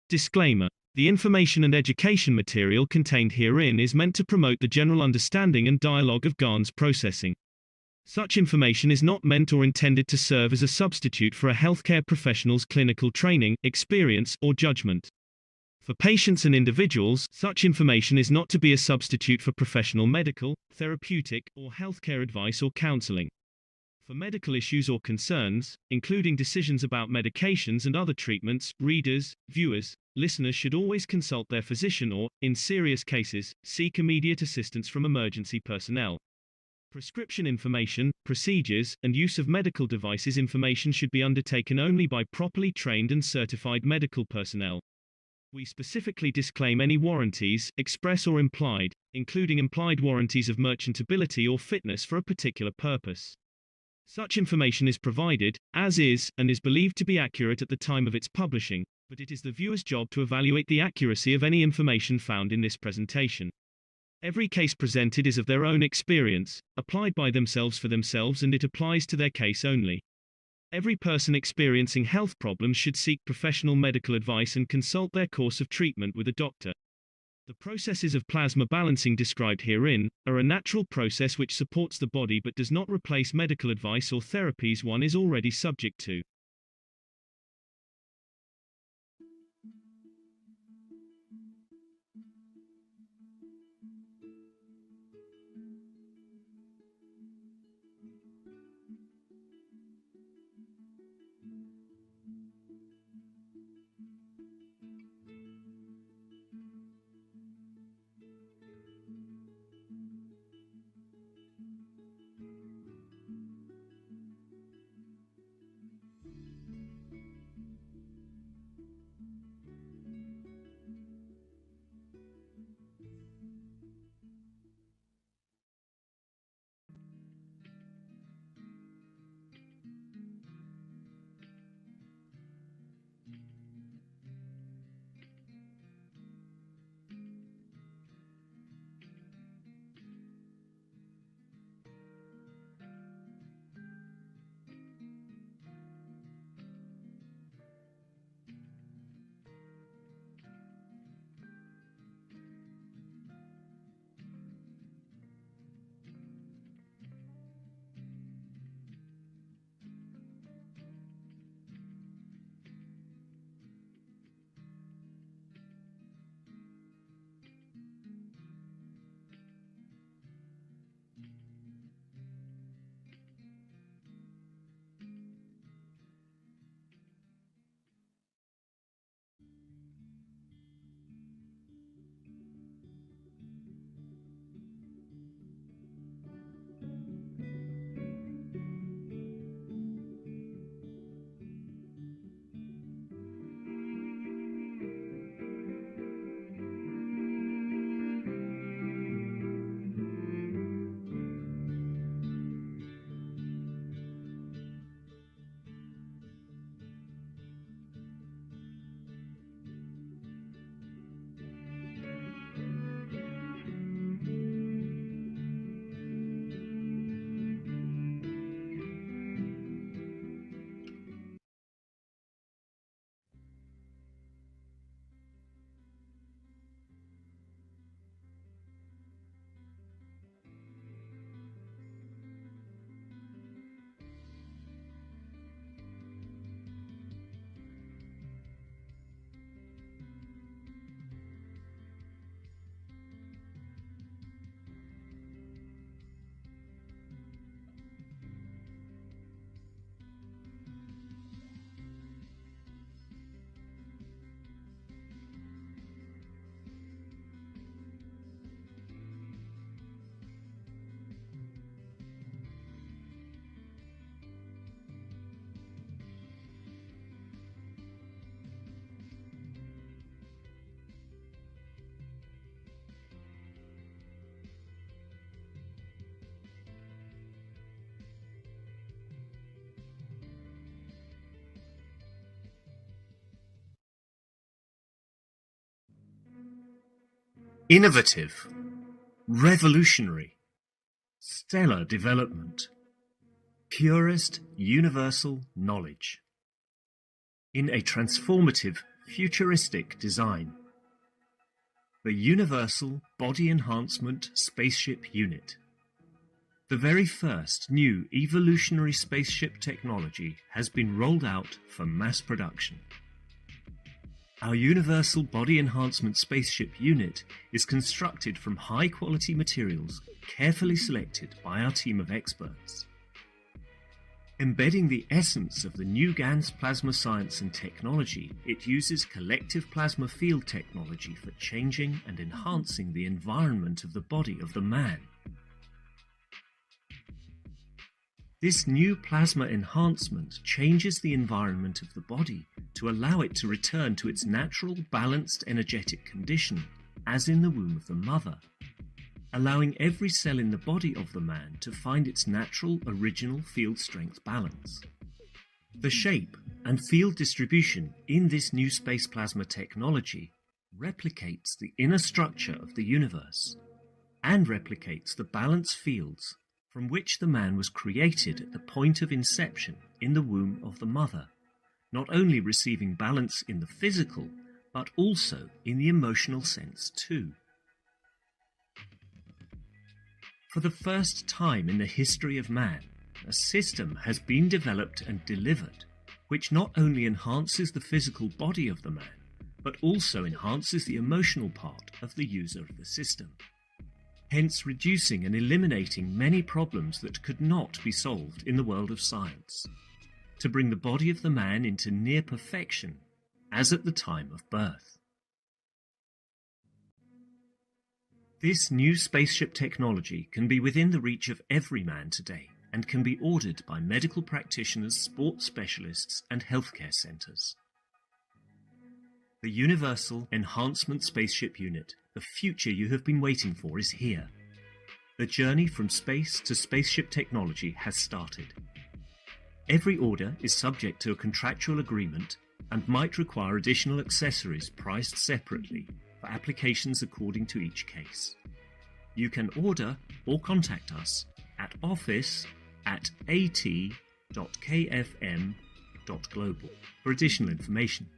Disclaimer. The information and education material contained herein is meant to promote the general understanding and dialogue of GAN's processing. Such information is not meant or intended to serve as a substitute for a healthcare professional's clinical training, experience, or judgment. For patients and individuals, such information is not to be a substitute for professional medical, therapeutic, or healthcare advice or counseling. For medical issues or concerns, including decisions about medications and other treatments, readers, viewers, listeners should always consult their physician or, in serious cases, seek immediate assistance from emergency personnel. Prescription information, procedures, and use of medical devices information should be undertaken only by properly trained and certified medical personnel. We specifically disclaim any warranties, express or implied, including implied warranties of merchantability or fitness for a particular purpose. Such information is provided, as is, and is believed to be accurate at the time of its publishing, but it is the viewer's job to evaluate the accuracy of any information found in this presentation. Every case presented is of their own experience, applied by themselves for themselves, and it applies to their case only. Every person experiencing health problems should seek professional medical advice and consult their course of treatment with a doctor. The processes of plasma balancing described herein are a natural process which supports the body but does not replace medical advice or therapies one is already subject to. Innovative, revolutionary, stellar development, purest universal knowledge. In a transformative futuristic design. The Universal Body Enhancement Spaceship Unit. The very first new evolutionary spaceship technology has been rolled out for mass production. Our Universal Body Enhancement Spaceship Unit is constructed from high-quality materials carefully selected by our team of experts. Embedding the essence of the new GANS plasma science and technology, it uses collective plasma field technology for changing and enhancing the environment of the body of the man. This new plasma enhancement changes the environment of the body to allow it to return to its natural, balanced energetic condition, as in the womb of the mother, allowing every cell in the body of the man to find its natural, original field strength balance. The shape and field distribution in this new space plasma technology replicates the inner structure of the universe and replicates the balance fields from which the man was created at the point of inception in the womb of the mother, not only receiving balance in the physical, but also in the emotional sense too. For the first time in the history of man, a system has been developed and delivered which not only enhances the physical body of the man, but also enhances the emotional part of the user of the system, hence reducing and eliminating many problems that could not be solved in the world of science, to bring the body of the man into near perfection, as at the time of birth. This new spaceship technology can be within the reach of every man today and can be ordered by medical practitioners, sports specialists, and healthcare centres. The Universal Enhancement Spaceship Unit, the future you have been waiting for, is here. The journey from space to spaceship technology has started. Every order is subject to a contractual agreement and might require additional accessories priced separately for applications according to each case. You can order or contact us at office@at.kfm.global for additional information.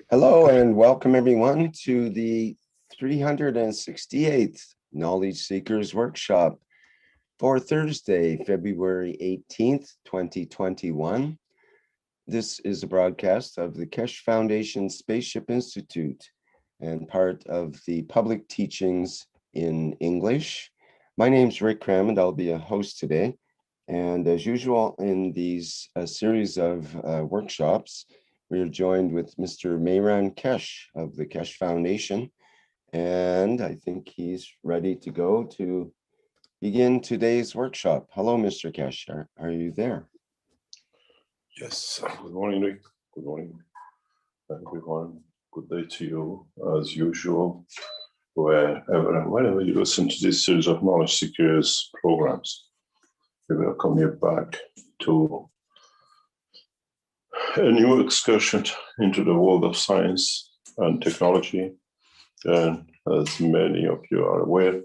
Hello and welcome everyone to the 368th Knowledge Seekers Workshop for Thursday, February 18th, 2021. This is a broadcast of the Kesh Foundation Spaceship Institute and part of the public teachings in English. My name's Rick Crammond. I'll be a host today. And as usual in these series of workshops, We are joined with Mr. Mehran Kesh of the Kesh Foundation, and I think he's ready to go to begin today's workshop. Hello, Mr. Kesh. Are you there? Yes. Good morning, Rick. Good morning, everyone. Good day to you, as usual, wherever and whenever you listen to this series of knowledge seekers programs. We welcome you back to a new excursion into the world of science and technology. And as many of you are aware,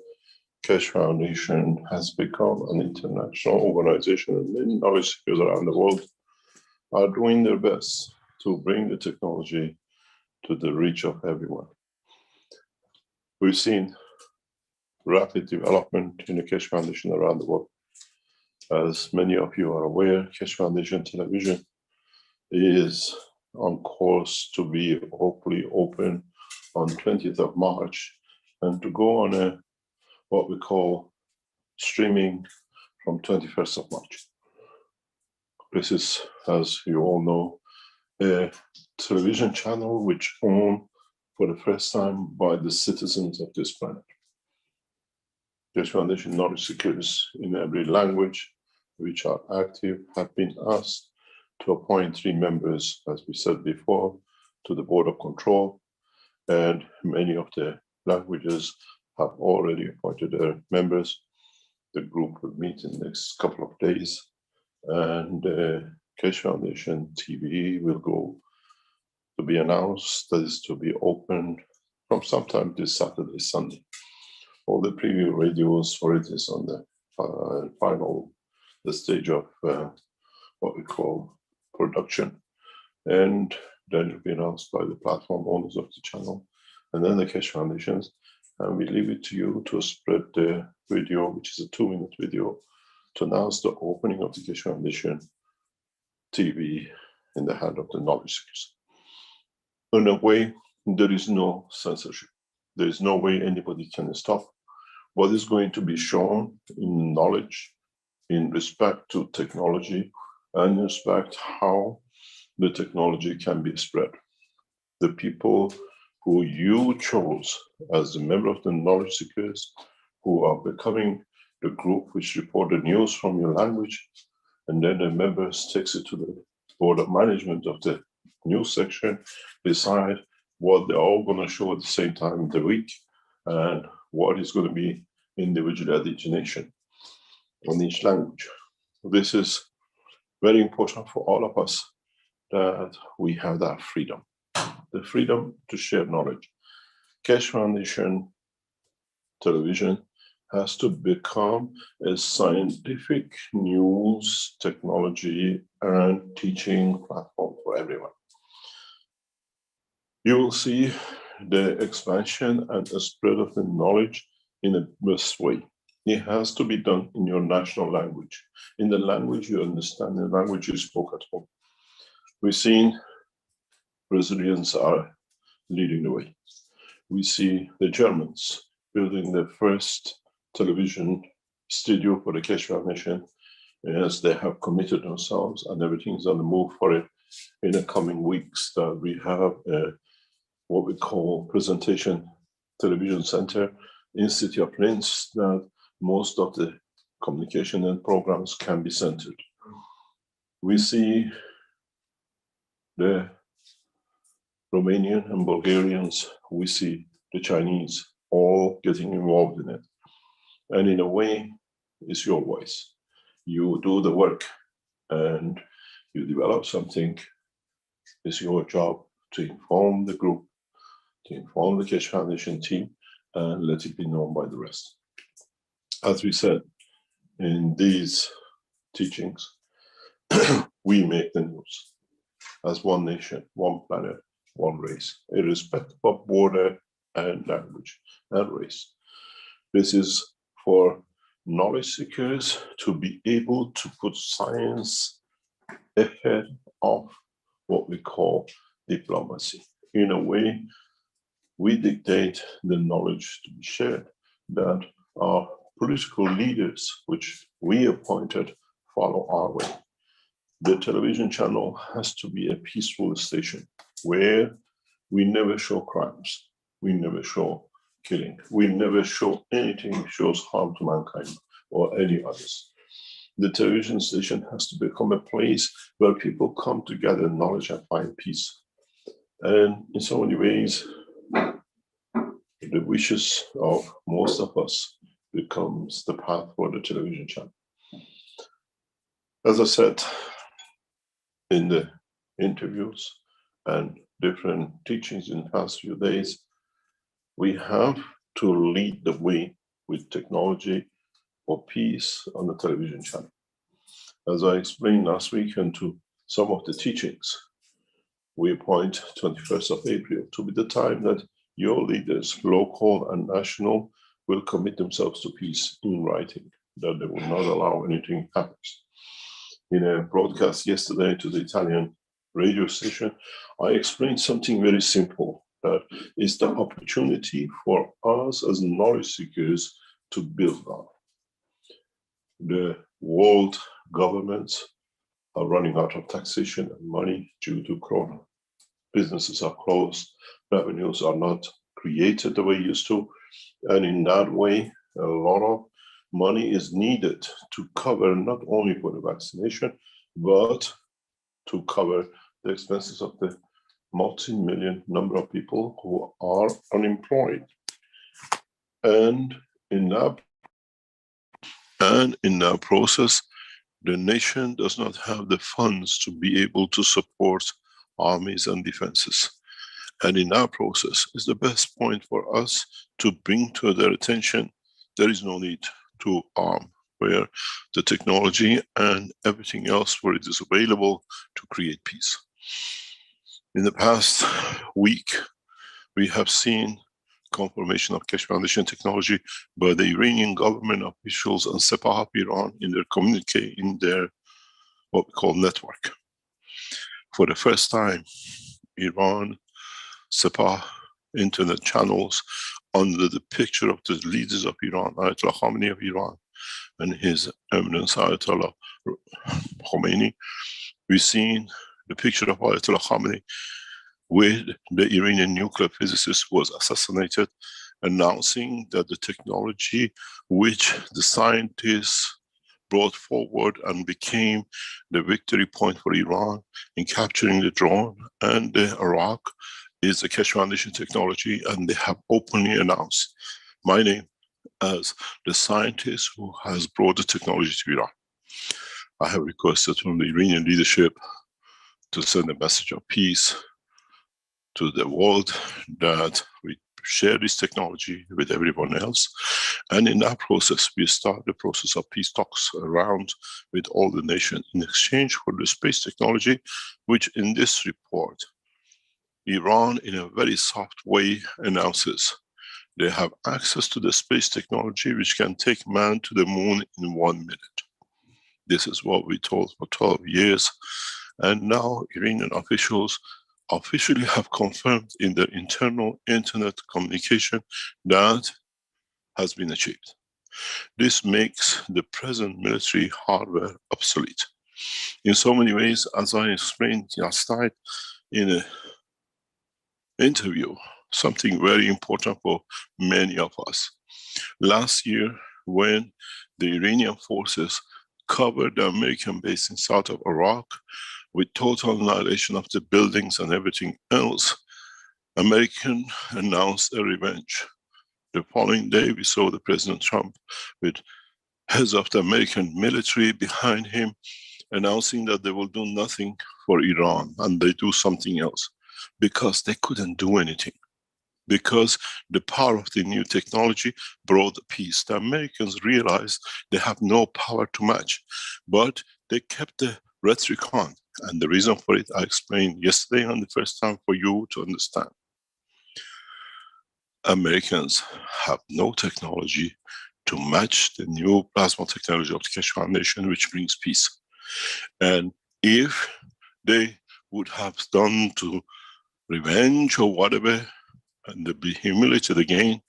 Kesh Foundation has become an international organization, and many knowledge seekers around the world are doing their best to bring the technology to the reach of everyone. We've seen rapid development in the Kesh Foundation around the world. As many of you are aware, Kesh Foundation Television is on course to be hopefully open on 20th of March and to go on what we call streaming from 21st of March. This is, as you all know, a television channel which owned for the first time by the citizens of this planet. Kesh Foundation knowledge seekers in every language which are active have been asked to appoint 3 members, as we said before, to the board of control, and many of the languages have already appointed their members. The group will meet in the next couple of days, and Kesh Foundation TV will go to be announced, that is to be opened from sometime this Saturday, Sunday. All the preview radios for it is on the final stage of what we call production, and then it will be announced by the platform owners of the channel, and then the Kesh Foundations, and we leave it to you to spread the video, which is a 2-minute video, to announce the opening of the Kesh Foundation TV in the hand of the knowledge seekers. In a way, there is no censorship. There is no way anybody can stop what is going to be shown in knowledge, in respect to technology, and in respect how the technology can be spread. The people who you chose as a member of the knowledge seekers, who are becoming the group which report the news from your language, and then the members takes it to the board of management of the news section, decide what they're all going to show at the same time in the week, and what is going to be individual origination on each language. This is very important for all of us, that we have that freedom, the freedom to share knowledge. Kesh Foundation Television has to become a scientific news, technology, and teaching platform for everyone. You will see the expansion and the spread of the knowledge in a best way. It has to be done in your national language, in the language you understand, the language you spoke at home. We've seen Brazilians are leading the way. We see the Germans building the first television studio for the Kesh Foundation, as they have committed themselves, and everything is on the move for it. In the coming weeks, that we have what we call presentation television center in City of Linz, that most of the communication and programs can be centered. We see the Romanian and Bulgarians, we see the Chinese all getting involved in it. And in a way, it's your voice. You do the work and you develop something. It's your job to inform the group, to inform the Kesh Foundation team, and let it be known by the rest. As we said in these teachings, we make the news as one nation, one planet, one race, irrespective of border and language and race. This is for knowledge seekers to be able to put science ahead of what we call diplomacy. In a way, we dictate the knowledge to be shared, that our political leaders, which we appointed, follow our way. The television channel has to be a peaceful station where we never show crimes, we never show killing, we never show anything that shows harm to mankind or any others. The television station has to become a place where people come to gather knowledge and find peace. And in so many ways, the wishes of most of us becomes the path for the television channel. As I said in the interviews and different teachings in the past few days, we have to lead the way with technology for peace on the television channel. As I explained last week and to some of the teachings, we appoint 21st of April to be the time that your leaders, local and national, will commit themselves to peace in writing, that they will not allow anything to happen. In a broadcast yesterday to the Italian radio station, I explained something very simple, that is the opportunity for us as knowledge seekers to build on. The world governments are running out of taxation and money due to Corona. Businesses are closed, revenues are not created the way used to, and in that way, a lot of money is needed to cover not only for the vaccination, but to cover the expenses of the multi-million number of people who are unemployed. And in that process, the nation does not have the funds to be able to support armies and defenses. And in our process is the best point for us to bring to their attention, there is no need to arm, where the technology and everything else where it is available to create peace. In the past week, we have seen confirmation of Keshe Foundation technology by the Iranian government officials and Sepah of Iran in their communique, in their what we call network. For the first time, Iran, Sepah, internet channels under the picture of the leaders of Iran, Ayatollah Khamenei of Iran and His Eminence Ayatollah Khomeini, we've seen the picture of Ayatollah Khamenei where the Iranian nuclear physicist was assassinated, announcing that the technology which the scientists brought forward and became the victory point for Iran in capturing the drone and the Iraq is the Keshe Foundation technology, and they have openly announced my name as the scientist who has brought the technology to Iran. I have requested from the Iranian leadership to send a message of peace to the world, that we share this technology with everyone else. And in that process, we start the process of peace talks around with all the nations in exchange for the space technology, which in this report, Iran in a very soft way announces they have access to the space technology which can take man to the moon in 1 minute. This is what we told for 12 years. And now Iranian officials officially have confirmed in their internal internet communication that has been achieved. This makes the present military hardware obsolete. In so many ways, as I explained last night in an interview, something very important for many of us. Last year, when the Iranian forces covered the American base in south of Iraq, with total annihilation of the buildings and everything else, American announced a revenge. The following day, we saw the President Trump with heads of the American military behind him, announcing that they will do nothing for Iran and they do something else, because they couldn't do anything. Because the power of the new technology brought peace. The Americans realized they have no power to match, but they kept the rhetoric on. And the reason for it, I explained yesterday on the first time for you to understand. Americans have no technology to match the new plasma technology of the Keshe Foundation, which brings peace. And if they would have done to revenge or whatever, and they'd be humiliated again,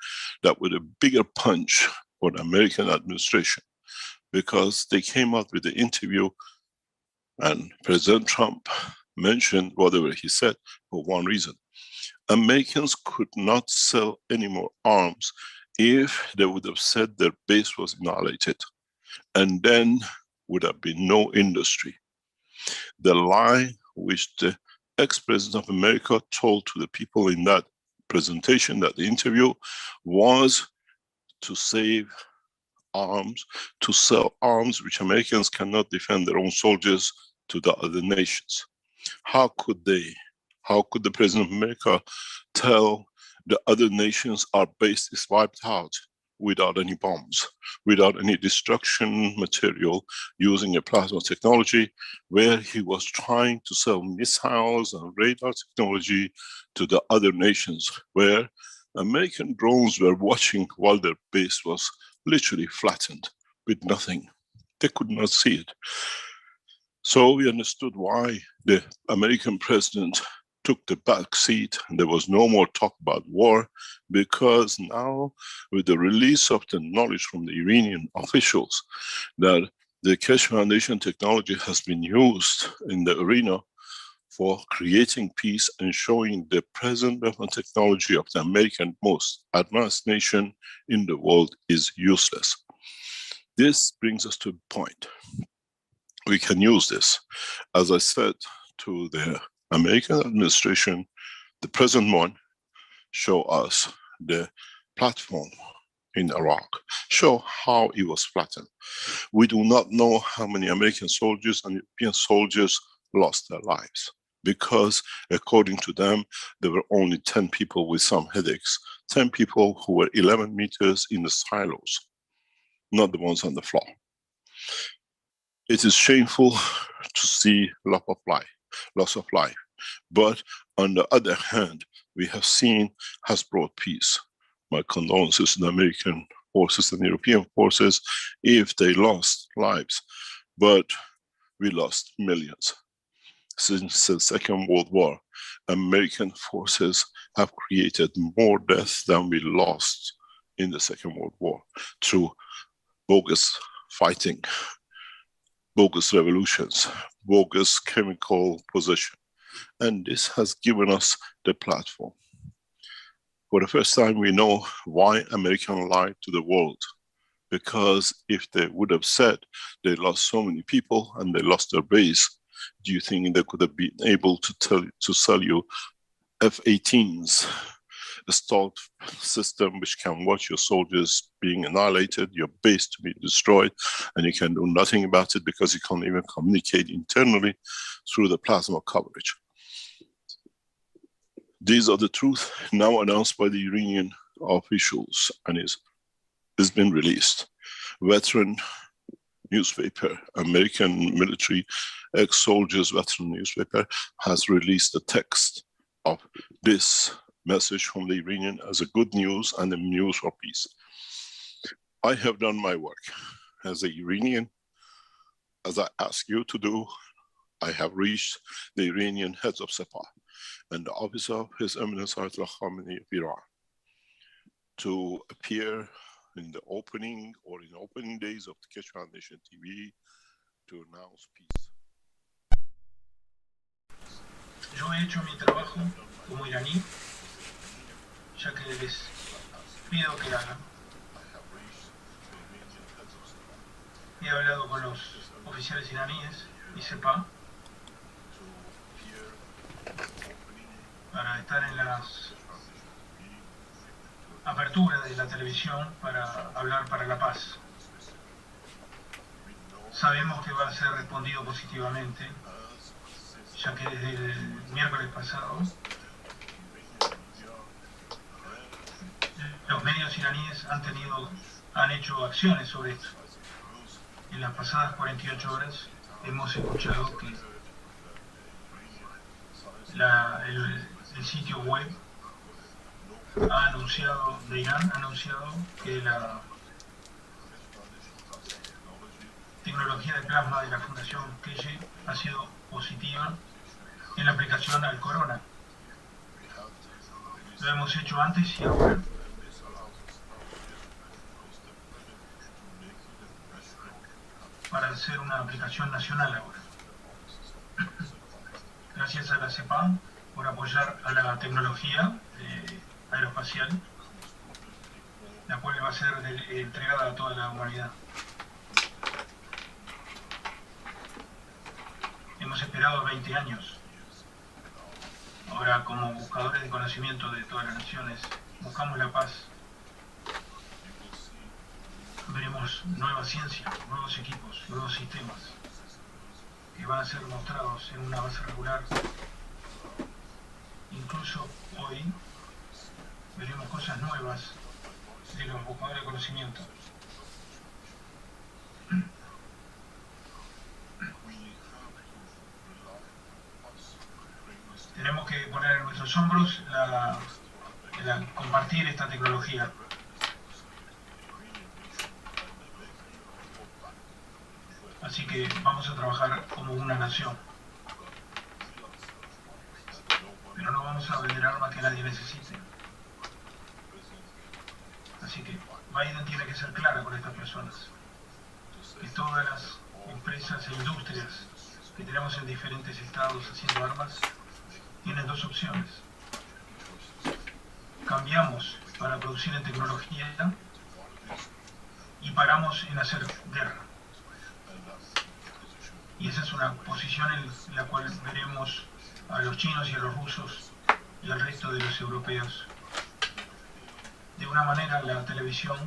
that would be a bigger punch for the American administration, because they came out with the interview And President Trump mentioned whatever he said for one reason. Americans could not sell any more arms if they would have said their base was annihilated, and then would have been no industry. The lie which the ex-president of America told to the people in that presentation, that interview, was to save arms, to sell arms which Americans cannot defend their own soldiers to the other nations. How could they? How could the President of America tell the other nations our base is wiped out without any bombs, without any destruction material, using a plasma technology, where he was trying to sell missiles and radar technology to the other nations, where American drones were watching while their base was literally flattened with nothing. They could not see it. So we understood why the American president took the back seat and there was no more talk about war, because now with the release of the knowledge from the Iranian officials that the Keshe Foundation technology has been used in the arena for creating peace and showing the present weapon technology of the American most advanced nation in the world is useless. This brings us to the point. We can use this. As I said to the American administration, the present one, show us the platform in Iraq, show how it was flattened. We do not know how many American soldiers and European soldiers lost their lives, because according to them, there were only 10 people with some headaches, 10 people who were 11 meters in the silos, not the ones on the floor. It is shameful to see loss of life. But on the other hand, we have seen has brought peace. My condolences to the American forces and European forces if they lost lives, but we lost millions. Since the Second World War, American forces have created more death than we lost in the Second World War through bogus fighting, bogus revolutions, bogus chemical possession. And this has given us the platform. For the first time, we know why Americans lied to the world. Because if they would have said they lost so many people and they lost their base, do you think they could have been able to sell you F-18s, a stealth system which can watch your soldiers being annihilated, your base to be destroyed, and you can do nothing about it because you can't even communicate internally through the plasma coverage? These are the truth now announced by the Iranian officials, and it's been released. Veteran newspaper, American military ex-soldiers veteran newspaper, has released the text of this message from the Iranian as a good news and a news for peace. I have done my work as a Iranian, as I ask you to do. I have reached the Iranian heads of Sepah and the office of His Eminence Ayatollah Khamenei of Iran to appear in the opening or in opening days of the Keshe Foundation TV to announce peace. Yo he hecho mi trabajo como iraní, ya que les pido que hagan. He hablado con los oficiales iraníes y Sepah para estar en las aperturas de la televisión para hablar para la paz. Sabemos que va a ser respondido positivamente, ya que desde el miércoles pasado los medios iraníes han hecho acciones sobre esto. En las pasadas 48 horas hemos escuchado que el sitio web de Irán ha anunciado que la tecnología de plasma de la Fundación Keshe ha sido positiva en la aplicación al corona. Lo hemos hecho antes y ahora. Para hacer una aplicación nacional ahora. gracias a la CEPAM por apoyar a la tecnología aeroespacial, la cual va a ser entregada a toda la humanidad. Hemos esperado 20 años. Ahora, como buscadores de conocimiento de todas las naciones, buscamos la paz. Veremos nueva ciencia, nuevos equipos, nuevos sistemas que van a ser mostrados en una base regular. Incluso hoy veremos cosas nuevas de los buscadores de conocimiento. Tenemos que poner en nuestros hombros compartir esta tecnología. Así que vamos a trabajar como una nación. Pero no vamos a vender armas que nadie necesite. Así que Biden tiene que ser clara con estas personas. Que todas las empresas e industrias que tenemos en diferentes estados haciendo armas tienen dos opciones. Cambiamos para producir en tecnología y paramos en hacer guerra. Y esa es una posición en la cual veremos a los chinos y a los rusos y al resto de los europeos. De una manera, la televisión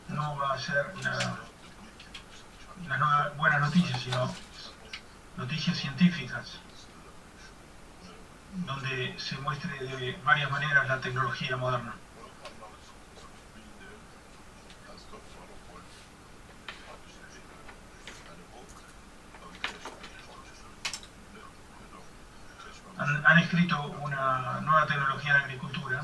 no va a ser las nuevas buenas noticias, sino noticias científicas, donde se muestre de varias maneras la tecnología moderna. Han escrito una nueva tecnología en agricultura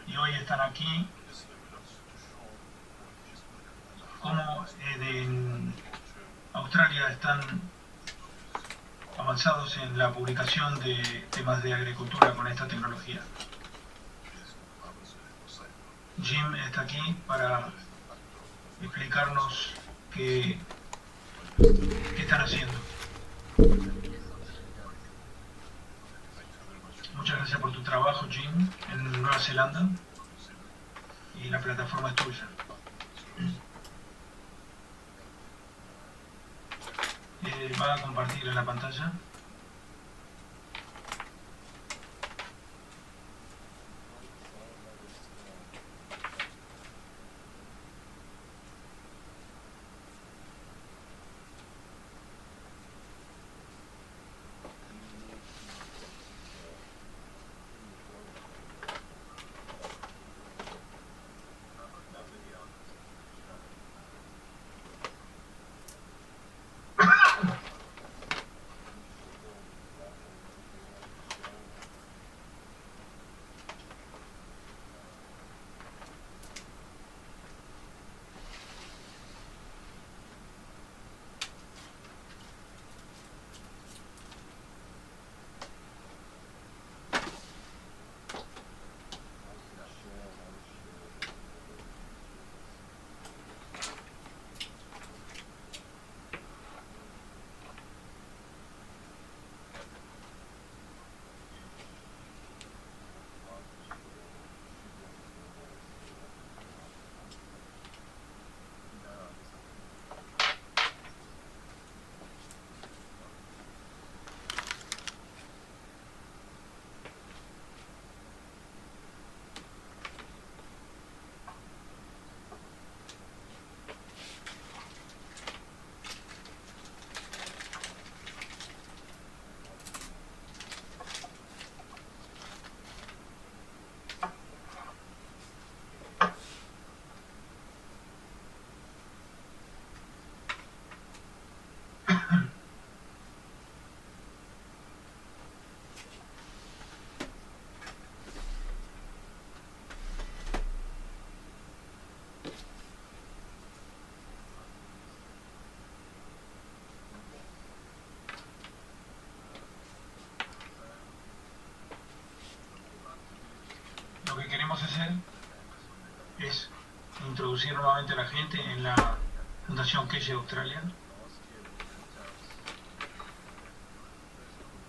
y hoy están aquí como en Australia están avanzados en la publicación de temas de agricultura con esta tecnología. Jim está aquí para explicarnos qué están haciendo. Muchas gracias por tu trabajo, Jim, en Nueva Zelanda, y la plataforma es tuya. Va a compartir en la pantalla. Lo que queremos hacer es introducir nuevamente a la gente en la Fundación Keshe de Australia.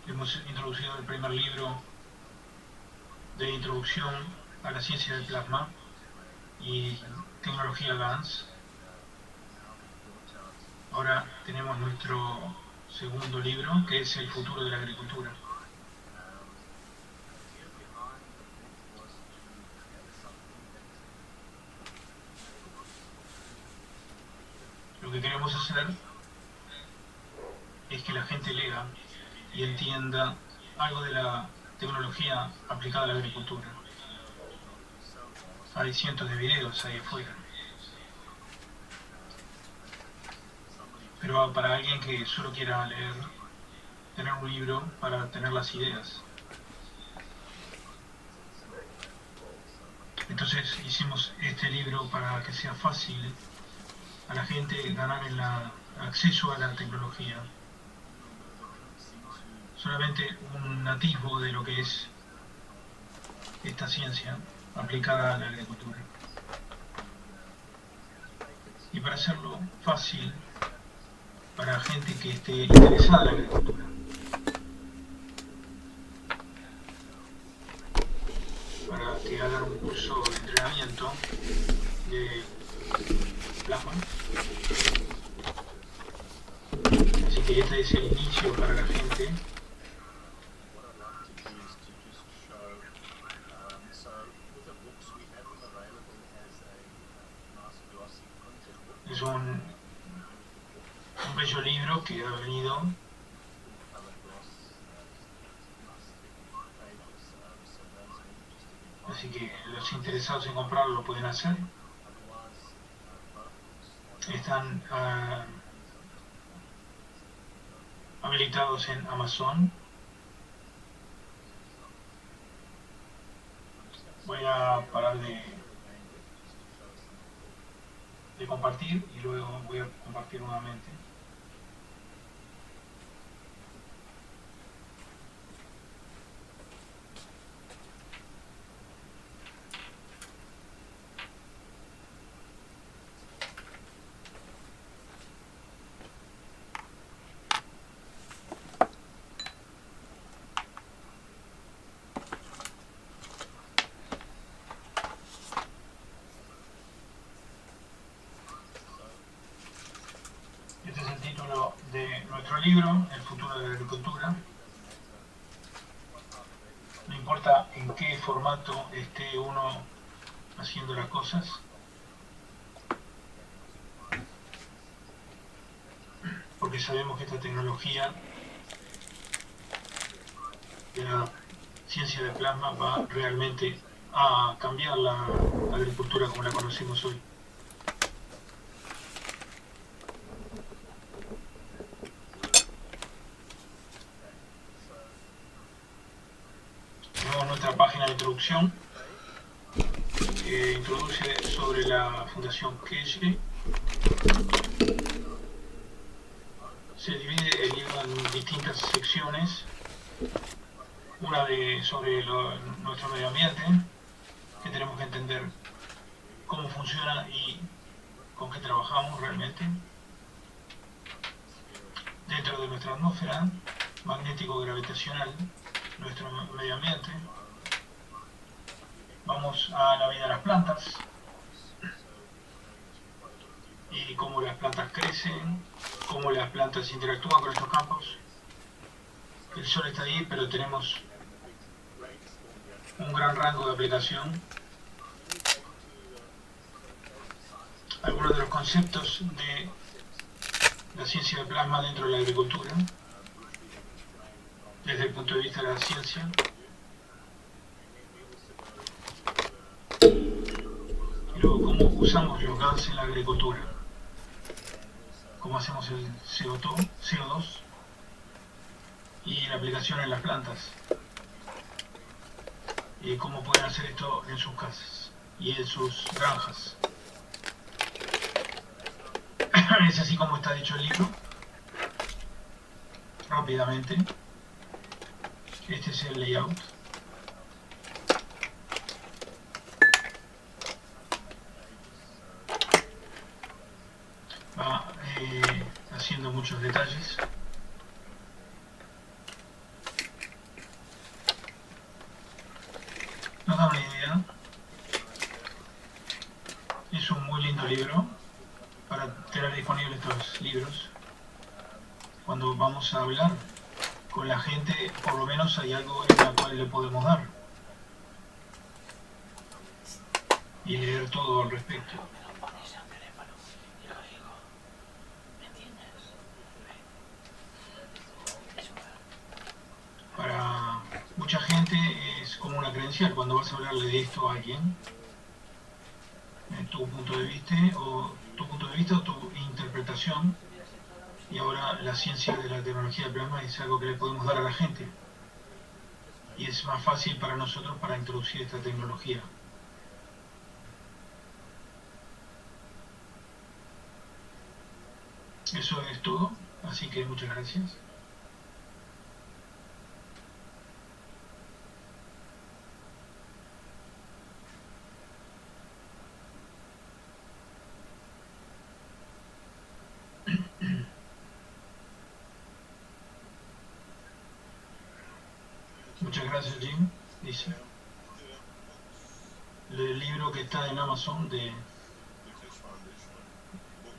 Hemos introducido el primer libro de introducción a la ciencia del plasma y tecnología GANS. Ahora tenemos nuestro segundo libro, que es El futuro de la agricultura. Lo que queremos hacer es que la gente lea y entienda algo de la tecnología aplicada a la agricultura. Hay cientos de videos ahí afuera. Pero para alguien que solo quiera leer, tener un libro para tener las ideas. Entonces hicimos este libro para que sea fácil a la gente ganar el acceso a la tecnología. Solamente un atisbo de lo que es esta ciencia aplicada a la agricultura. Y para hacerlo fácil para gente que esté interesada en la agricultura. Para que hagan un curso de entrenamiento de plasma. Así que este es el inicio para la gente. Es un bello libro que ha venido así que los interesados en comprarlo lo pueden hacer. Están habilitados en Amazon. Voy a parar de compartir y luego voy a compartir nuevamente. Este es el título de nuestro libro, El futuro de la agricultura. No importa en qué formato esté uno haciendo las cosas. Porque sabemos que esta tecnología de la ciencia del plasma va realmente a cambiar la agricultura como la conocemos hoy. Tenemos nuestra página de introducción que introduce sobre la Fundación Keshe. Se divide el libro en distintas secciones. Una sobre nuestro medio ambiente, que tenemos que entender cómo funciona y con qué trabajamos realmente. Dentro de nuestra atmósfera magnético-gravitacional, nuestro medio ambiente. Vamos a la vida de las plantas y cómo las plantas crecen, cómo las plantas interactúan con estos campos. El sol está ahí, pero tenemos un gran rango de aplicación. Algunos de los conceptos de la ciencia del plasma dentro de la agricultura, desde el punto de vista de la ciencia. Y luego, cómo usamos los gases en la agricultura. Cómo hacemos el CO2 y la aplicación en las plantas. Y cómo pueden hacer esto en sus casas y en sus granjas. Es así como está dicho el libro. Rápidamente. Este es el layout. Va nos da una idea. Es un muy lindo libro para tener disponibles estos libros. Cuando vamos a hablar con la gente, por lo menos hay algo en la cual le podemos dar y leer todo al respecto. Para mucha gente es como una credencial cuando vas a hablarle de esto a alguien, tu punto de vista o tu interpretación. Y ahora la ciencia de la tecnología de plasma es algo que le podemos dar a la gente. Y es más fácil para nosotros para introducir esta tecnología. Eso es todo, así que muchas gracias. Muchas gracias, Jim. Dice el libro que está en Amazon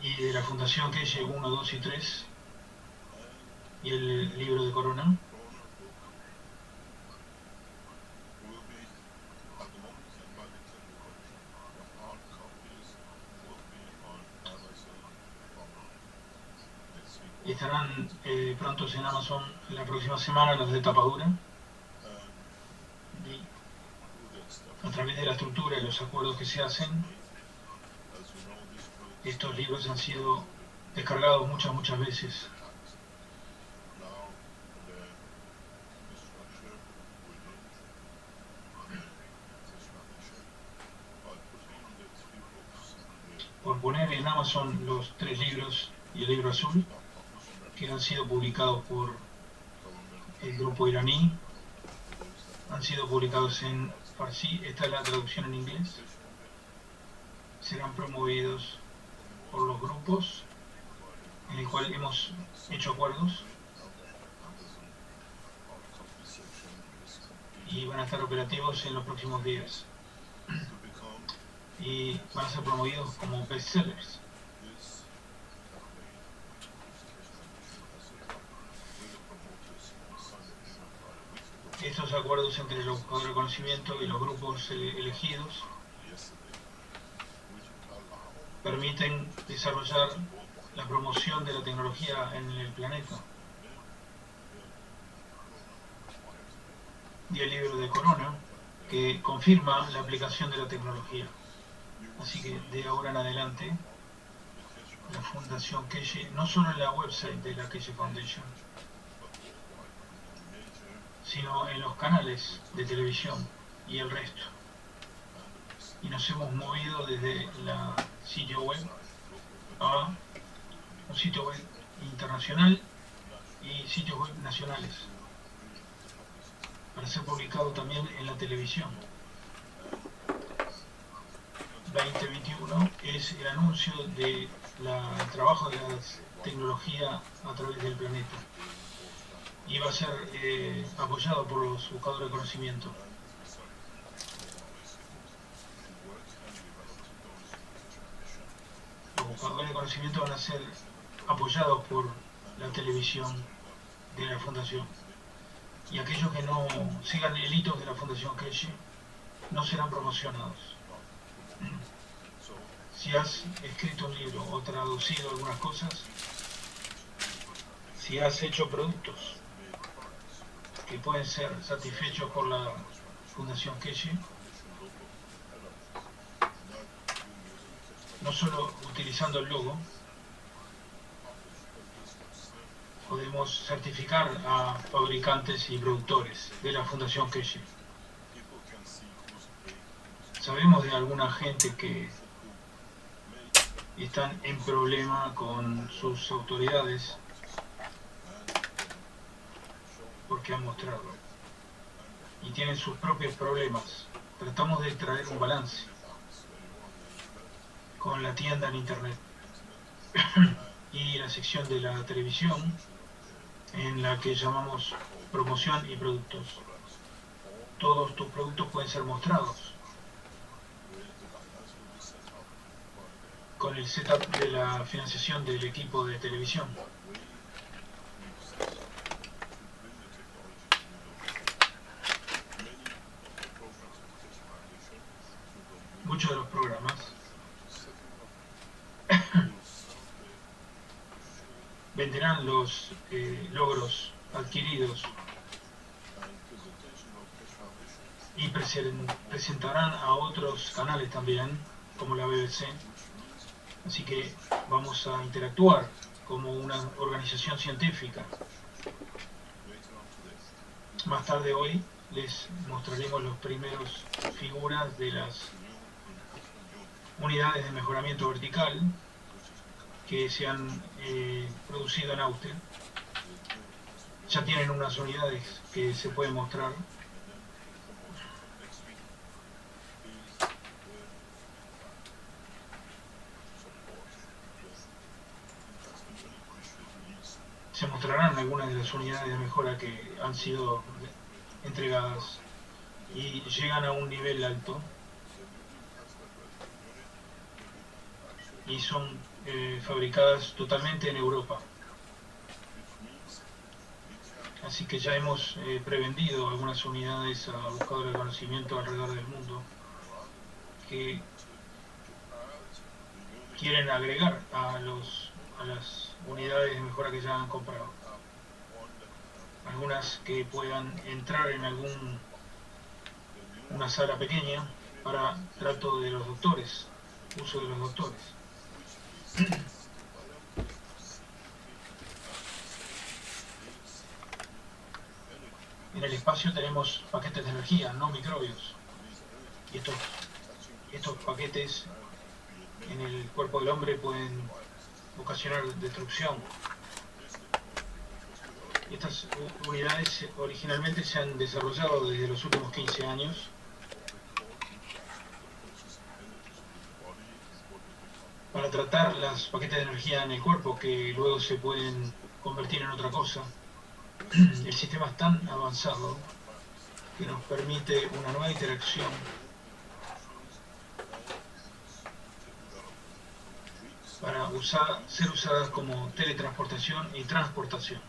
y de la Fundación Keshe 1, 2 y 3 y el libro de Corona. Estarán prontos en Amazon la próxima semana los de tapadura. Y a través de la estructura y los acuerdos que se hacen, estos libros han sido descargados muchas veces. Por poner en Amazon los 3 libros y el libro azul que han sido publicados por el grupo iraní, han sido publicados en Farsi, esta es la traducción en inglés, serán promovidos por los grupos en el cual hemos hecho acuerdos y van a estar operativos en los próximos días y van a ser promovidos como bestsellers. Estos acuerdos entre los buscadores de conocimiento y los grupos elegidos permiten desarrollar la promoción de la tecnología en el planeta. Y el libro de Corona, que confirma la aplicación de la tecnología. Así que de ahora en adelante, la Fundación Keshe, no solo en la website de la Keshe Foundation, sino en los canales de televisión y el resto. Y nos hemos movido desde la sitio web a un sitio web internacional y sitios web nacionales para ser publicado también en la televisión. 2021 es el anuncio del trabajo de la tecnología a través del planeta y va a ser apoyado por los buscadores de conocimiento. Los buscadores de conocimiento van a ser apoyados por la televisión de la Fundación. Y aquellos que no sigan el hito de la Fundación Keshe no serán promocionados. Si has escrito un libro o traducido algunas cosas, si has hecho productos que pueden ser satisfechos por la Fundación Keshe, no solo utilizando el logo, podemos certificar a fabricantes y productores de la Fundación Keshe. Sabemos de alguna gente que están en problema con sus autoridades porque han mostrado y tienen sus propios problemas. Tratamos de traer un balance con la tienda en internet y la sección de la televisión en la que llamamos promoción y productos. todos tus productos pueden ser mostrados con el setup de la financiación del equipo de televisión. Muchos de los programas venderán los logros adquiridos y presentarán a otros canales también, como la BBC. Así que vamos a interactuar como una organización científica. Más tarde hoy les mostraremos los primeros figuras de las unidades de mejoramiento vertical que se han producido en Austria. Ya tienen unas unidades que se pueden mostrar. Se mostrarán algunas de las unidades de mejora que han sido entregadas y llegan a un nivel alto y son fabricadas totalmente en Europa. Así que ya hemos prevendido algunas unidades a buscadores de conocimiento alrededor del mundo que quieren agregar a las unidades de mejora que ya han comprado. Algunas que puedan entrar en una sala pequeña para trato de los doctores, uso de los doctores. En el espacio tenemos paquetes de energía, no microbios. Y estos paquetes en el cuerpo del hombre pueden ocasionar destrucción. Estas unidades originalmente se han desarrollado desde los últimos 15 años para tratar los paquetes de energía en el cuerpo que luego se pueden convertir en otra cosa. El sistema es tan avanzado que nos permite una nueva interacción para ser usadas como teletransportación y transportación.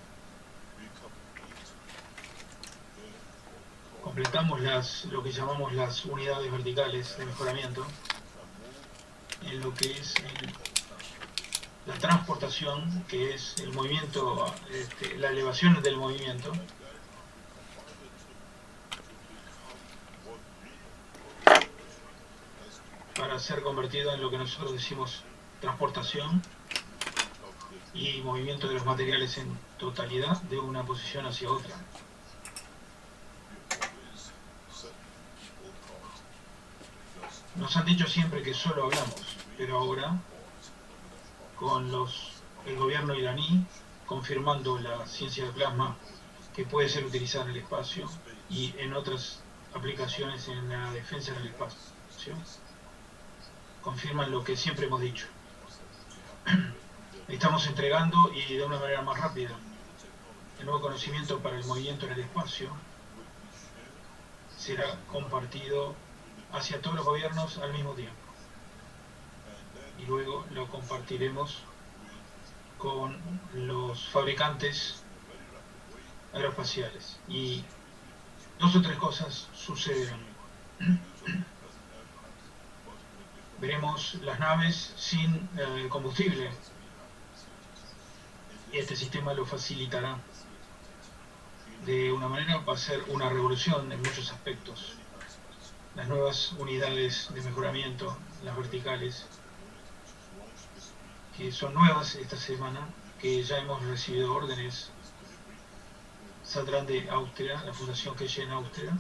Completamos lo que llamamos las unidades verticales de mejoramiento en lo que es la transportación, que es el movimiento, la elevación del movimiento, para ser convertido en lo que nosotros decimos transportación y movimiento de los materiales en totalidad de una posición hacia otra. Nos han dicho siempre que solo hablamos, pero ahora, con el gobierno iraní confirmando la ciencia de plasma que puede ser utilizada en el espacio y en otras aplicaciones en la defensa del espacio, confirman lo que siempre hemos dicho. Estamos entregando, y de una manera más rápida, el nuevo conocimiento para el movimiento en el espacio será compartido hacia todos los gobiernos al mismo tiempo. Y luego lo compartiremos con los fabricantes aeroespaciales. Y 2 o 3 cosas sucederán. Veremos las naves sin combustible. Y este sistema lo facilitará. De una manera va a ser una revolución en muchos aspectos. Las nuevas unidades de mejoramiento, las verticales, que son nuevas esta semana, que ya hemos recibido órdenes, saldrán de Austria, la fundación que en Austria,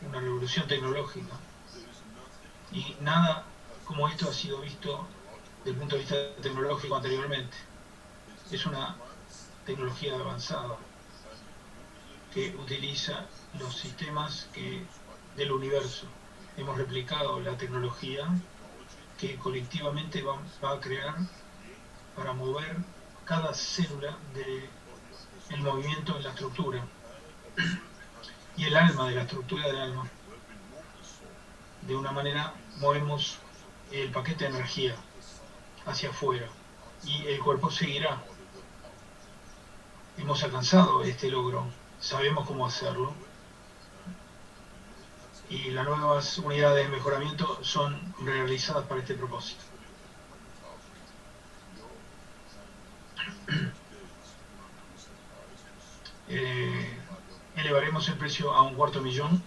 una revolución tecnológica. Y nada como esto ha sido visto desde el punto de vista tecnológico anteriormente. Es una tecnología avanzada que utiliza los sistemas del universo. Hemos replicado la tecnología que colectivamente va a crear para mover cada célula del movimiento en la estructura. y el alma, de la estructura del alma. De una manera movemos el paquete de energía hacia afuera y el cuerpo seguirá. Hemos alcanzado este logro, sabemos cómo hacerlo y las nuevas unidades de mejoramiento son realizadas para este propósito. Elevaremos el precio a $250,000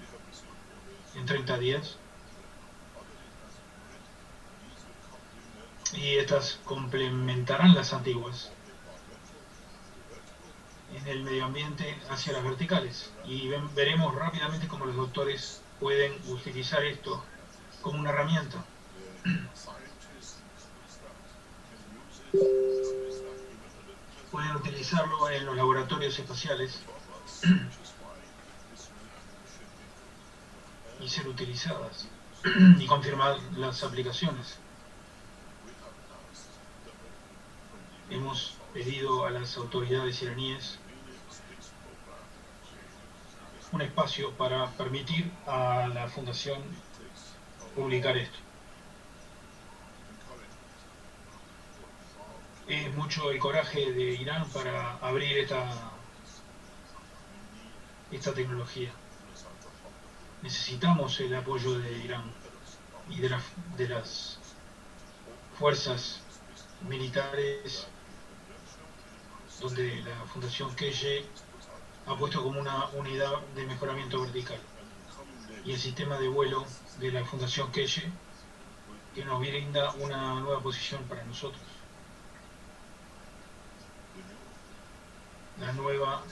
en 30 días. Y estas complementarán las antiguas en el medio ambiente hacia las verticales. Y veremos rápidamente cómo los doctores pueden utilizar esto como una herramienta. Pueden utilizarlo en los laboratorios espaciales y ser utilizadas y confirmar las aplicaciones. Hemos pedido a las autoridades iraníes un espacio para permitir a la fundación publicar esto. Es mucho el coraje de Irán para abrir esta tecnología. Necesitamos el apoyo de Irán y de las fuerzas militares, donde la Fundación Keshe ha puesto como una unidad de mejoramiento vertical, y el sistema de vuelo de la Fundación Keshe, que nos brinda una nueva posición para nosotros. La nueva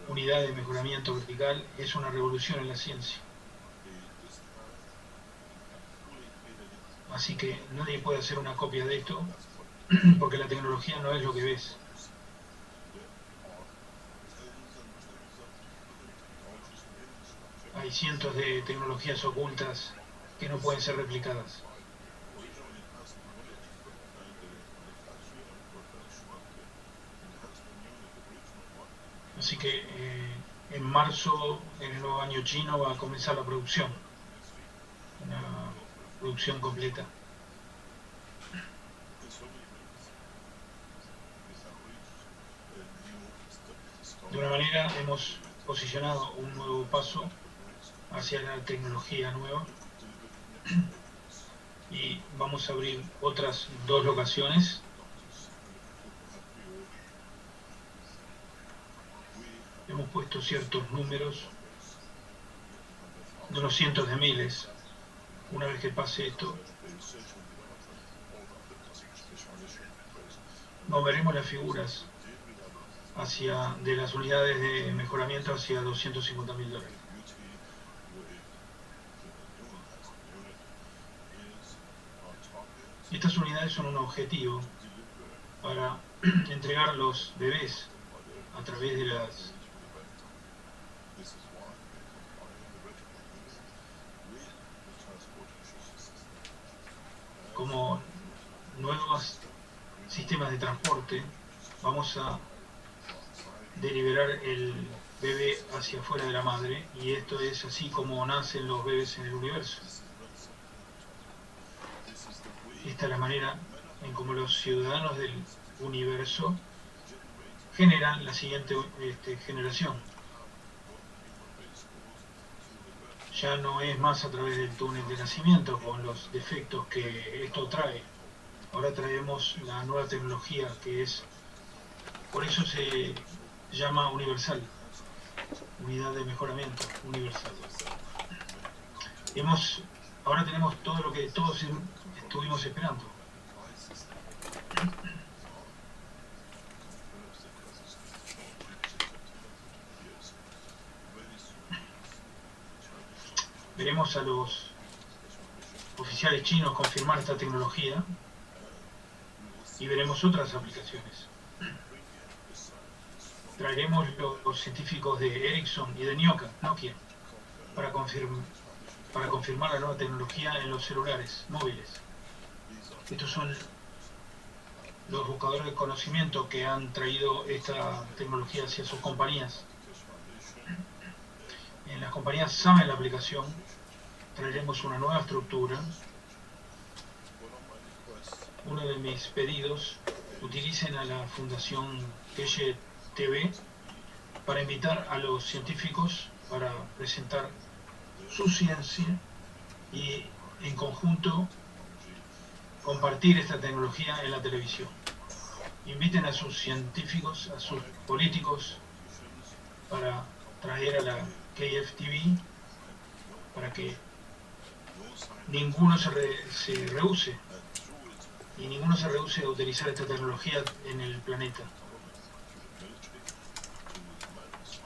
unidad de mejoramiento vertical es una revolución en la ciencia. Así que nadie puede hacer una copia de esto, porque la tecnología no es lo que ves. Hay cientos de tecnologías ocultas que no pueden ser replicadas. Así que en marzo, en el nuevo año chino, va a comenzar la producción. Una producción completa. De una manera hemos posicionado un nuevo paso hacia la tecnología nueva y vamos a abrir otras 2 locaciones. Hemos puesto ciertos números de unos cientos de miles. Una vez que pase esto, moveremos las figuras de las unidades de mejoramiento hacia $250,000. Estas unidades son un objetivo para entregar los bebés a través de las como nuevos sistemas de transporte. Vamos a deliberar el bebé hacia afuera de la madre, y esto es así como nacen los bebés en el universo. Esta es la manera en cómo los ciudadanos del universo generan la siguiente generación. Ya no es más a través del túnel de nacimiento con los defectos que esto trae. Ahora traemos la nueva tecnología, que es, por eso se llama universal, unidad de mejoramiento universal. Ahora tenemos todo lo que todos estuvimos esperando. Veremos a los oficiales chinos confirmar esta tecnología y veremos otras aplicaciones. Traeremos los científicos de Ericsson y de Nokia para confirmar la nueva tecnología en los celulares móviles. Estos son los buscadores de conocimiento que han traído esta tecnología hacia sus compañías. En las compañías saben la aplicación, traeremos una nueva estructura. Uno de mis pedidos, utilicen a la Fundación Keshe TV para invitar a los científicos para presentar su ciencia y en conjunto compartir esta tecnología en la televisión. Inviten a sus científicos, a sus políticos para traer a la KFTV para que ninguno se rehúse y ninguno se rehúse a utilizar esta tecnología en el planeta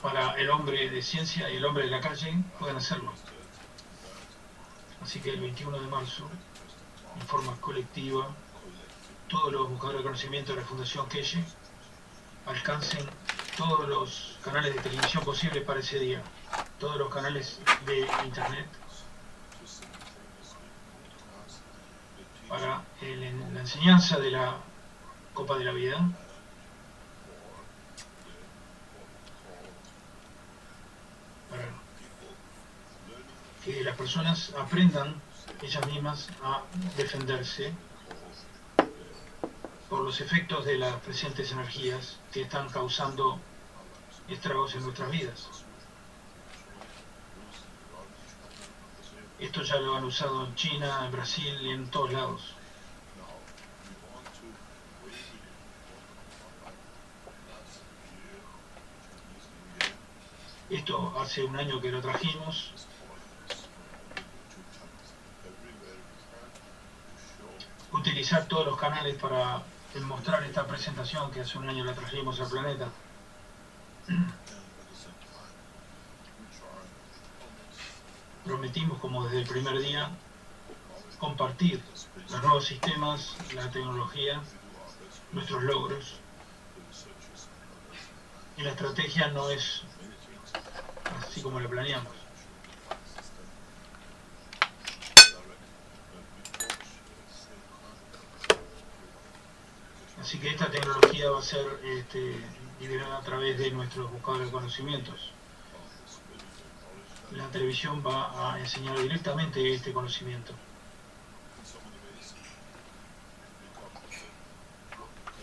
para el hombre de ciencia y el hombre de la calle puedan hacerlo. Así que el 21 de marzo, en forma colectiva, todos los buscadores de conocimiento de la Fundación Keshe alcancen todos los canales de televisión posibles para ese día, todos los canales de internet, para la enseñanza de la Copa de la Vida, para que las personas aprendan ellas mismas a defenderse por los efectos de las presentes energías que están causando estragos en nuestras vidas. Esto ya lo han usado en China, en Brasil y en todos lados. Esto hace un año que lo trajimos. Utilizar todos los canales para mostrar esta presentación que hace un año la trajimos al planeta. Prometimos, como desde el primer día, compartir los nuevos sistemas, la tecnología, nuestros logros. Y la estrategia no es así como la planeamos. Así que esta tecnología va a ser liberada a través de nuestros buscadores de conocimientos. La televisión va a enseñar directamente este conocimiento.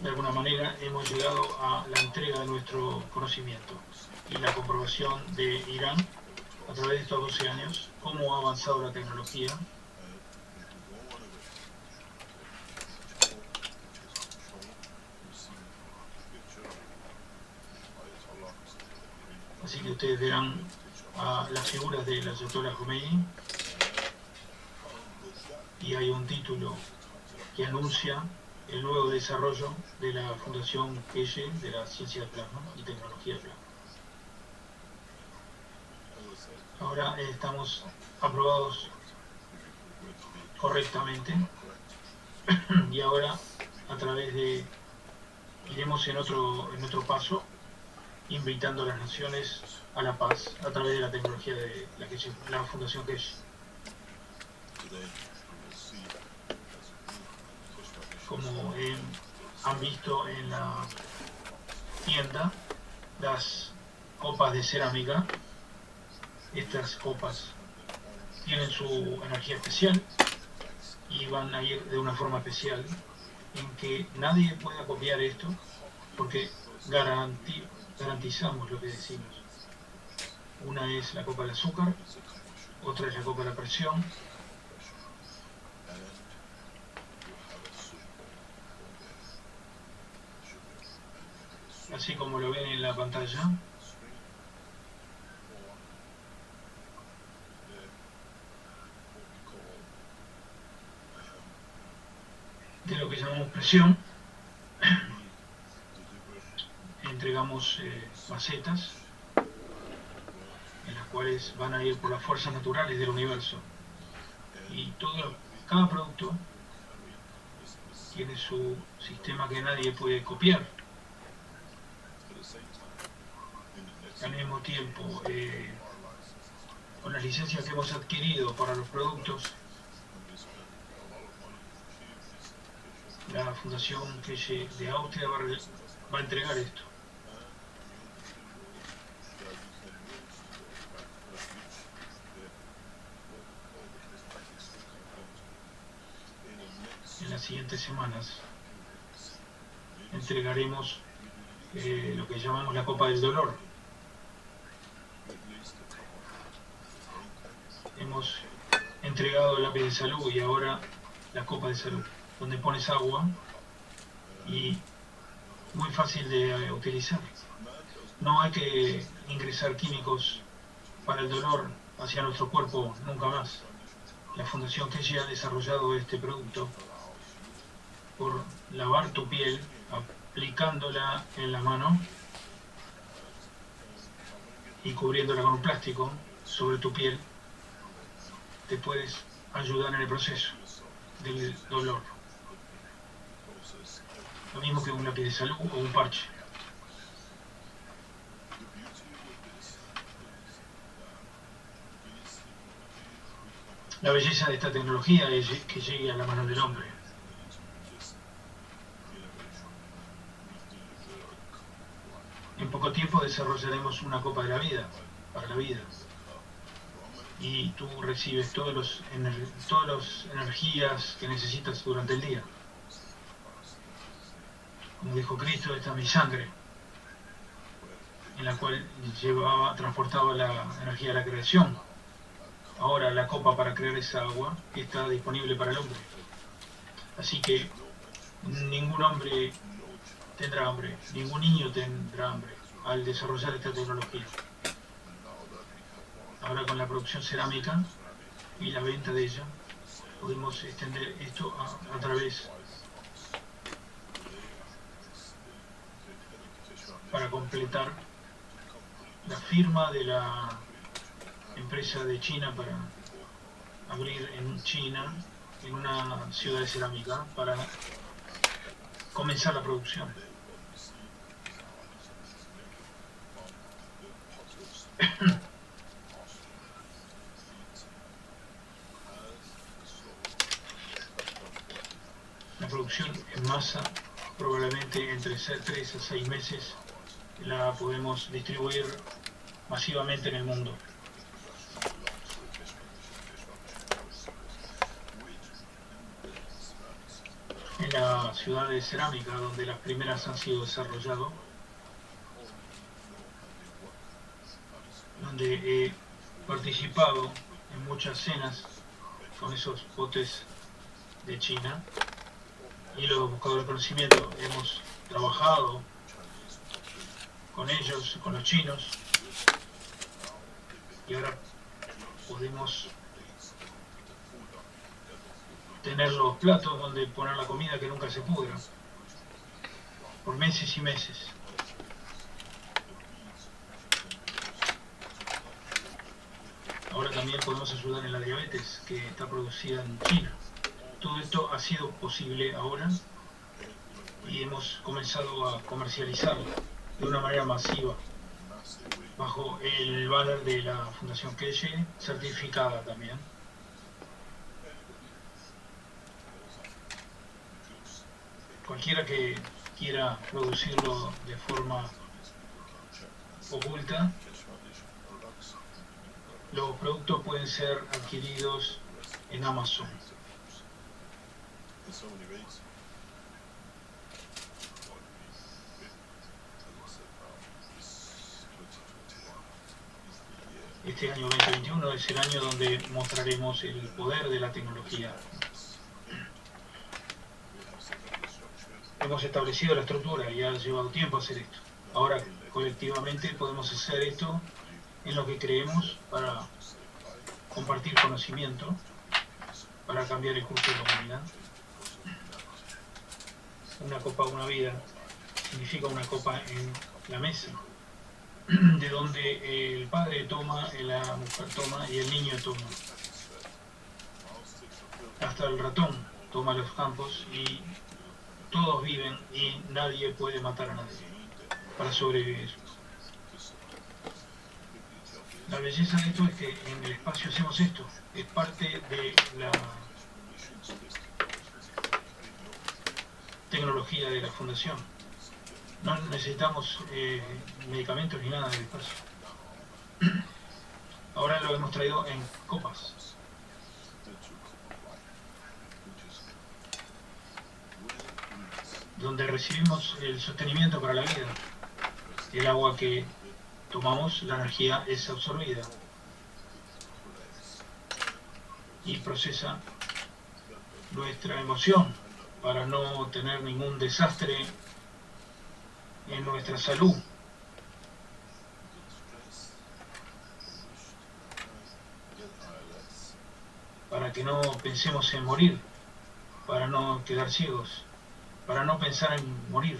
De alguna manera hemos llegado a la entrega de nuestro conocimiento y la comprobación de Irán a través de estos 12 años, cómo ha avanzado la tecnología. Así que ustedes verán a las figuras de la Ayatollah Khomeini y hay un título que anuncia el nuevo desarrollo de la Fundación Keshe de la ciencia del plasma y tecnología del plasma. Ahora estamos aprobados correctamente y ahora a través de iremos en otro paso invitando a las naciones a la paz a través de la tecnología de la Fundación Keshe. Como han visto en la tienda, las copas de cerámica, estas copas tienen su energía especial y van a ir de una forma especial en que nadie pueda copiar esto porque garantizamos lo que decimos. Una es la copa de azúcar, otra es la copa de la presión, así como lo ven en la pantalla. De lo que llamamos presión, entregamos macetas en las cuales van a ir por las fuerzas naturales del universo y cada producto tiene su sistema que nadie puede copiar. Al mismo tiempo, con las licencias que hemos adquirido para los productos, la Fundación Keshe de Austria va a entregar esto. las siguientes semanas entregaremos lo que llamamos la Copa del Dolor. Hemos entregado el lápiz de salud y ahora la Copa de Salud, donde pones agua y muy fácil de utilizar. No hay que ingresar químicos para el dolor hacia nuestro cuerpo nunca más. La Fundación Keshe ha desarrollado este producto por lavar tu piel aplicándola en la mano y cubriéndola con un plástico sobre tu piel. Te puedes ayudar en el proceso del dolor. Lo mismo que un lápiz de salud o un parche. La belleza de esta tecnología es que llegue a la mano del hombre. En poco tiempo desarrollaremos una copa de la vida, para la vida. Y tú recibes todas las energías que necesitas durante el día. Como dijo Cristo, esta es mi sangre, en la cual transportaba la energía de la creación. Ahora la copa para crear esa agua está disponible para el hombre. Así que ningún hombre tendrá hambre, ningún niño tendrá hambre al desarrollar esta tecnología. Ahora con la producción cerámica y la venta de ella, podemos extender esto a través para completar la firma de la empresa de China para abrir en China, en una ciudad de cerámica, para comenzar la producción. La producción en masa, probablemente entre 3 a 6 meses, la podemos distribuir masivamente en el mundo. En la ciudad de cerámica, donde las primeras han sido desarrolladas, donde he participado en muchas cenas con esos botes de China y los buscadores de conocimiento. Hemos trabajado con ellos, con los chinos, y ahora podemos tener los platos donde poner la comida que nunca se pudra por meses y meses. Ahora también podemos ayudar en la diabetes que está producida en China. Todo esto ha sido posible ahora y hemos comenzado a comercializarlo de una manera masiva bajo el banner de la Fundación Keshe, certificada también. Cualquiera que quiera producirlo de forma oculta, los productos pueden ser adquiridos en Amazon. Este año 2021 es el año donde mostraremos el poder de la tecnología. Hemos establecido la estructura y ha llevado tiempo hacer esto. Ahora colectivamente podemos hacer esto en lo que creemos para compartir conocimiento, para cambiar el curso de la humanidad. Una copa, una vida, significa una copa en la mesa, de donde el padre toma, la mujer toma y el niño toma. Hasta el ratón toma los campos y todos viven y nadie puede matar a nadie para sobrevivir. La belleza de esto es que en el espacio hacemos esto, es parte de la tecnología de la fundación. No necesitamos medicamentos ni nada del espacio. Ahora lo hemos traído en copas. donde recibimos el sostenimiento para la vida. El agua que tomamos, la energía es absorbida y procesa nuestra emoción para no tener ningún desastre en nuestra salud. Para que no pensemos en morir, para no quedar ciegos, para no pensar en morir.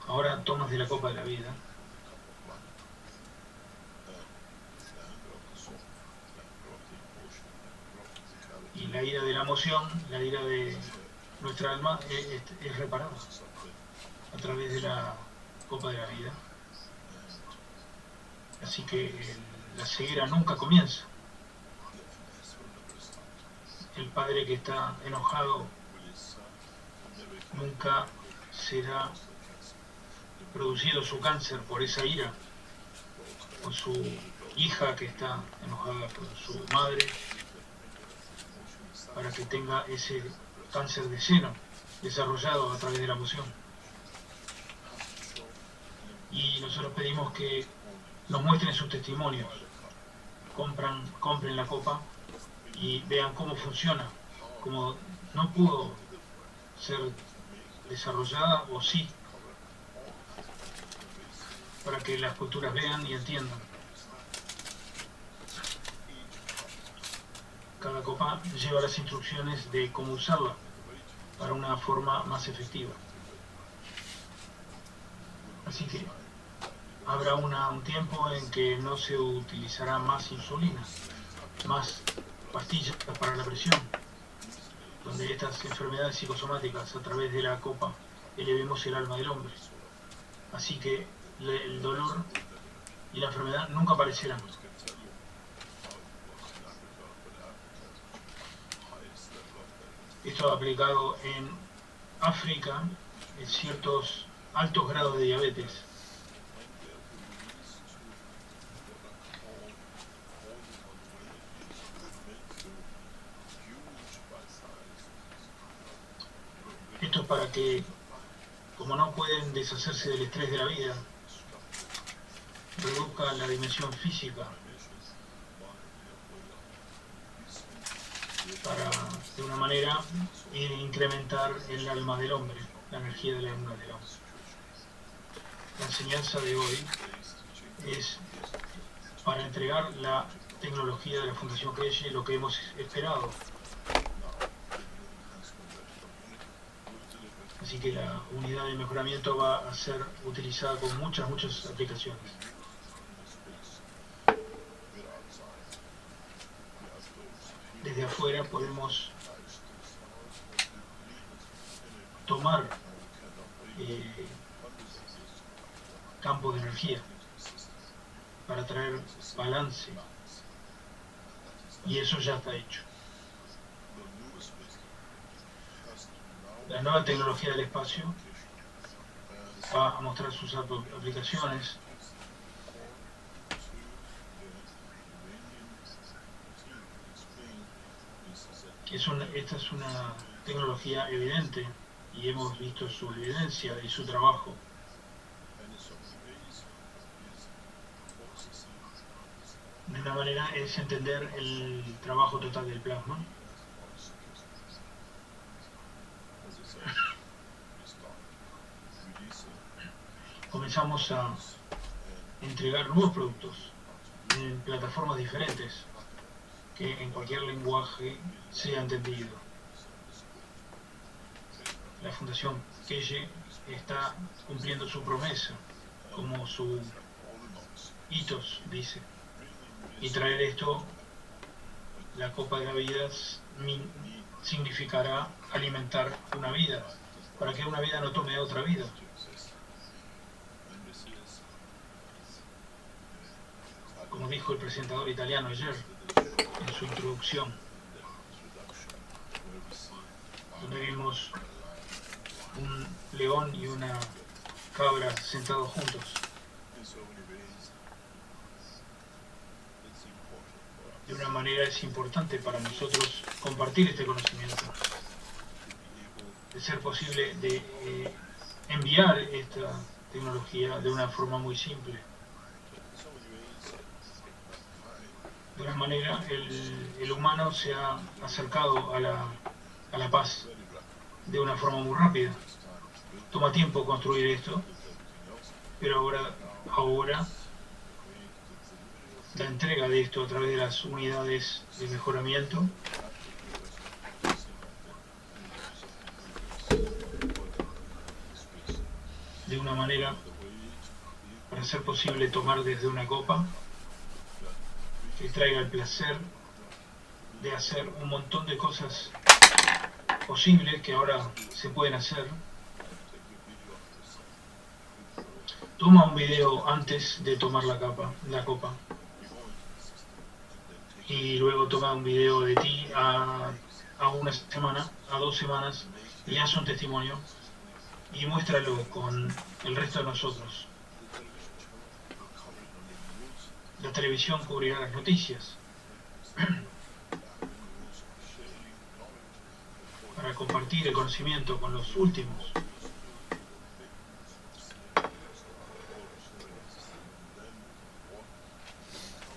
Ahora tomas de la copa de la vida. Y la ira de la emoción, la ira de nuestra alma es reparada a través de la copa de la vida. Así que la ceguera nunca comienza. El padre que está enojado nunca será producido su cáncer por esa ira, o su hija que está enojada por su madre, para que tenga ese cáncer de seno desarrollado a través de la emoción. Y nosotros pedimos que nos muestren sus testimonios, compren la copa y vean cómo funciona, cómo no pudo ser desarrollada o sí, para que las culturas vean y entiendan. Cada copa lleva las instrucciones de cómo usarla para una forma más efectiva. Así que habrá un tiempo en que no se utilizará más insulina, más pastillas para la presión, donde estas enfermedades psicosomáticas a través de la copa elevemos el alma del hombre. Así que el dolor y la enfermedad nunca aparecerán. Esto aplicado en África, en ciertos altos grados de diabetes. Esto es para que, como no pueden deshacerse del estrés de la vida, reduzca la dimensión física para, de una manera, incrementar el alma del hombre, la energía del alma del hombre. La enseñanza de hoy es para entregar la tecnología de la Fundación Keshe, lo que hemos esperado. Así que la unidad de mejoramiento va a ser utilizada con muchas aplicaciones. Desde afuera podemos tomar campo de energía para traer balance, y eso ya está hecho. La nueva tecnología del espacio va a mostrar sus aplicaciones. Esta es una tecnología evidente y hemos visto su evidencia y su trabajo. De una manera es entender el trabajo total del plasma. Comenzamos a entregar nuevos productos en plataformas diferentes que en cualquier lenguaje sea entendido. La Fundación Keshe está cumpliendo su promesa, como su hitos dice, y traer esto, la copa de la vida, significará alimentar una vida, para que una vida no tome otra vida. Como dijo el presentador italiano ayer en su introducción, donde vimos un león y una cabra sentados juntos. De una manera es importante para nosotros compartir este conocimiento, de ser posible de enviar esta tecnología de una forma muy simple. De una manera, el humano se ha acercado a la paz de una forma muy rápida. Toma tiempo construir esto, pero ahora la entrega de esto a través de las unidades de mejoramiento de una manera para ser posible tomar desde una copa que traiga el placer de hacer un montón de cosas posibles que ahora se pueden hacer. Toma un video antes de tomar la copa y luego toma un video de ti a una semana, a 2 semanas, y haz un testimonio y muéstralo con el resto de nosotros. La televisión cubrirá las noticias para compartir el conocimiento con los últimos.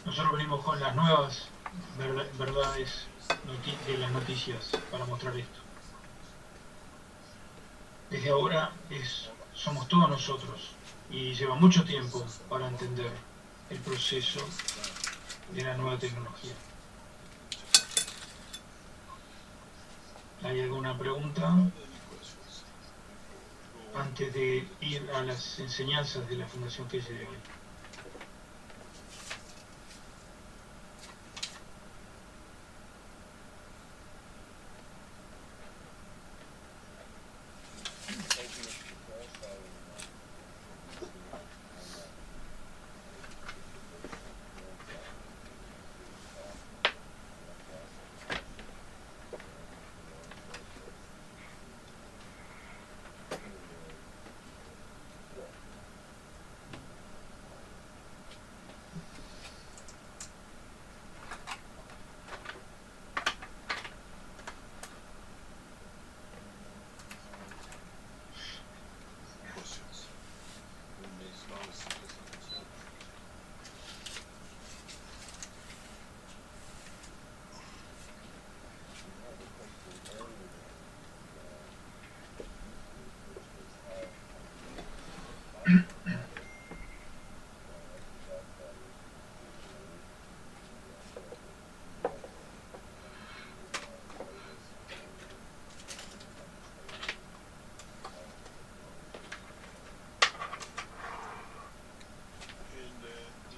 Nosotros venimos con las nuevas verdades de las noticias para mostrar esto. Desde ahora somos todos nosotros y lleva mucho tiempo para entender el proceso de la nueva tecnología. ¿Hay alguna pregunta antes de ir a las enseñanzas de la Fundación que se hoy?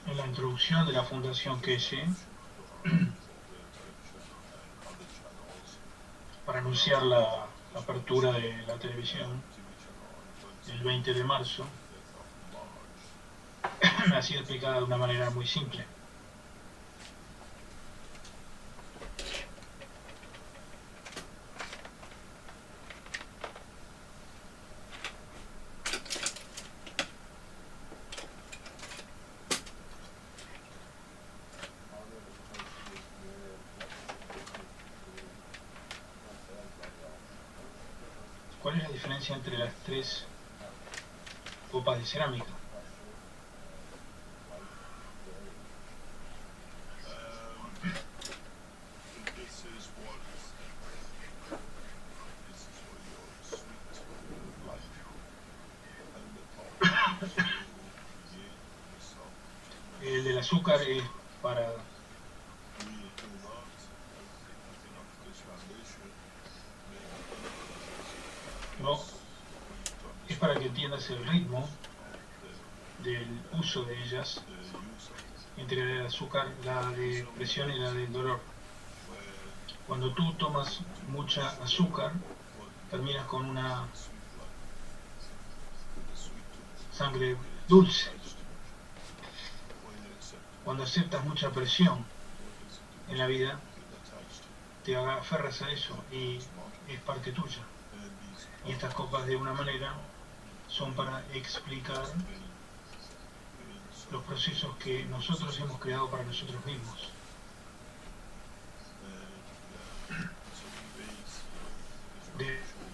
En la introducción de la Fundación Keshe, para anunciar la apertura de la televisión el 20 de marzo, ha sido explicada de una manera muy simple. ¿Cuál es la diferencia entre las 3 copas de cerámica? El del azúcar es para es para que entiendas el ritmo del uso de ellas entre la de azúcar, la de presión y la del dolor. Cuando tú tomas mucha azúcar, terminas con una sangre dulce. Cuando aceptas mucha presión en la vida, te aferras a eso y es parte tuya. Y estas copas, de una manera, son para explicar los procesos que nosotros hemos creado para nosotros mismos.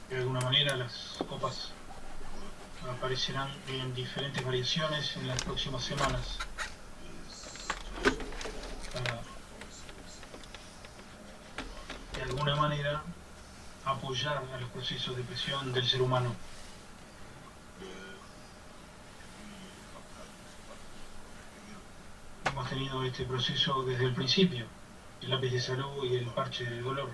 De alguna manera, las copas aparecerán en diferentes variaciones en las próximas semanas para, de alguna manera, apoyar a los procesos de presión del ser humano. Hemos tenido este proceso desde el principio, el lápiz de salud y el parche del dolor.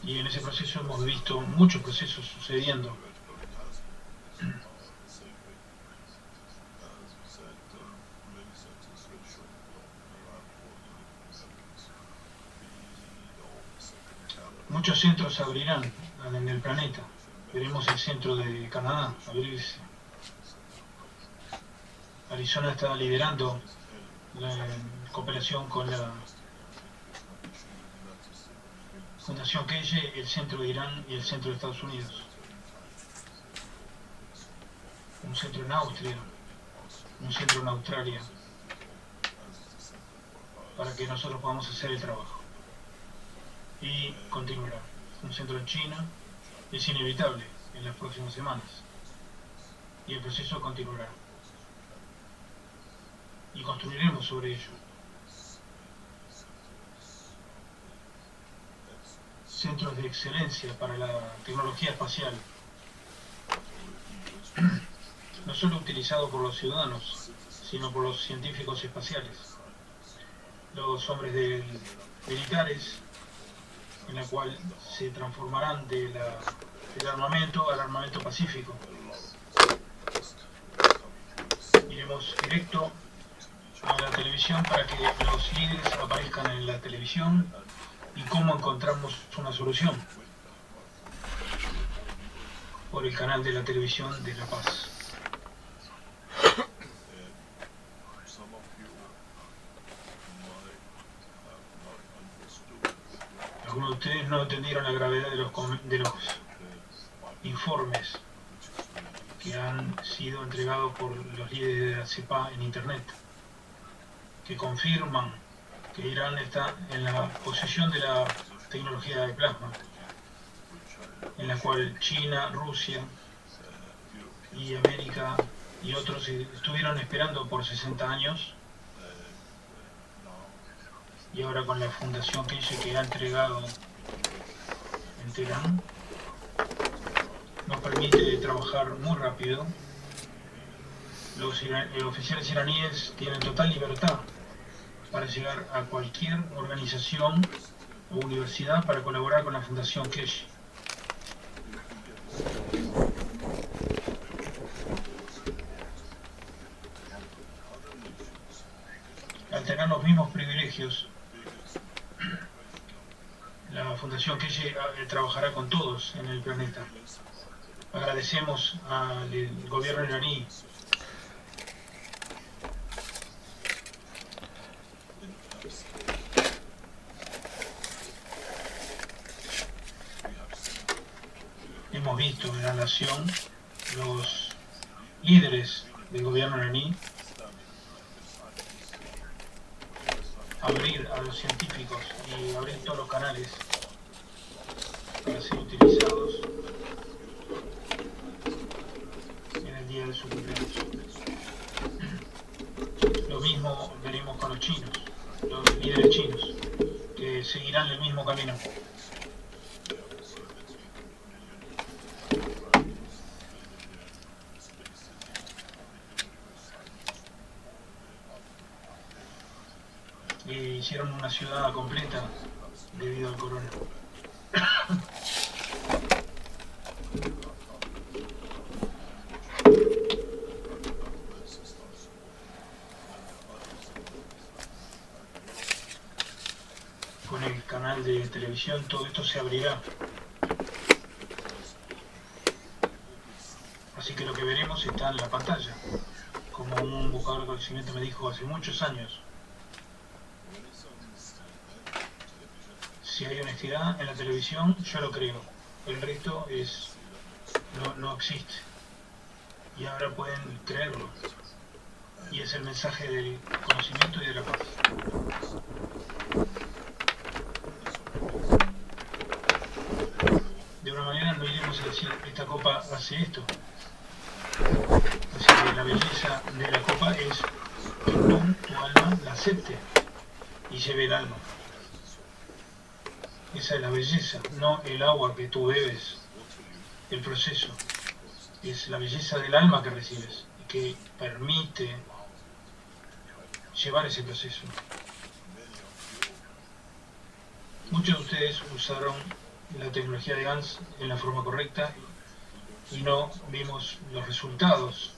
Y en ese proceso hemos visto muchos procesos sucediendo. Muchos centros se abrirán en el planeta. Veremos el centro de Canadá abrirse. Arizona está liderando la cooperación con la Fundación Keye, el centro de Irán y el centro de Estados Unidos. Un centro en Austria, un centro en Australia, para que nosotros podamos hacer el trabajo. Y continuará. Un centro en China es inevitable en las próximas semanas. Y el proceso continuará. Y construiremos sobre ello. Centros de excelencia para la tecnología espacial, no solo utilizados por los ciudadanos, sino por los científicos espaciales, los hombres militares, en la cual se transformarán del armamento al armamento pacífico. Iremos directo a la televisión para que los líderes aparezcan en la televisión y cómo encontramos una solución por el canal de la televisión de La Paz. Algunos de ustedes no entendieron la gravedad de los informes que han sido entregados por los líderes de la CEPA en Internet, que confirman que Irán está en la posesión de la tecnología de plasma, en la cual China, Rusia y América y otros estuvieron esperando por 60 años, y ahora con la fundación que ha entregado en Teherán, nos permite trabajar muy rápido. Los oficiales iraníes tienen total libertad para llegar a cualquier organización o universidad para colaborar con la Fundación Kesh. Al tener los mismos privilegios, la Fundación Kesh trabajará con todos en el planeta. Agradecemos al gobierno iraní hemos visto en la nación los líderes del gobierno iraní abrir a los científicos y abrir todos los canales para ser utilizados en el día de su cumpleaños. Lo mismo veremos con los chinos, los líderes chinos, que seguirán el mismo camino. Hicieron una ciudad completa debido al corona. Con el canal de televisión todo esto se abrirá. Así que lo que veremos está en la pantalla, como un buscador de conocimiento me dijo hace muchos años. Si hay honestidad en la televisión, yo lo creo. El resto no existe. Y ahora pueden creerlo. Y es el mensaje del conocimiento y de la paz. De una manera no iremos pase esto. Así que la belleza de la copa es que tu alma la acepte y lleve el alma. Esa es la belleza, no el agua que tú bebes, el proceso. Es la belleza del alma que recibes y que permite llevar ese proceso. Muchos de ustedes usaron la tecnología de GANS en la forma correcta y no vimos los resultados.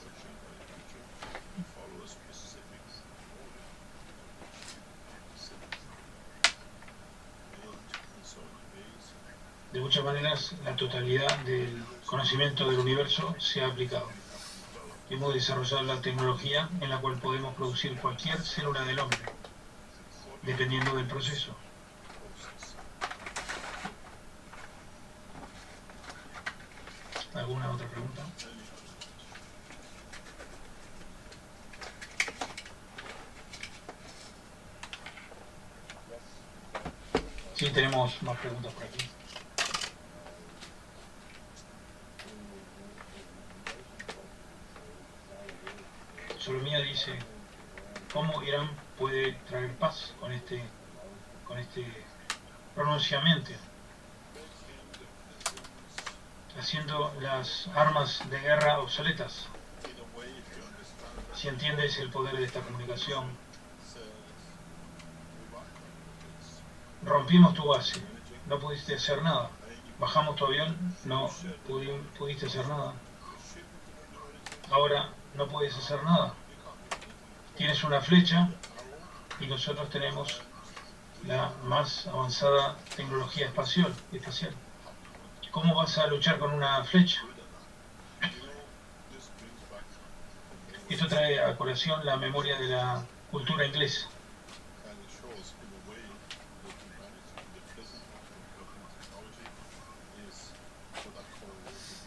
De muchas maneras, la totalidad del conocimiento del universo se ha aplicado. Hemos desarrollado la tecnología en la cual podemos producir cualquier célula del hombre, dependiendo del proceso. ¿Alguna otra pregunta? Sí, tenemos más preguntas por aquí. Solomía dice, ¿cómo Irán puede traer paz con este pronunciamiento? Haciendo las armas de guerra obsoletas. Si entiendes el poder de esta comunicación, rompimos tu base, no pudiste hacer nada. Bajamos tu avión, no pudiste hacer nada. Ahora no puedes hacer nada. Tienes una flecha y nosotros tenemos la más avanzada tecnología espacial. ¿Cómo vas a luchar con una flecha? Esto trae a colación la memoria de la cultura inglesa.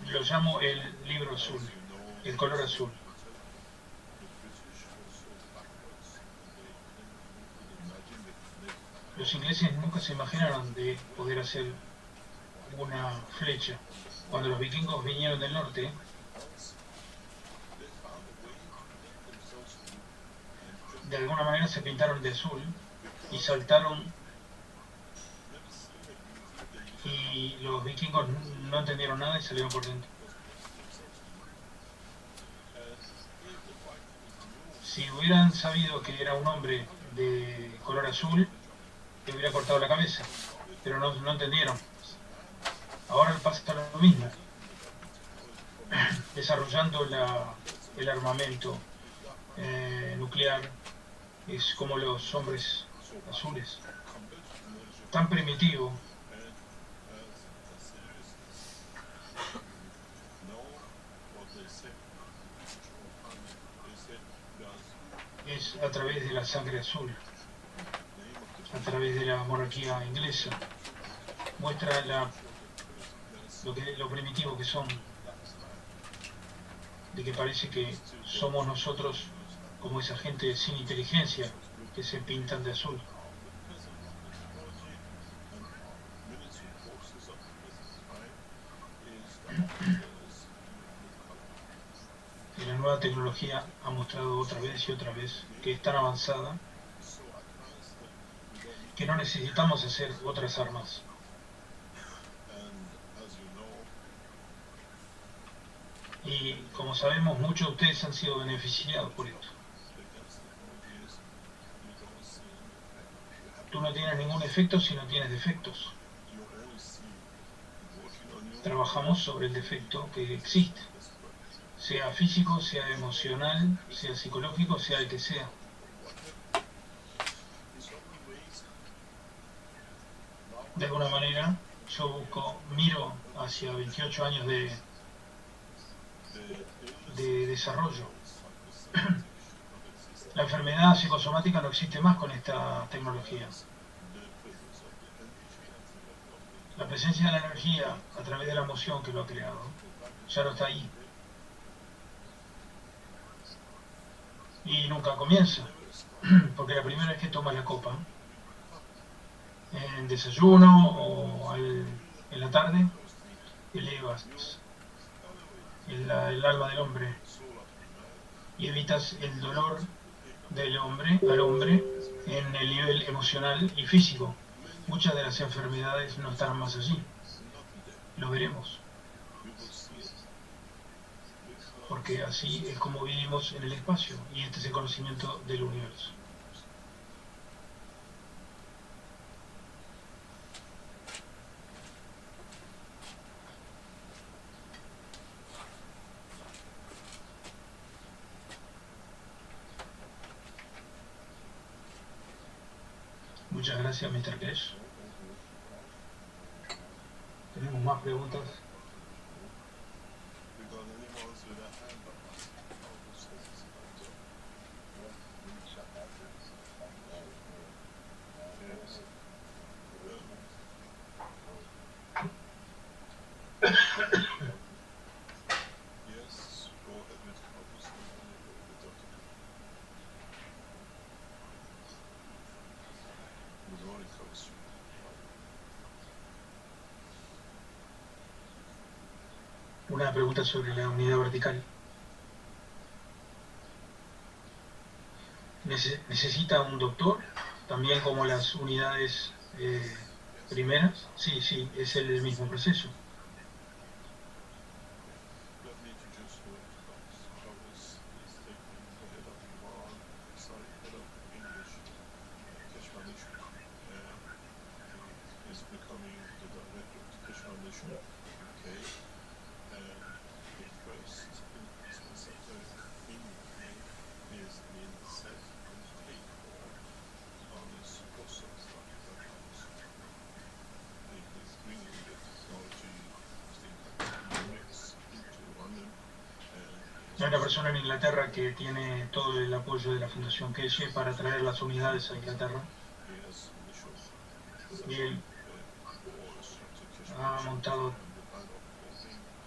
Lo llamo el libro azul, el color azul. Los ingleses nunca se imaginaron de poder hacer una flecha. Cuando los vikingos vinieron del norte, de alguna manera se pintaron de azul y saltaron, y los vikingos no entendieron nada y salieron por dentro. Si hubieran sabido que era un hombre de color azul, le hubiera cortado la cabeza, pero no entendieron. Ahora pasa lo mismo, desarrollando el armamento nuclear. Es como los hombres azules, tan primitivo. Es a través de la sangre azul, a través de la monarquía inglesa. Muestra lo primitivo que son, de que parece que somos nosotros como esa gente sin inteligencia que se pintan de azul. Y la nueva tecnología ha mostrado otra vez y otra vez que es tan avanzada que no necesitamos hacer otras armas. Y como sabemos, muchos de ustedes han sido beneficiados por esto. Tú no tienes ningún efecto si no tienes defectos. Trabajamos sobre el defecto que existe, sea físico, sea emocional, sea psicológico, sea el que sea. De alguna manera, yo miro hacia 28 años de desarrollo. La enfermedad psicosomática no existe más con esta tecnología. La presencia de la energía a través de la emoción que lo ha creado ya no está ahí. Y nunca comienza, porque la primera vez que tomas la copa, en desayuno o en la tarde, elevas el alma del hombre y evitas el dolor del hombre al hombre en el nivel emocional y físico. Muchas de las enfermedades no estarán más allí. Lo veremos. Porque así es como vivimos en el espacio y este es el conocimiento del universo. Muchas gracias, Mr. Kesh. ¿Tenemos más preguntas? Una pregunta sobre la unidad vertical. ¿Necesita un doctor? También como las unidades primeras. Sí, sí, es el mismo proceso. Hay una persona en Inglaterra que tiene todo el apoyo de la Fundación Keshe para traer las unidades a Inglaterra. Y él ha montado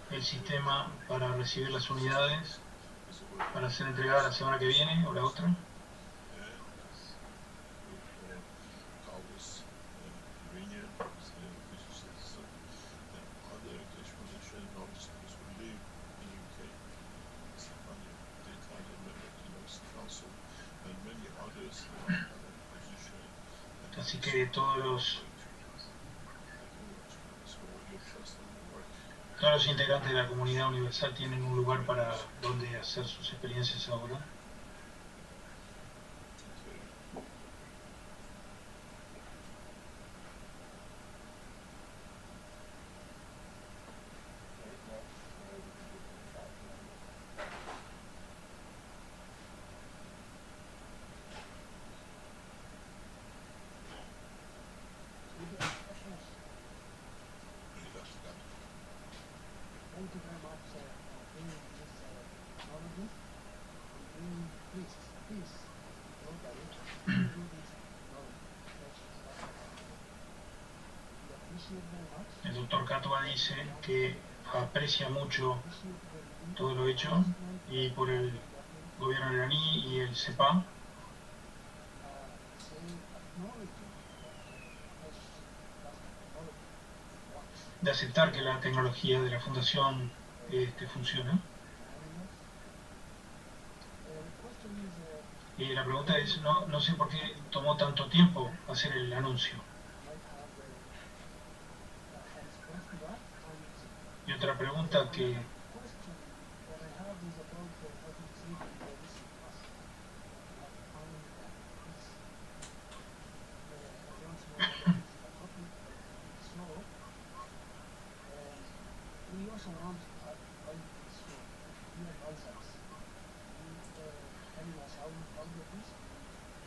el sistema para recibir las unidades para ser entregadas la semana que viene o la otra. Así que todos los integrantes de la comunidad universal tienen un lugar para donde hacer sus experiencias ahora. El doctor Katwa dice que aprecia mucho todo lo hecho y por el gobierno iraní y el CEPA de aceptar que la tecnología de la fundación funciona. Y la pregunta es, no sé por qué tomó tanto tiempo hacer el anuncio. Y otra pregunta que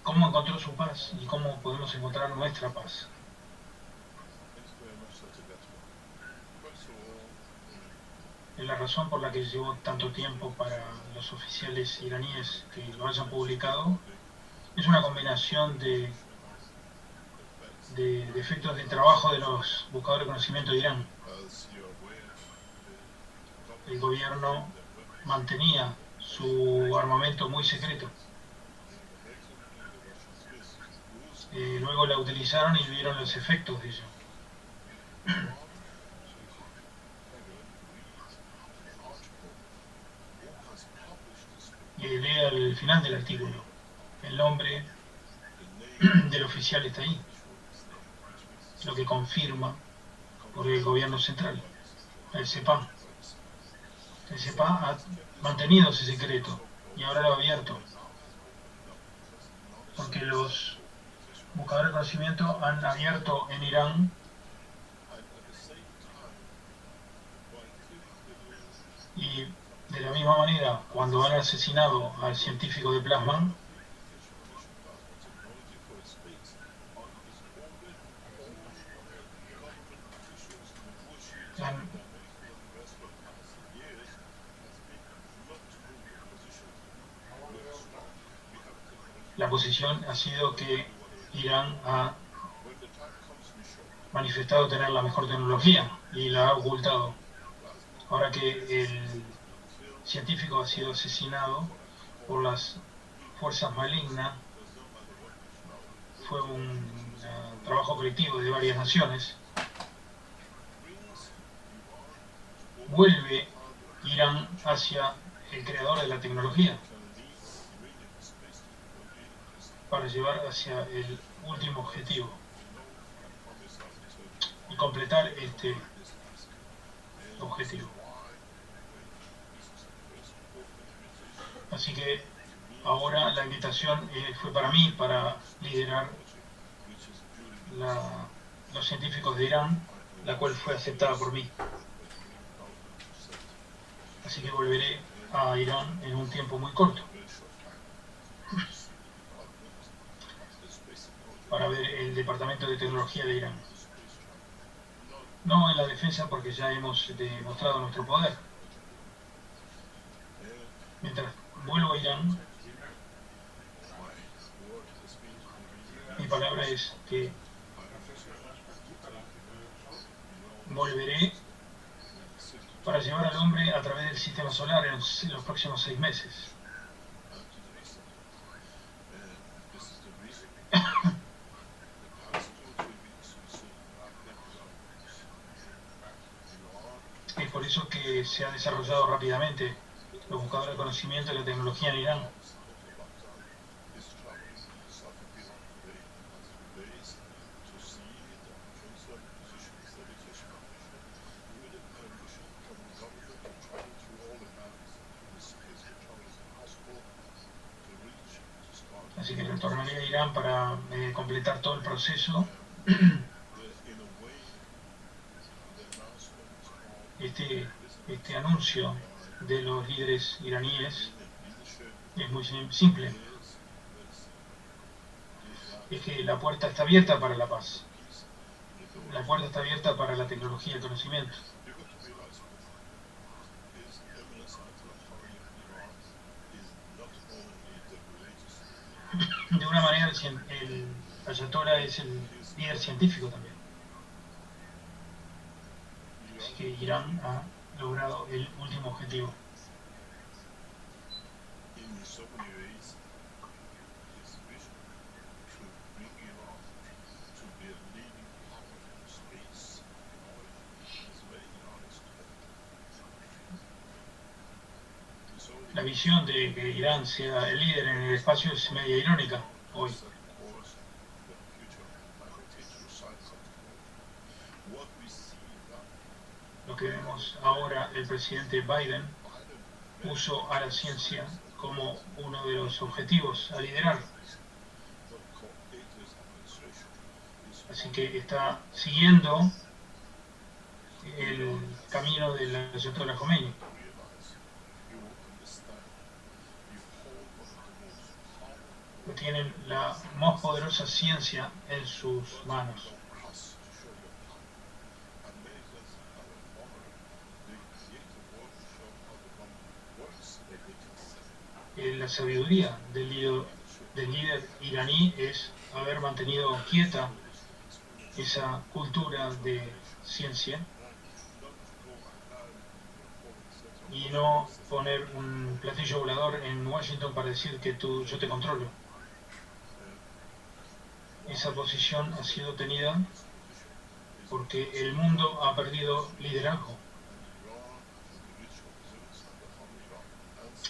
¿cómo encontró su paz y cómo podemos encontrar nuestra paz? Es la razón por la que llevó tanto tiempo para los oficiales iraníes que lo hayan publicado. Es una combinación de efectos de trabajo de los buscadores de conocimiento de Irán. El gobierno mantenía su armamento muy secreto. Luego la utilizaron y vieron los efectos de ello. el final del artículo. El nombre del oficial está ahí, lo que confirma por el gobierno central, el CEPA. El CEPA ha mantenido ese secreto y ahora lo ha abierto, porque los buscadores de conocimiento han abierto en Irán y de la misma manera cuando han asesinado al científico de plasma, la posición ha sido que Irán ha manifestado tener la mejor tecnología y la ha ocultado. Ahora que el científico ha sido asesinado por las fuerzas malignas, fue un trabajo colectivo de varias naciones, vuelve Irán hacia el creador de la tecnología para llevar hacia el último objetivo y completar este objetivo. Así que ahora la invitación fue para mí, para liderar los científicos de Irán, la cual fue aceptada por mí. Así que volveré a Irán en un tiempo muy corto para ver el Departamento de Tecnología de Irán. No en la defensa, porque ya hemos demostrado nuestro poder. Mientras vuelvo a Irán, mi palabra es que volveré para llevar al hombre a través del sistema solar en los próximos 6 meses. Es por eso que se ha desarrollado rápidamente los buscadores de conocimiento y la tecnología en Irán. Así que retornaré a Irán para completar todo el proceso. Este anuncio de los líderes iraníes es muy simple. Es que la puerta está abierta para la paz. La puerta está abierta para la tecnología y el conocimiento. De una manera, el ayatollah es el líder científico también. Así que Irán ha logrado el último objetivo. La visión de que Irán sea el líder en el espacio es media irónica hoy. Lo que vemos ahora, el presidente Biden puso a la ciencia como uno de los objetivos a liderar. Así que está siguiendo el camino del ayatollah Khomeini. Tienen la más poderosa ciencia en sus manos. La sabiduría del líder iraní es haber mantenido quieta esa cultura de ciencia y no poner un platillo volador en Washington para decir que yo te controlo. Esa posición ha sido tenida porque el mundo ha perdido liderazgo.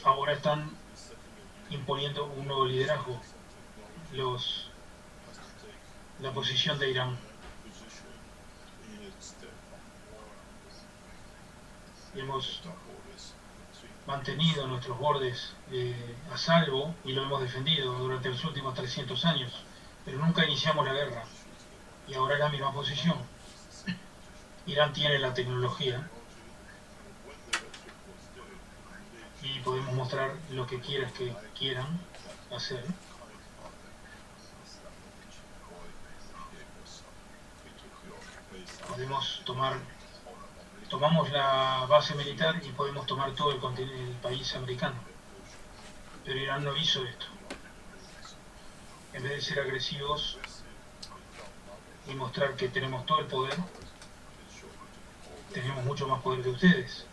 Ahora están imponiendo un nuevo liderazgo, la posición de Irán. Hemos mantenido nuestros bordes a salvo y lo hemos defendido durante los últimos 300 años, pero nunca iniciamos la guerra. Y ahora es la misma posición. Irán tiene la tecnología y podemos mostrar lo que quieran hacer. Tomamos la base militar y podemos tomar todo el país americano. Pero Irán no hizo esto. En vez de ser agresivos y mostrar que tenemos todo el poder, tenemos mucho más poder que ustedes.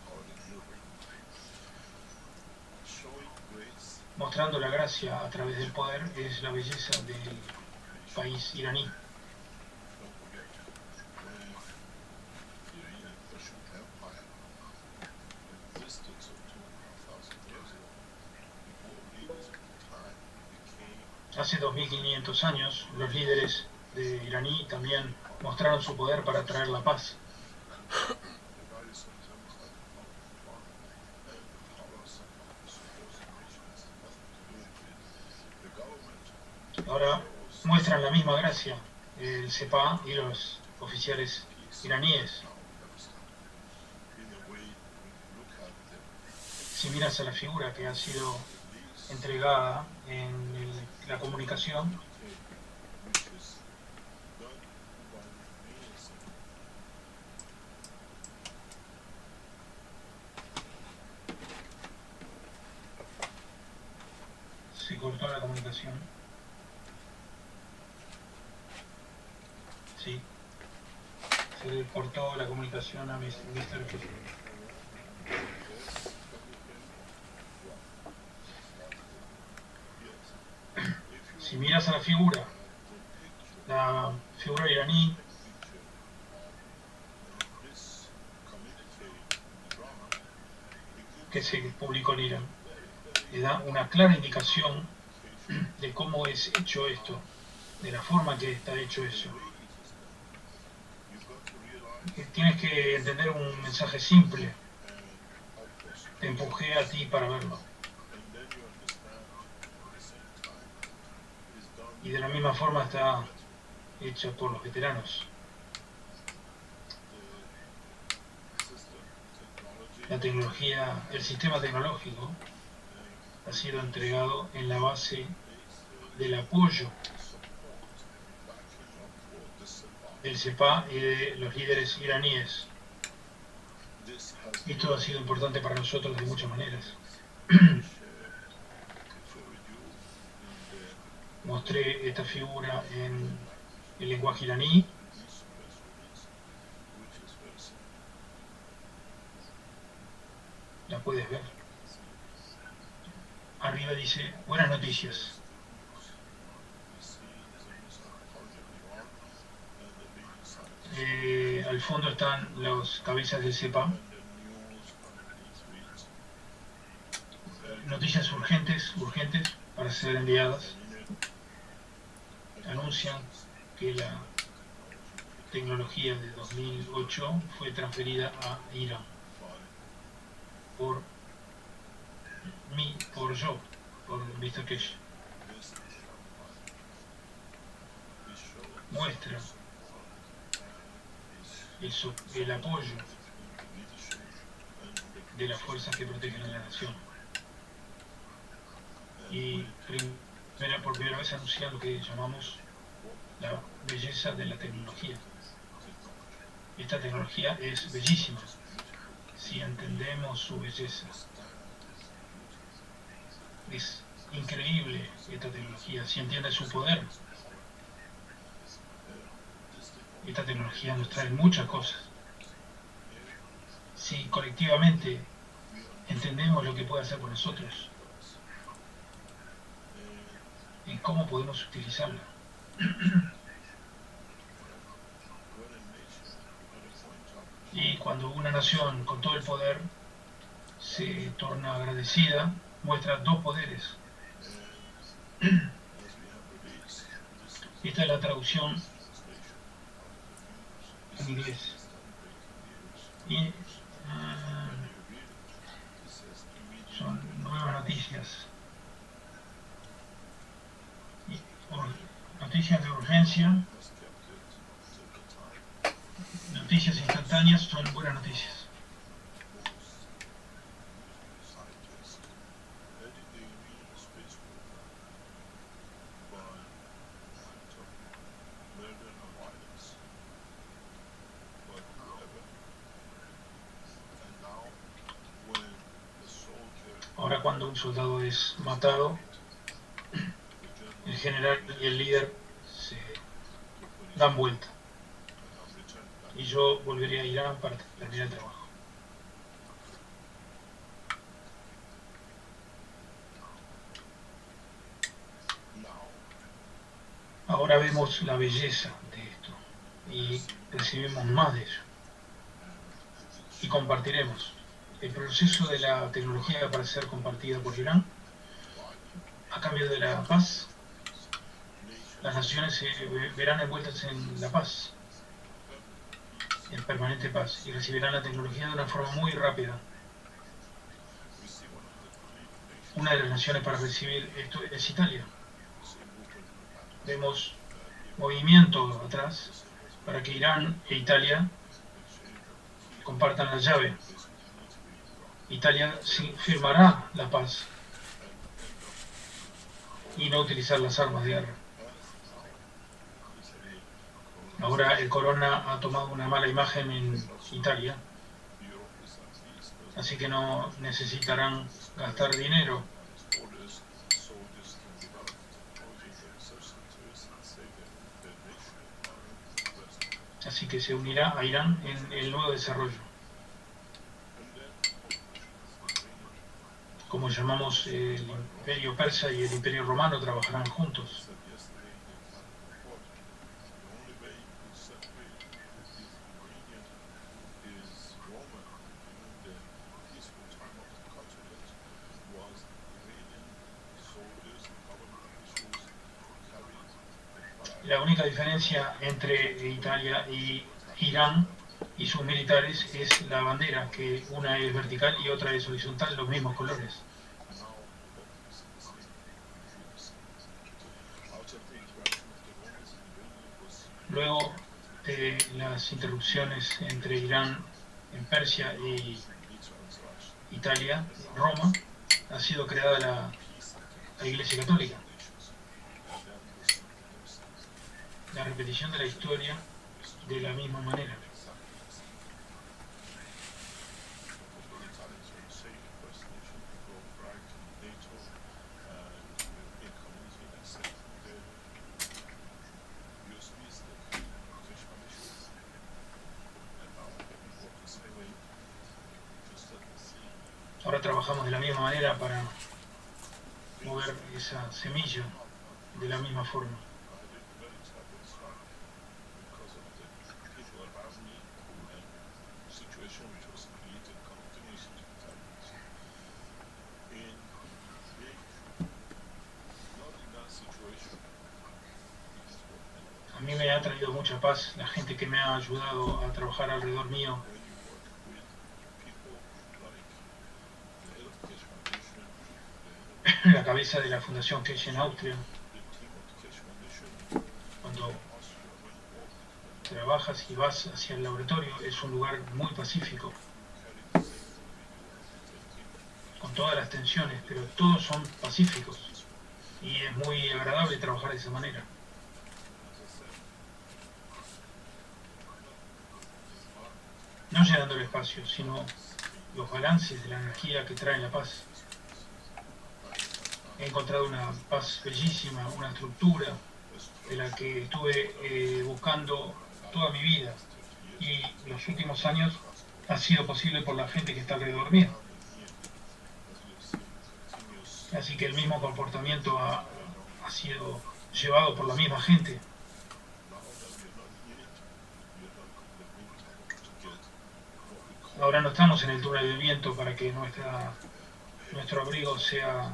Mostrando la gracia a través del poder es la belleza del país iraní. Hace 2500 años, los líderes de iraní también mostraron su poder para traer la paz. Ahora muestran la misma gracia el Sepah y los oficiales iraníes. Si miras a la figura que ha sido entregada en la comunicación, se cortó la comunicación. Sí, se le cortó la comunicación a Mr. Si miras a la figura iraní, que se publicó en Irán, le da una clara indicación de cómo es hecho esto, de la forma que está hecho eso. Tienes que entender un mensaje simple. Te empujé a ti para verlo. Y de la misma forma está hecha por los veteranos. La tecnología, el sistema tecnológico ha sido entregado en la base del apoyo del Sepah y de los líderes iraníes. Esto ha sido importante para nosotros de muchas maneras. Mostré esta figura en el lenguaje iraní. La puedes ver. Arriba dice, buenas noticias. Al fondo están las cabezas del Sepah. Noticias urgentes para ser enviadas. Anuncian que la tecnología de 2008 fue transferida a Irán por Mr. Kesh. Muestra el apoyo de las fuerzas que protegen a la nación. Y por primera vez anunciar lo que llamamos la belleza de la tecnología. Esta tecnología es bellísima si entendemos su belleza. Es increíble esta tecnología si entiendes su poder. Esta tecnología nos trae muchas cosas. Si colectivamente entendemos lo que puede hacer por nosotros y cómo podemos utilizarla. Y cuando una nación con todo el poder se torna agradecida, muestra dos poderes. Esta es la traducción en inglés. Y son nuevas noticias. Noticias de urgencia, noticias instantáneas son buenas noticias. Ahora cuando un soldado es matado, el general y el líder se dan vuelta. Y yo volvería a Irán para terminar el trabajo. Ahora vemos la belleza de esto y recibimos más de ello. Y compartiremos. El proceso de la tecnología para ser compartida por Irán, a cambio de la paz, las naciones se verán envueltas en la paz, en permanente paz, y recibirán la tecnología de una forma muy rápida. Una de las naciones para recibir esto es Italia. Vemos movimiento atrás para que Irán e Italia compartan la llave. Italia firmará la paz y no utilizar las armas de guerra. Ahora el corona ha tomado una mala imagen en Italia, así que no necesitarán gastar dinero. Así que se unirá a Irán en el nuevo desarrollo. Como llamamos el imperio persa y el imperio romano trabajarán juntos. La única diferencia entre Italia y Irán y sus militares es la bandera, que una es vertical y otra es horizontal, los mismos colores. Luego de las interrupciones entre Irán en Persia y Italia, Roma, ha sido creada la Iglesia Católica. La repetición de la historia de la misma manera. Ahora trabajamos de la misma manera para mover esa semilla de la misma forma. A mí me ha traído mucha paz la gente que me ha ayudado a trabajar alrededor mío. La cabeza de la Fundación Kesh en Austria. Cuando trabajas y vas hacia el laboratorio es un lugar muy pacífico, con todas las tensiones, pero todos son pacíficos y es muy agradable trabajar de esa manera. No llenando el espacio, sino los balances de la energía que traen la paz. He encontrado una paz bellísima, una estructura de la que estuve buscando toda mi vida, y los últimos años ha sido posible por la gente que está alrededor mío. Así que el mismo comportamiento ha sido llevado por la misma gente. Ahora no estamos en el túnel del viento para que nuestro abrigo sea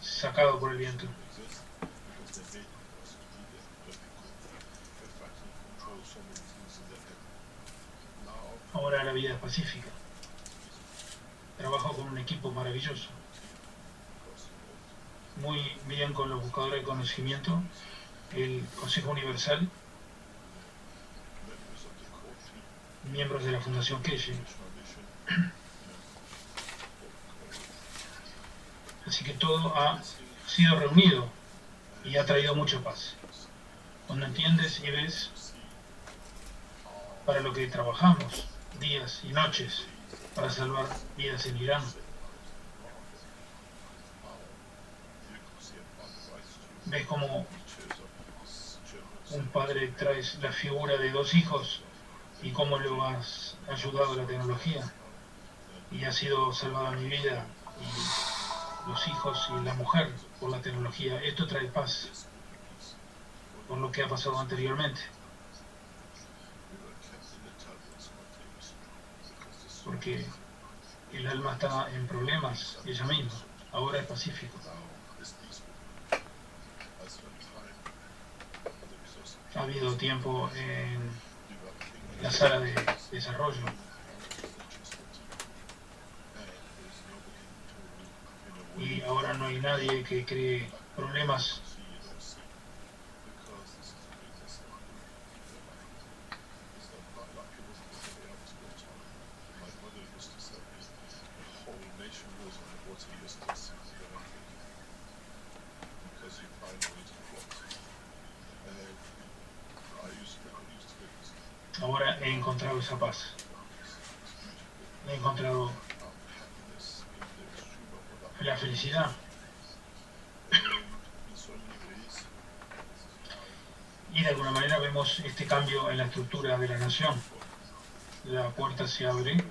sacado por el viento. ahora la vida es pacífica. Trabajo con un equipo maravilloso. Muy bien con los buscadores de conocimiento, el Consejo Universal, miembros de la Fundación Keshe. Así que todo ha sido reunido y ha traído mucha paz. Cuando entiendes y ves para lo que trabajamos días y noches para salvar vidas en Irán, ves como un padre trae la figura de dos hijos y cómo lo has ayudado a la tecnología y ha sido salvada mi vida y los hijos y la mujer por la tecnología. Esto trae paz por lo que ha pasado anteriormente, porque el alma está en problemas ella misma. Ahora es pacífico. Ha habido tiempo en la sala de desarrollo y ahora no hay nadie que cree problemas. Ahora he encontrado esa paz. He encontrado la felicidad. Y de alguna manera vemos este cambio en la estructura de la nación. La puerta se abre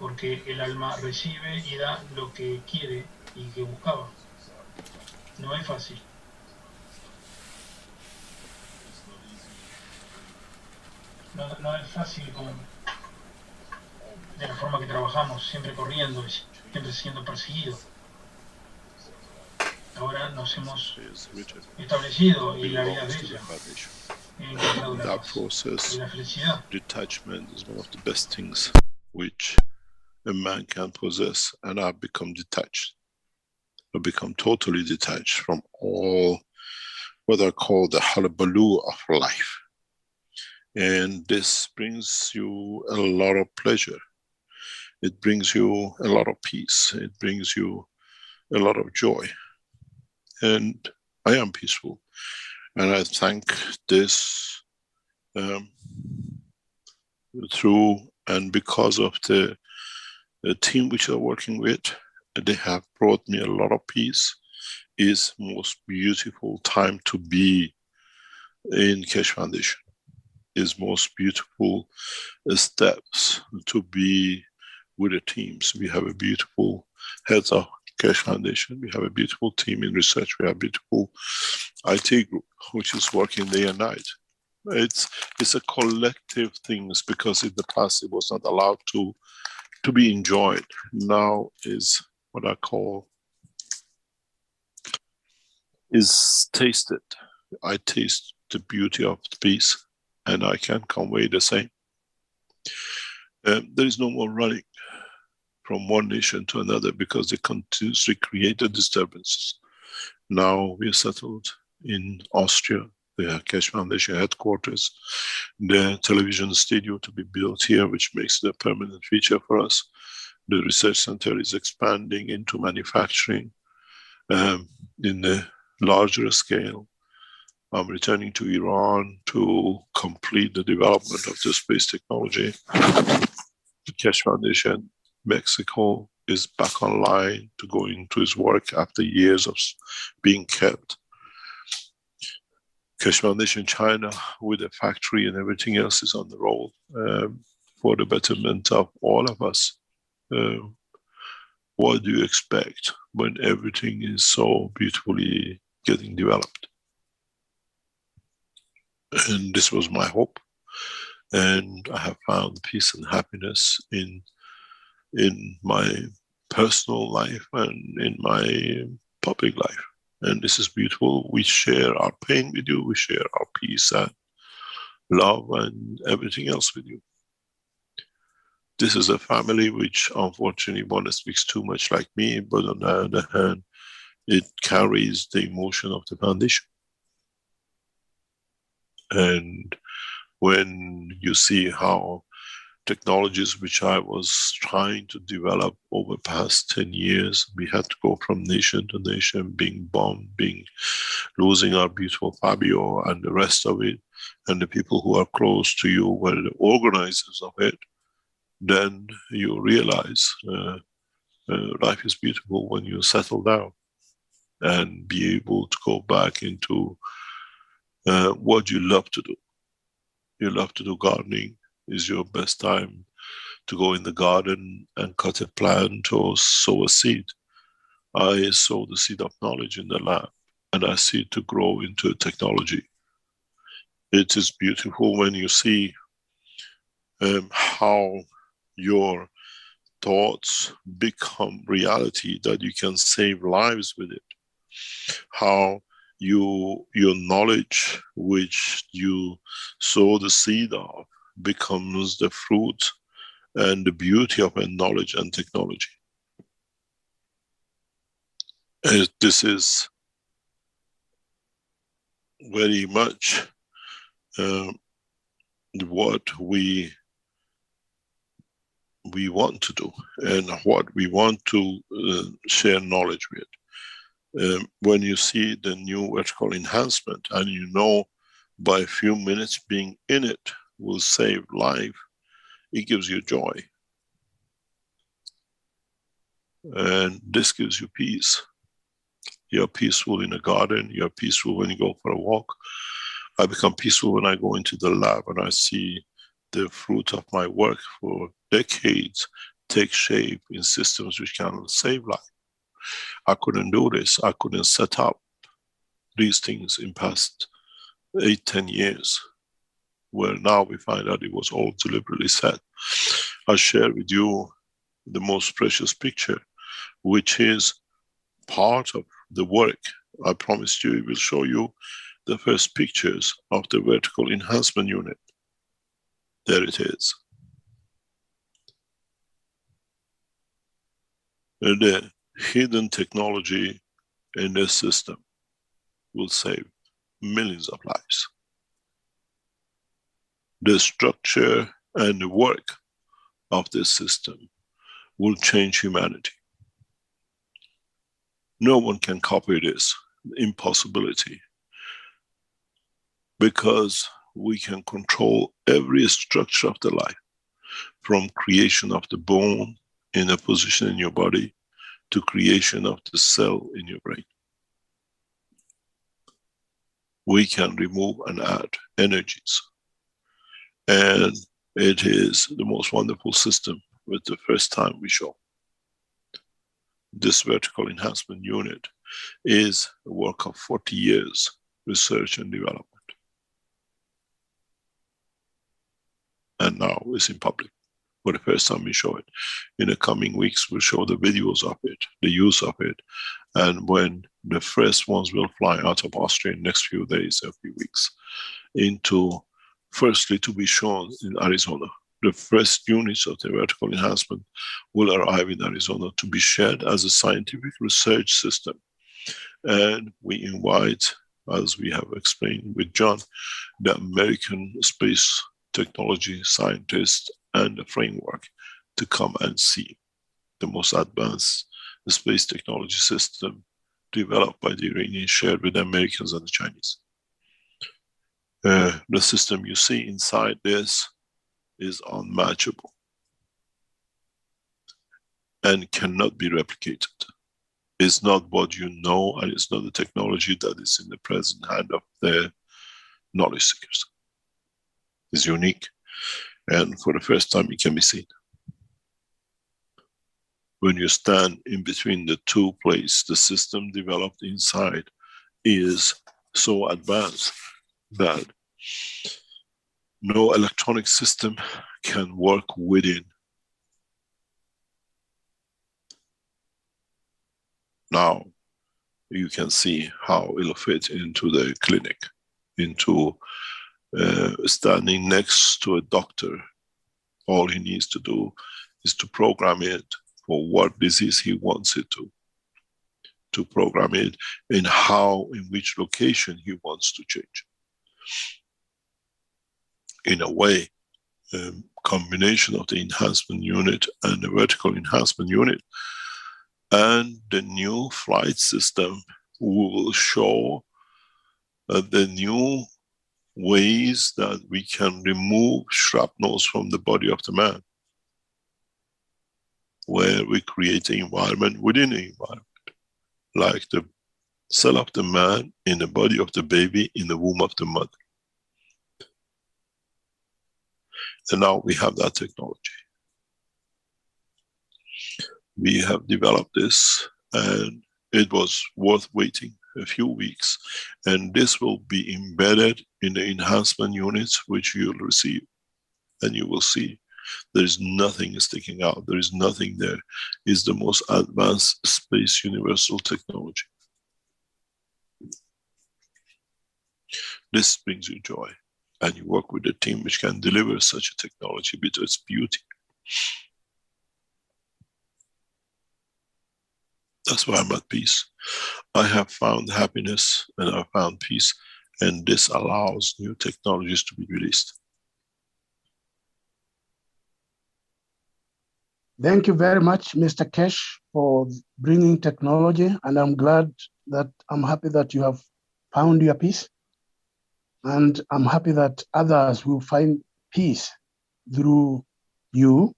porque el alma recibe y da lo que quiere y que buscaba. No es fácil. No es fácil de la forma que trabajamos, siempre corriendo y siempre siendo perseguidos. Ahora nos hemos establecido y la vida es bella. He encontrado la paz y la felicidad. Detachment is one of the best things which a man can possess, and I've become detached. I've become totally detached from all what I call the hullabaloo of life. And this brings you a lot of pleasure. It brings you a lot of peace. It brings you a lot of joy. And I am peaceful. And I thank this through and because of the team which I'm working with, they have brought me a lot of peace. It's most beautiful time to be in Keshe Foundation. It's most beautiful steps to be with the teams. We have a beautiful heads of Keshe Foundation. We have a beautiful team in research. We have a beautiful IT group which is working day and night. It's a collective thing because in the past it was not allowed to be enjoyed. Now is what I call is tasted. I taste the beauty of the peace, and I can convey the same. There is no more running from one nation to another because they continuously create the disturbances. Now we are settled in Austria, the Keshe Foundation headquarters, the television studio to be built here, which makes it a permanent feature for us. The research center is expanding into manufacturing in a larger scale. I'm returning to Iran to complete the development of the space technology. The Keshe Foundation Mexico is back online to go into its work after years of being kept. Keshe Foundation China, with a factory and everything else, is on the roll for the betterment of all of us. What do you expect when everything is so beautifully getting developed? And this was my hope. And I have found peace and happiness in my personal life and in my public life. And this is beautiful. We share our pain with you. We share our peace and love and everything else with you. This is a family which unfortunately one speaks too much like me, but on the other hand, it carries the emotion of the foundation. And when you see how technologies which I was trying to develop over past 10 years, we had to go from nation to nation, being bombed, losing our beautiful Fabio and the rest of it, and the people who are close to you were the organizers of it, then you realize life is beautiful when you settle down and be able to go back into what you love to do. You love to do gardening. Is your best time to go in the garden and cut a plant or sow a seed. I sow the seed of knowledge in the lab and I see it to grow into a technology. It is beautiful when you see how your thoughts become reality, that you can save lives with it. How your knowledge, which you sow the seed of, becomes the fruit and the beauty of a knowledge and technology. And this is very much what we want to do and what we want to share knowledge with. When you see the new vertical enhancement and you know by a few minutes being in it will save life, it gives you joy. And this gives you peace. You're peaceful in a garden, you're peaceful when you go for a walk. I become peaceful when I go into the lab and I see the fruit of my work for decades take shape in systems which can save life. I couldn't do this, I couldn't set up these things in past 8-10 years, where now we find out it was all deliberately set. I share with you the most precious picture, which is part of the work. I promised you, it will show you the first pictures of the vertical enhancement unit. There it is. And the hidden technology in this system will save millions of lives. The structure and the work of this system will change humanity. No one can copy this, impossibility. Because we can control every structure of the life, from creation of the bone in a position in your body to creation of the cell in your brain. We can remove and add energies. And it is the most wonderful system with the first time we show. This vertical enhancement unit is a work of 40 years research and development. And now it's in public. For the first time we show it. In the coming weeks we'll show the videos of it, the use of it, and when the first ones will fly out of Austria in the next few days, a few weeks, into firstly to be shown in Arizona. The first units of the vertical enhancement will arrive in Arizona to be shared as a scientific research system. And we invite, as we have explained with John, the American space technology scientists and the framework to come and see the most advanced space technology system developed by the Iranians, shared with the Americans and the Chinese. The system you see inside this is unmatchable and cannot be replicated. It's not what you know, and it's not the technology that is in the present hand of the knowledge seekers. It's unique, and for the first time it can be seen. When you stand in between the two places, the system developed inside is so advanced that no electronic system can work within. Now you can see how it will fit into the clinic, into standing next to a doctor All he needs to do is to program it for what disease he wants it to program it in how, in which location he wants to change. In a way, combination of the enhancement unit and the vertical enhancement unit and the new flight system will show the new ways that we can remove shrapnels from the body of the man, where we create an environment within the environment, like the cell of the man in the body of the baby in the womb of the mother. And now we have that technology. We have developed this, and it was worth waiting a few weeks, and this will be embedded in the enhancement units which you'll receive, and you will see there is nothing sticking out, there is nothing there. It's the most advanced space universal technology. This brings you joy, and you work with a team which can deliver such a technology with its beauty. That's why I'm at peace. I have found happiness and I found peace, and this allows new technologies to be released. Thank you very much, Mr. Kesh, for bringing technology, and I'm happy that you have found your peace, and I'm happy that others will find peace through you.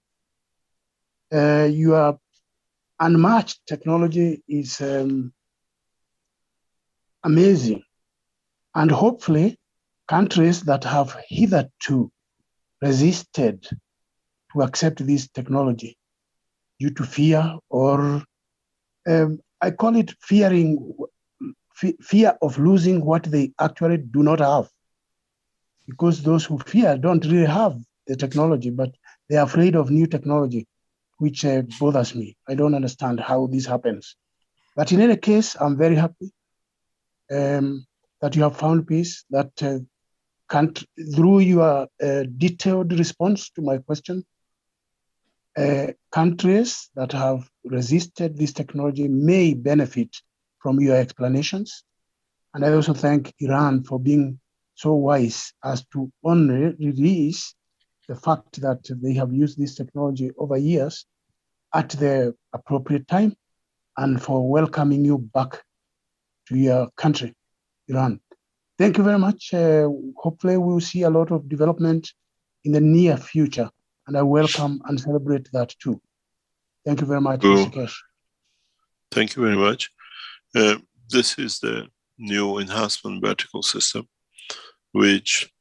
Your unmatched technology is amazing, and hopefully countries that have hitherto resisted to accept this technology due to fear, or I call it fear of losing what they actually do not have, because those who fear don't really have the technology, but they're afraid of new technology, which bothers me. I don't understand how this happens. But in any case, I'm very happy that you have found peace, that through your detailed response to my question, countries that have resisted this technology may benefit from your explanations. And I also thank Iran for being so wise as to only release the fact that they have used this technology over years at the appropriate time, and for welcoming you back to your country, Iran. Thank you very much. Hopefully we'll see a lot of development in the near future, and I welcome and celebrate that too. Thank you very much, Mr. Kesh. Thank you very much. This is the new enhancement vertical system, which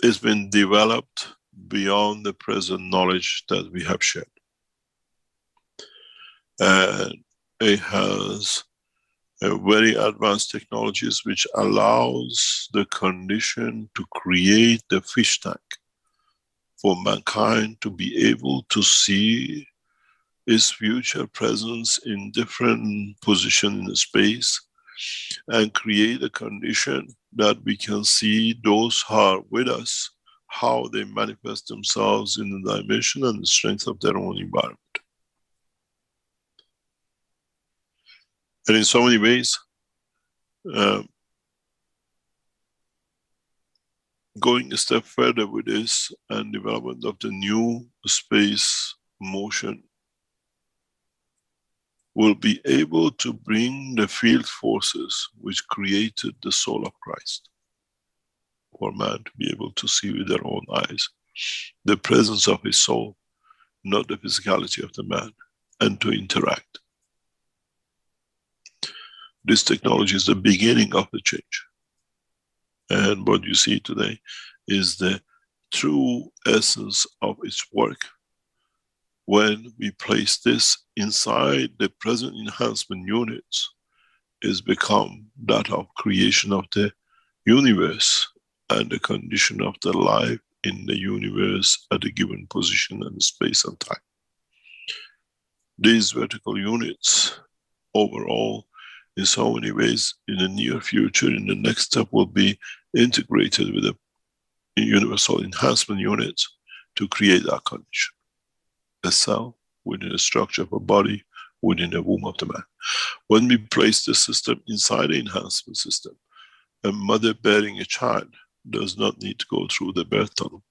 has been developed beyond the present knowledge that we have shared. And it has very advanced technologies which allows the condition to create the fish tank for mankind to be able to see its future presence in different positions in space, and create a condition that we can see those who are with us, how they manifest themselves in the dimension and the strength of their own environment. And in so many ways, going a step further with this and development of the new space motion will be able to bring the field forces which created the soul of Christ for man to be able to see with their own eyes the presence of his soul, not the physicality of the man, and to interact. This technology is the beginning of the change. And what you see today is the true essence of its work when we place this inside the present enhancement units, is become that of creation of the universe and the condition of the life in the universe at a given position and space and time. These vertical units overall, in so many ways, in the near future, in the next step, will be integrated with the universal enhancement units to create that condition. A cell within the structure of a body, within the womb of the man. When we place the system inside the enhancement system, a mother bearing a child does not need to go through the birth tunnel.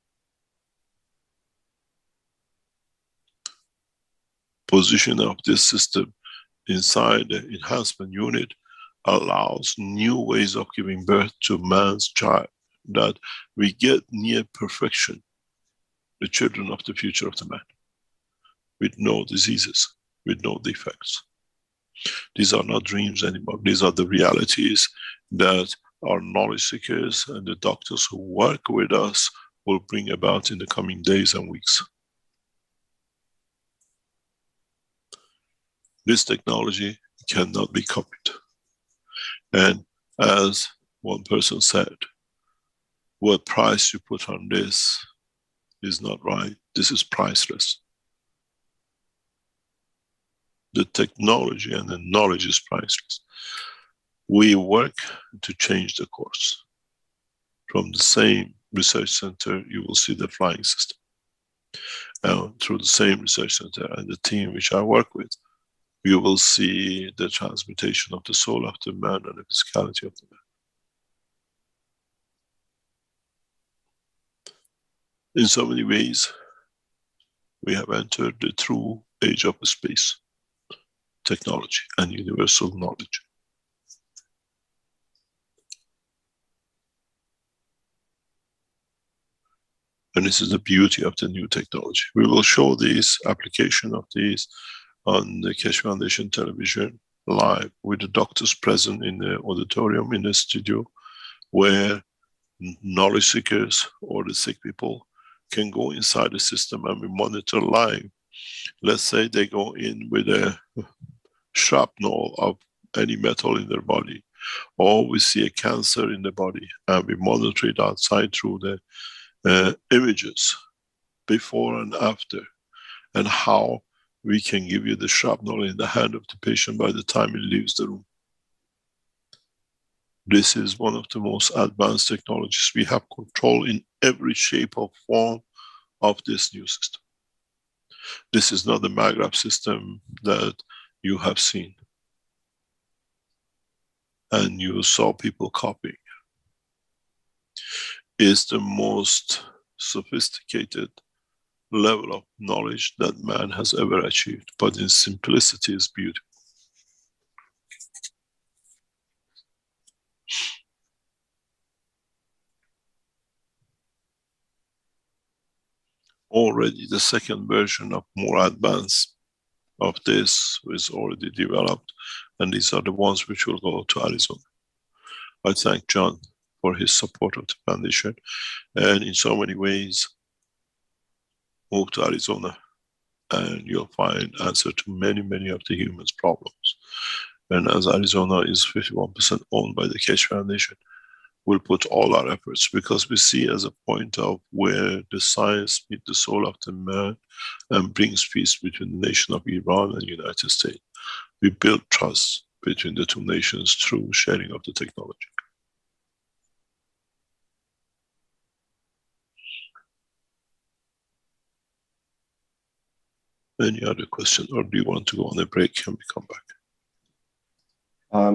Position of this system inside the enhancement unit allows new ways of giving birth to man's child, that we get near perfection, the children of the future of the man, with no diseases, with no defects. These are not dreams anymore. These are the realities that our knowledge seekers and the doctors who work with us will bring about in the coming days and weeks. This technology cannot be copied. And as one person said, what price you put on this is not right. This is priceless. The technology and the knowledge is priceless. We work to change the course. From the same research center, you will see the flying system. And through the same research center and the team which I work with, you will see the transmutation of the soul of the man and the physicality of the man. In so many ways, we have entered the true age of space, technology, and universal knowledge. And this is the beauty of the new technology. We will show this application of these on the Keshe Foundation television live with the doctors present in the auditorium, in the studio, where knowledge seekers or the sick people can go inside the system and we monitor live. Let's say they go in with a shrapnel of any metal in their body, or we see a cancer in the body, and we monitor it outside through the images before and after, and how we can give you the shrapnel in the hand of the patient by the time he leaves the room. This is one of the most advanced technologies. We have control in every shape or form of this new system. This is not the maggrav system that you have seen and you saw people copying. It's the most sophisticated level of knowledge that man has ever achieved, but in simplicity is beauty. Already the second version of more advanced of this is already developed, and these are the ones which will go to Arizona. I thank John for his support of the foundation, and in so many ways, move to Arizona and you'll find answer to many, many of the humans' problems. And as Arizona is 51% owned by the Keshe Foundation, we'll put all our efforts, because we see as a point of where the science meets the soul of the man and brings peace between the nation of Iran and the United States. We build trust between the two nations through sharing of the technology. Any other question, or do you want to go on a break and we come back?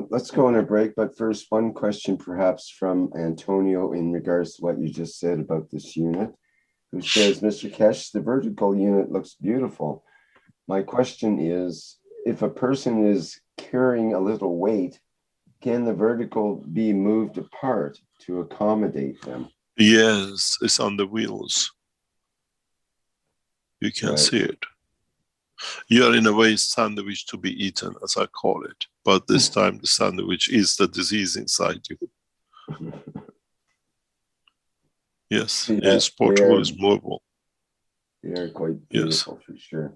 Let's go on a break, but first, one question perhaps from Antonio in regards to what you just said about this unit, who says, Mr. Keshe, the vertical unit looks beautiful. My question is, if a person is carrying a little weight, can the vertical be moved apart to accommodate them? Yes, it's on the wheels. You can see it. You are in a way sandwich to be eaten, as I call it. But this time the sandwich is the disease inside you. Yes, it's portable, it's movable. They are quite beautiful, for sure.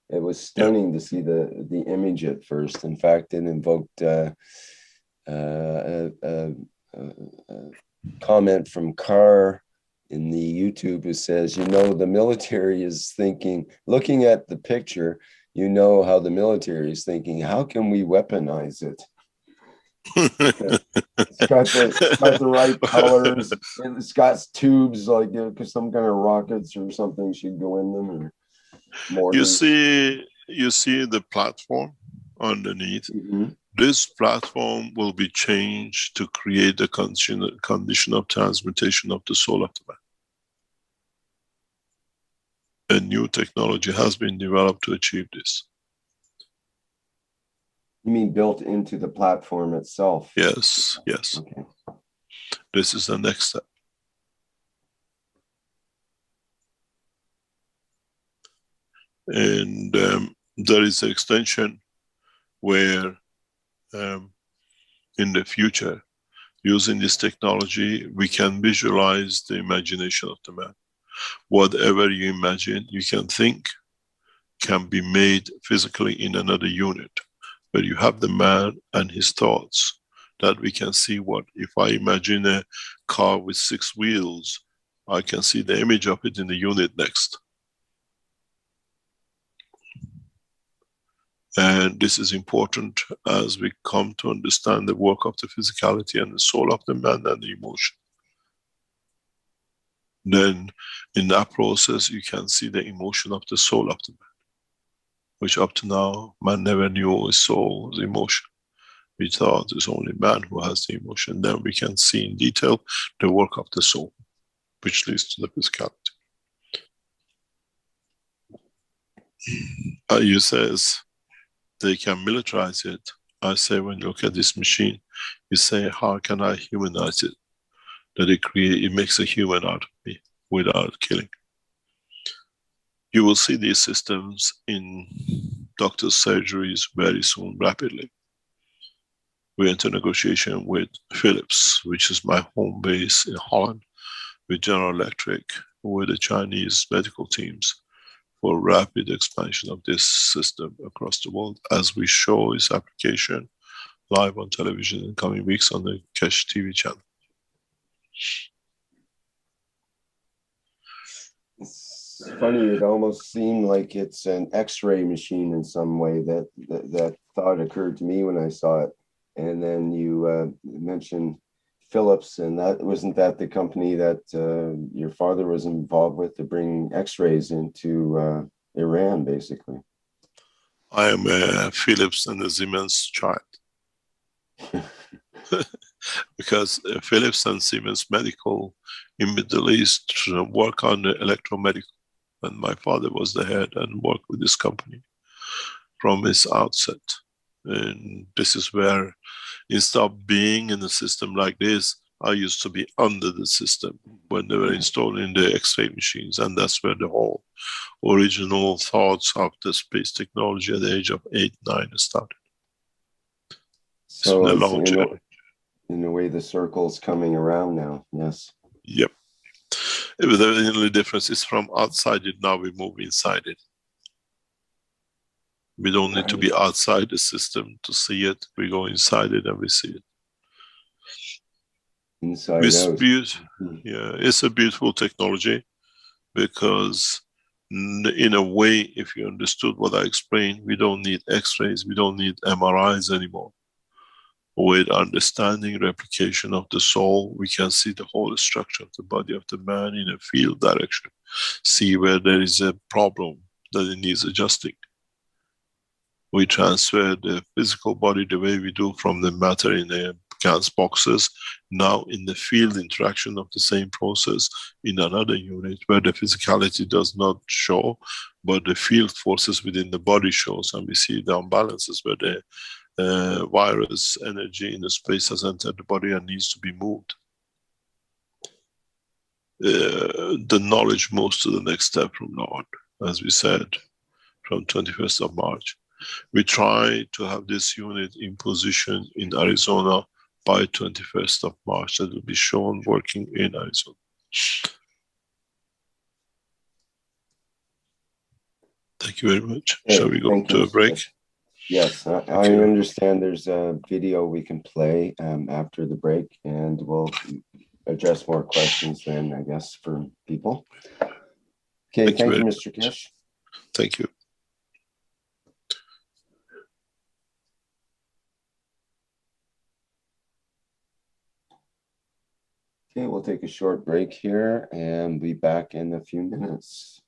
It was stunning to see the image at first. In fact, it invoked a comment from Carr in the YouTube who says, the military is thinking, looking at the picture, how the military is thinking, how can we weaponize it? It's got the right colors. And it's got tubes, like some kind of rockets or something should go in them, or mortars. You see the platform underneath. Mhm. This platform will be changed to create the condition of transmutation of the soul of the man. A new technology has been developed to achieve this. You mean built into the platform itself? Yes, yes. Okay. This is the next step. And there is an extension where in the future, using this technology, we can visualize the imagination of the man. Whatever you imagine, you can think, can be made physically in another unit, where you have the man and his thoughts, that we can see what, if I imagine a car with 6 wheels, I can see the image of it in the unit next. And this is important as we come to understand the work of the physicality and the soul of the man and the emotion. Then in that process, you can see the emotion of the soul of the man, which up to now, man never knew his soul's emotion. We thought it's only man who has the emotion. Then we can see in detail the work of the soul, which leads to the physicality. You says they can militarize it. I say, when you look at this machine, you say, how can I humanize it? That it makes a human out of me without killing. You will see these systems in doctor's surgeries very soon, rapidly. We enter negotiation with Philips, which is my home base in Holland, with General Electric, with the Chinese medical teams, for rapid expansion of this system across the world, as we show its application live on television in coming weeks on the Kesh TV channel. It's funny, it almost seemed like it's an X-ray machine in some way. That thought occurred to me when I saw it. And then you mentioned Philips, and wasn't that the company that your father was involved with to bring X-rays into Iran, basically? I am a Philips and a Siemens child. Because Philips and Siemens Medical in Middle East work on the electromedical, and my father was the head and worked with this company from its outset. And this is where, instead of being in a system like this, I used to be under the system when they were installing the X-ray machines, and that's where the whole original thoughts of the space technology at the age of 8, 9 started. So it's been a long journey. In a way, the circle's coming around now. Yes. Yep. The only difference is from outside it, now we move inside it. We don't need to be outside the system to see it. We go inside it and we see it. Inside out. Yeah, it's a beautiful technology, because in a way, if you understood what I explained, we don't need X-rays, we don't need MRIs anymore. With understanding replication of the soul, we can see the whole structure of the body of the man in a field direction. See where there is a problem that it needs adjusting. We transfer the physical body the way we do from the matter in the GANS boxes, now in the field interaction of the same process in another unit where the physicality does not show, but the field forces within the body shows, and we see the imbalances where the virus energy in the space has entered the body and needs to be moved. The knowledge moves to the next step from now on, as we said, from 21st of March. We try to have this unit in position in Arizona by 21st of March. That will be shown working in Arizona. Thank you very much. Hey, shall we go to a break? Yes, I understand there's a video we can play after the break, and we'll address more questions then, I guess, for people. Okay, thank you, Mr. Kesh. Thank you. Okay, we'll take a short break here and be back in a few minutes.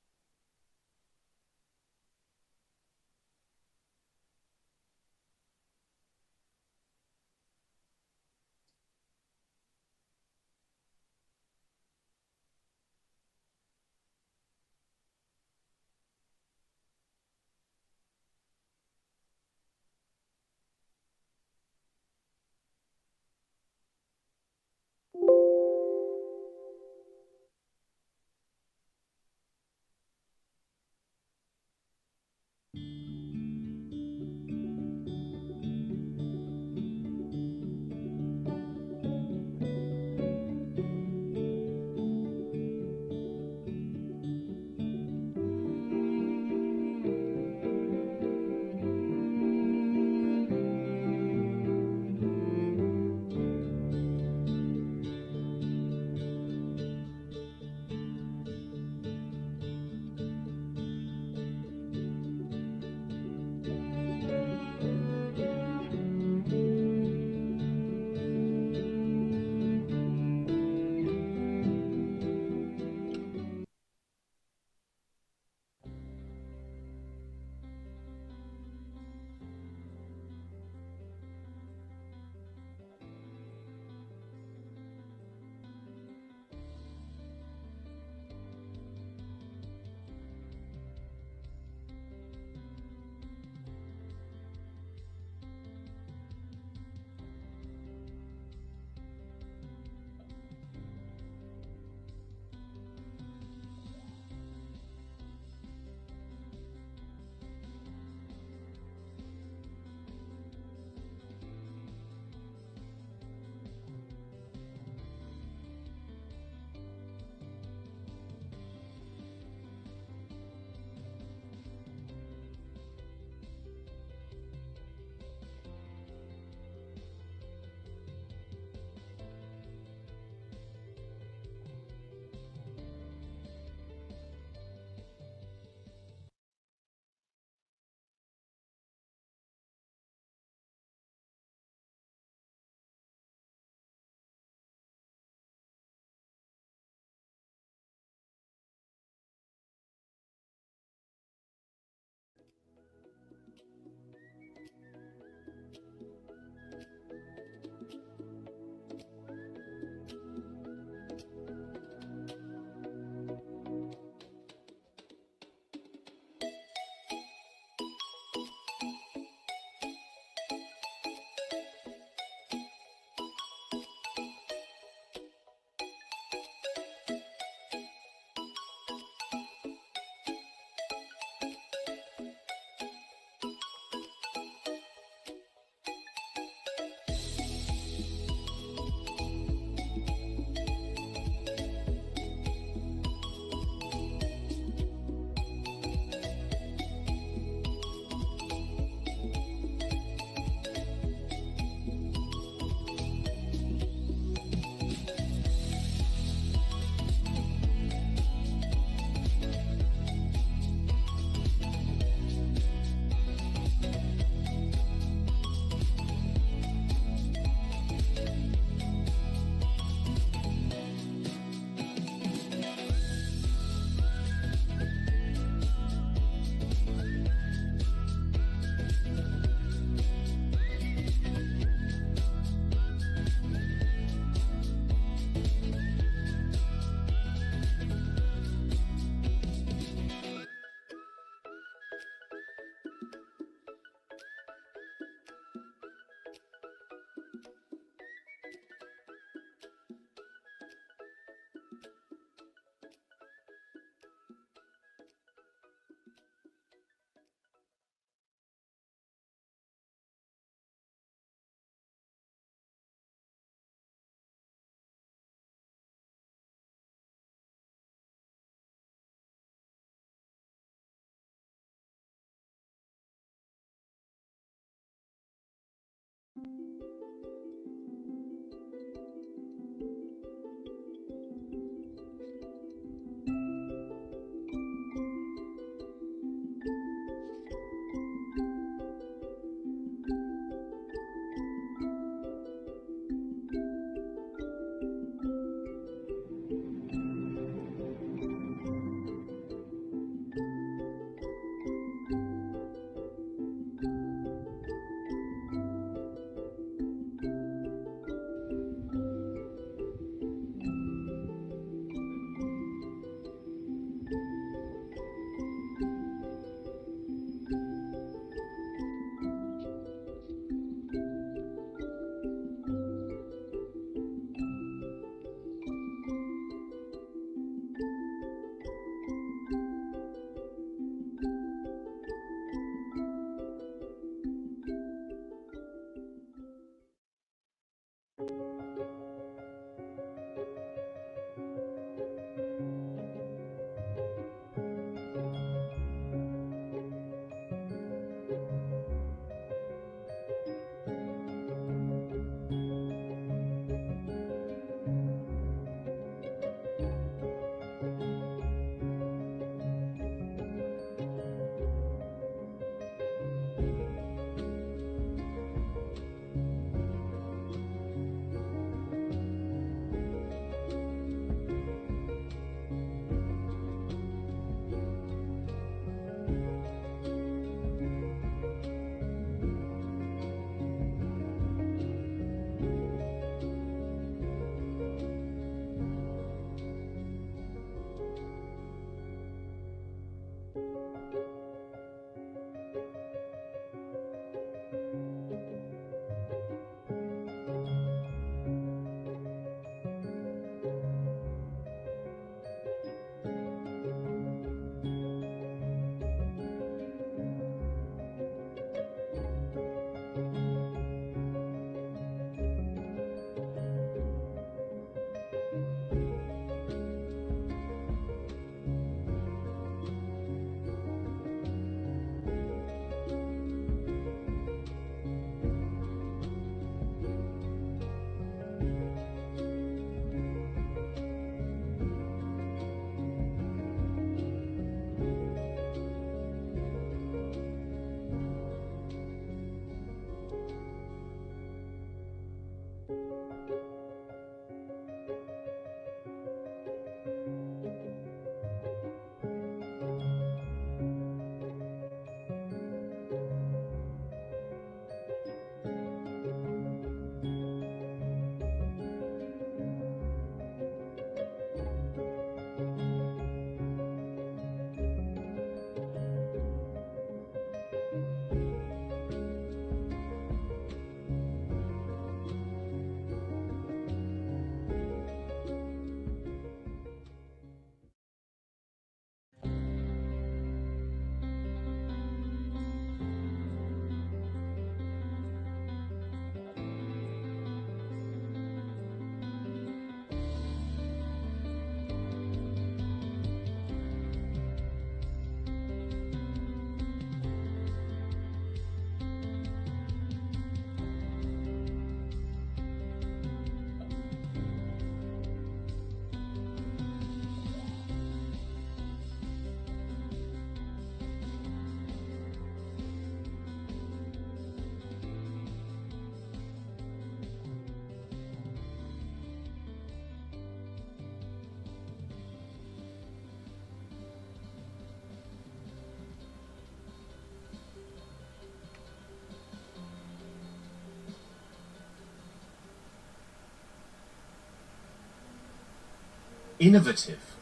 innovative,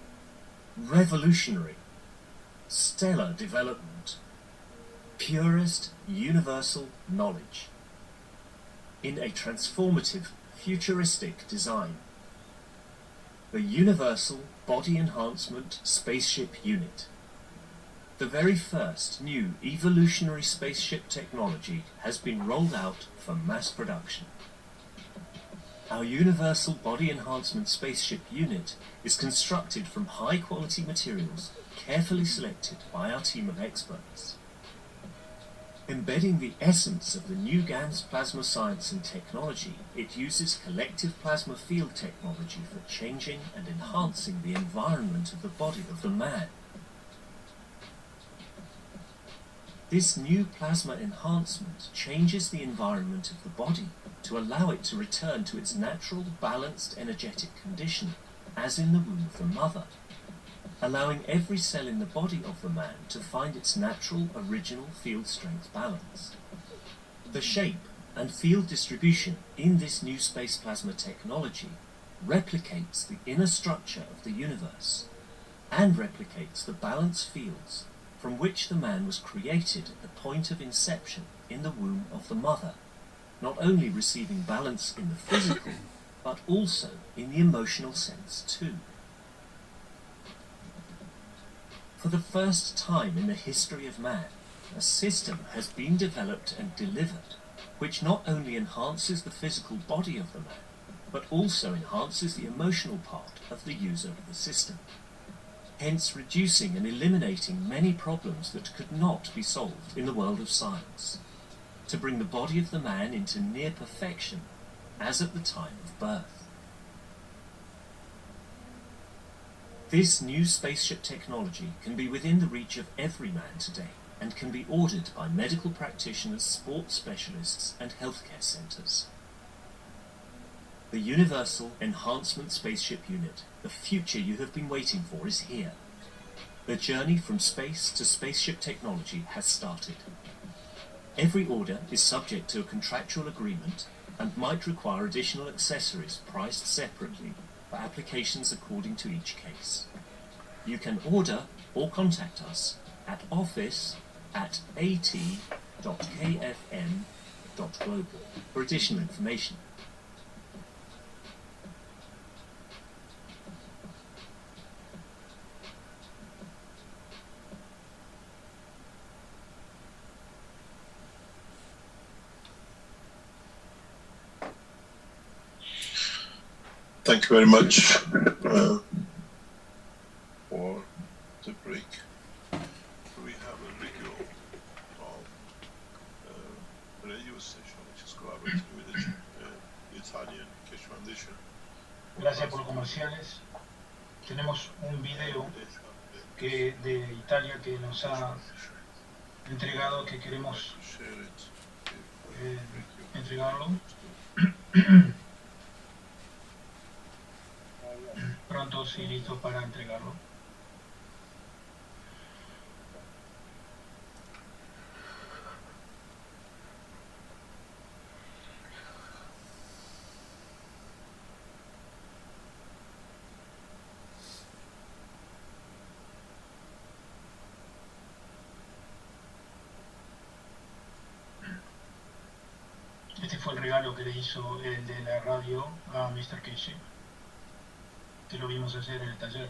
revolutionary, stellar development, purest universal knowledge, in a transformative, futuristic design. The Universal Body Enhancement Spaceship Unit. The very first new evolutionary spaceship technology has been rolled out for mass production. Our Universal Body Enhancement Spaceship Unit is constructed from high-quality materials carefully selected by our team of experts. Embedding the essence of the new GANS plasma science and technology, it uses collective plasma field technology for changing and enhancing the environment of the body of the man. This new plasma enhancement changes the environment of the body to allow it to return to its natural, balanced, energetic condition, as in the womb of the mother, allowing every cell in the body of the man to find its natural, original field strength balance. The shape and field distribution in this new space plasma technology replicates the inner structure of the universe and replicates the balance fields from which the man was created at the point of inception in the womb of the mother, not only receiving balance in the physical, but also in the emotional sense too. For the first time in the history of man, a system has been developed and delivered which not only enhances the physical body of the man, but also enhances the emotional part of the user of the system, hence reducing and eliminating many problems that could not be solved in the world of science, to bring the body of the man into near perfection as at the time of birth. This new spaceship technology can be within the reach of every man today and can be ordered by medical practitioners, sports specialists and healthcare centres. The Universal Enhancement Spaceship Unit, the future you have been waiting for, is here. The journey from space to spaceship technology has started. Every order is subject to a contractual agreement and might require additional accessories priced separately for applications according to each case. You can order or contact us at office@at.kfm.global for additional information. Thank you very much for the break. We have a video of a radio station which is collaborating with the Italian Cash Foundation. Gracias por los comerciales. Tenemos un video de Italia que nos ha entregado, que queremos entregarlo. Pronto, sí, listo para entregarlo. Este fue el regalo que le hizo el de la radio a Mr. Casey, que lo vimos hacer en el taller.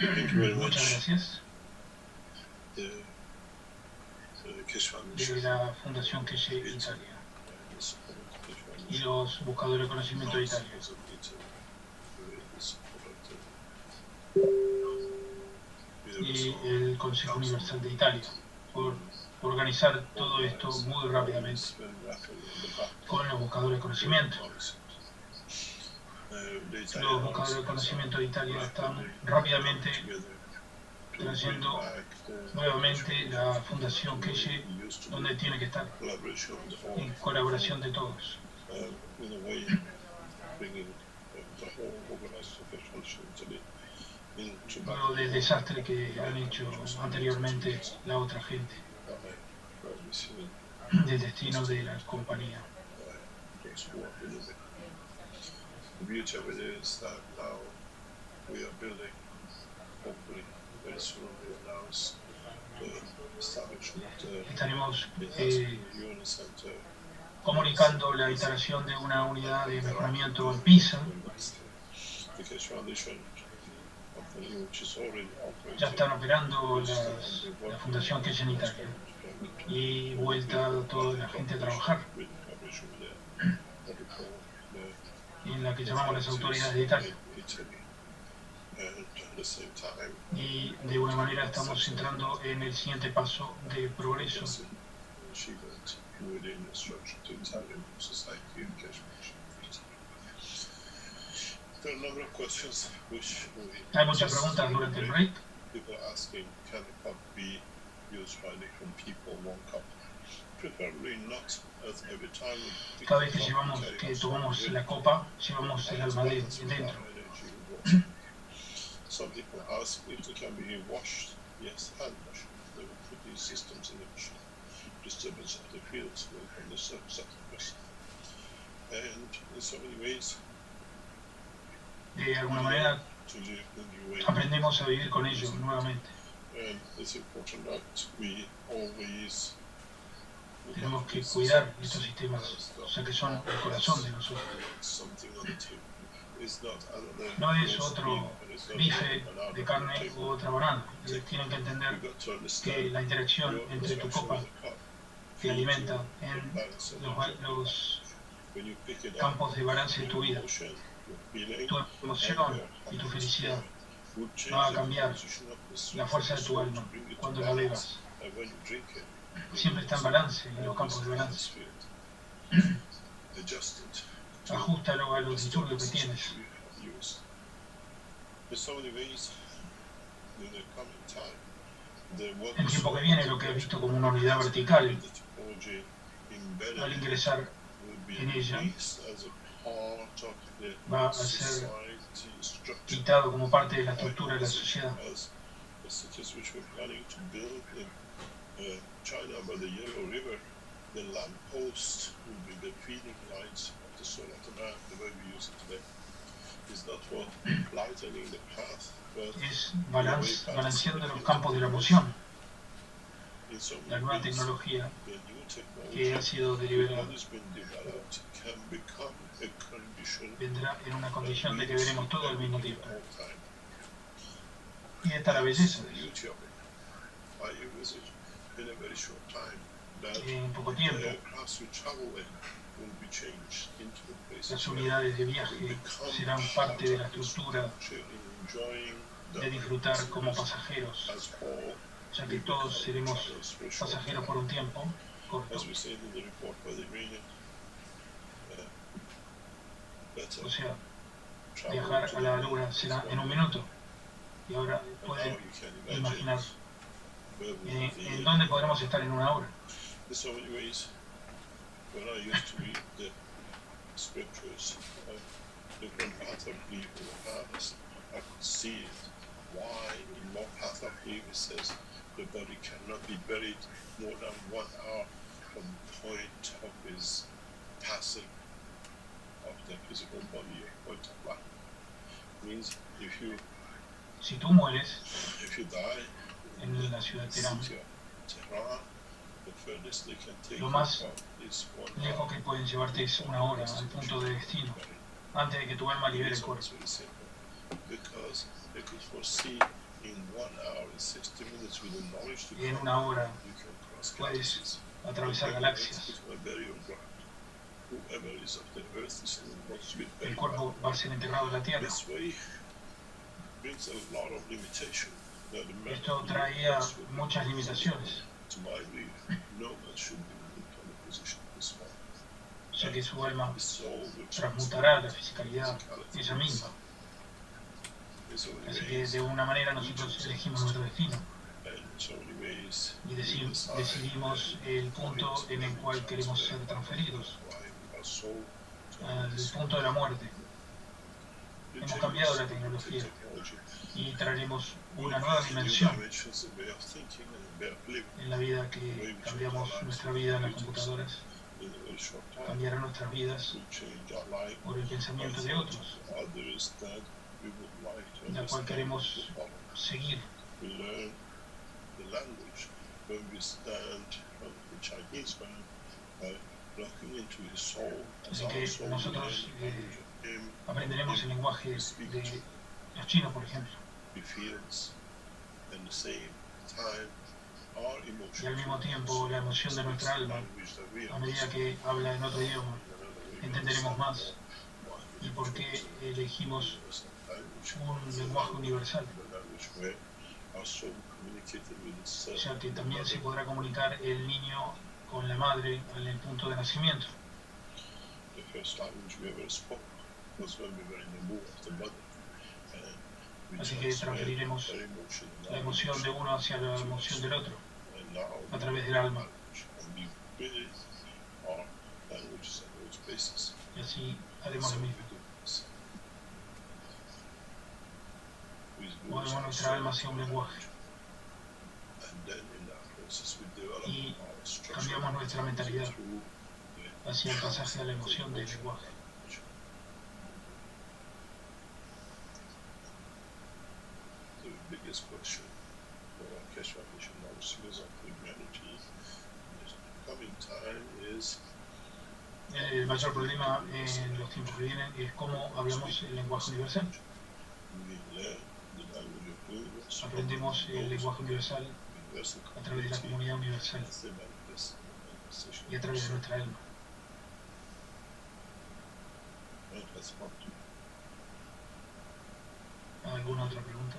Thank you very Muchas much. gracias. The Keshe De Foundation la Fundación Keshe Italy Italia and the support of the Keshe y Foundation. los buscadores de conocimiento de Italia. Also Italy, the support of the Y el Consejo Universal de Italia por organizar todo esto muy rápidamente con los buscadores de conocimiento. Los buscadores de conocimiento de Italia están rápidamente trayendo nuevamente la Fundación Keshe donde tiene que estar, en colaboración de todos. Luego del desastre que han hecho anteriormente la otra gente, del destino de la compañía. The beauty of it is that now we are building, hopefully very soon we announce the establishment Estaremos UN Center. Comunicando la instalación de una unidad de mejoramiento en Pisa. The Keshe Foundation company, which is already operating. Ya están operando la Fundación Keshe en Italia y vuelta toda la gente a trabajar, en la que llamamos las autoridades de Italia. Y de una manera estamos entrando en el siguiente paso de progreso. Hay muchas preguntas durante el break. Cada vez que tomamos la copa, llevamos el alma dentro. Some people ask if they can be washed. Yes, hand washed. They will put these systems in the machine. Disturbance of the fields will from the surface of the crystal. And in so many ways, de alguna manera aprendemos a vivir con ellos nuevamente. And it's important that we always tenemos que cuidar estos sistemas, o sea que son el corazón de nosotros. No es otro bife de carne u otra banana. Tienen que entender que la interacción entre tu copa que alimenta en los campos de balance de tu vida, tu emoción y tu felicidad va a cambiar la fuerza de tu alma cuando la bebas. Siempre está en balance, en los campos de balance. Ajústalo a los disturbios que tienes. El tiempo que viene, lo que has visto como una unidad vertical, al ingresar en ella, va a ser quitado como parte de la estructura de la sociedad. China by the Yellow River, the lamppost will be the feeding lights of the soul of the man, the way we use it today. It's not for lightening the path, but es balanceando los campos de la emoción. La nueva tecnología que ha sido deliberada vendrá en una condición de que veremos todo al mismo tiempo. Y esta es la belleza de eso. En poco tiempo, las unidades de viaje serán parte de la estructura de disfrutar como pasajeros, ya que todos seremos pasajeros por un tiempo corto. O sea, viajar a la luna será en un minuto. Y ahora pueden imaginar en dónde podremos estar en una hora. Why in one path of belief it says the body cannot be buried more than 1 hour from the point of his passing of the physical body or point of life. It means si tú mueres if you die en la ciudad de Teherán, the furthest they can take lo más you is 1 hour. lejos que pueden llevarte es una hora al punto de destino, antes de que tu alma libere el cuerpo. Because they could foresee En una hora puedes atravesar galaxias. El cuerpo va a ser integrado en la Tierra. Esto traía muchas limitaciones, ya que su alma transmutará la fisicalidad ella misma. Así que de una manera nosotros elegimos nuestro destino y decidimos el punto en el cual queremos ser transferidos, al punto de la muerte. Hemos cambiado la tecnología y traeremos una nueva dimensión en la vida que cambiamos nuestra vida en las computadoras. Cambiará nuestras vidas por el pensamiento de otros, la cual queremos seguir. Así que nosotros aprenderemos el lenguaje de los chinos, por ejemplo. Y al mismo tiempo la emoción de nuestra alma, a medida que habla en otro idioma, entenderemos más y por qué elegimos un lenguaje universal, ya que también se podrá comunicar el niño con la madre en el punto de nacimiento. Así que transferiremos la emoción de uno hacia la emoción del otro a través del alma. Y así haremos lo mismo. Movemos nuestra alma hacia un lenguaje y cambiamos nuestra mentalidad hacia el pasaje a la emoción del lenguaje. El mayor problema en los tiempos que vienen es cómo hablamos el lenguaje universal. Aprendemos el lenguaje universal a través de la comunidad universal y a través de nuestra alma. ¿Alguna otra pregunta?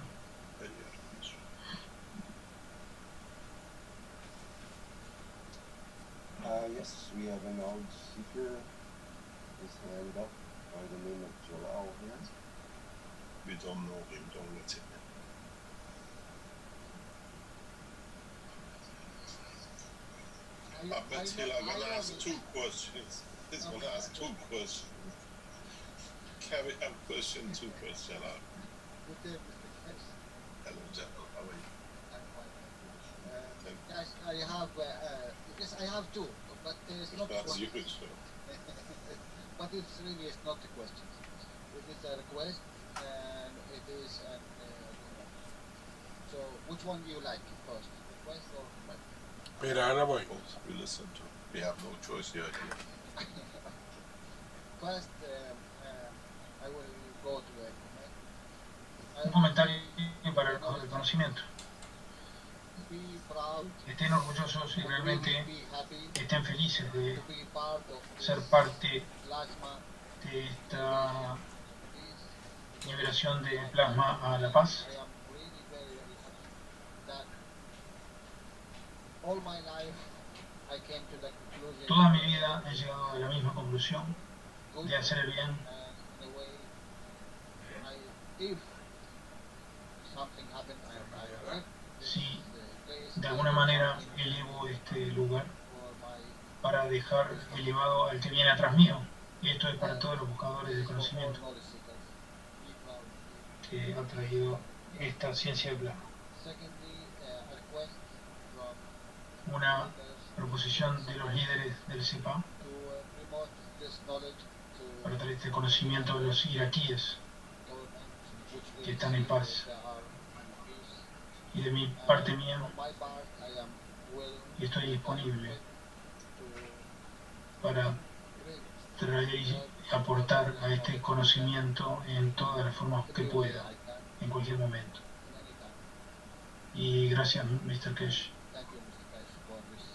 Yes, we have an old seeker. His hand up by the name of Jalal here. We don't know him, don't let him in. I bet I'm going to ask 2 questions. He's going to ask 2 questions. Can we have question 2 questions? Hello, General. How are you? Yes, I have 2, but it's not That's one. you, sir. But it's really is not a question. It is a request, and it is an. So, which one do you like first, request or request? Mira, boy. We listen to. We have no choice here. First, I will go to the Un comentario para el conocimiento. Be proud, Estén orgullosos y realmente be happy estén felices de to be part of ser parte plasma. de esta This, liberación de plasma a la paz. I am really very, very happy that all my life I came to the conclusion. Toda mi vida he llegado a la misma conclusión good, de hacer el bien. and in a way, if something happened, I left Si the place de alguna manera elevo este lugar for my para dejar elevado al que viene atrás mío. Y esto es para todos los buscadores de conocimiento knowledge seekers. Be proud. que han traído esta ciencia de plasma. Secondly, a request from Una leaders proposición de los líderes del CEPA to promote this knowledge to para traer este conocimiento de los iraquíes government, which que están en paz. they are in peace. Y de mi parte mía, For my part, I am willing y estoy disponible to para bring traer y aportar a este conocimiento en todas las formas que pueda, en cualquier momento. anytime. gracias, Mr. Kesh, Thank you, Mr. Cash, for this.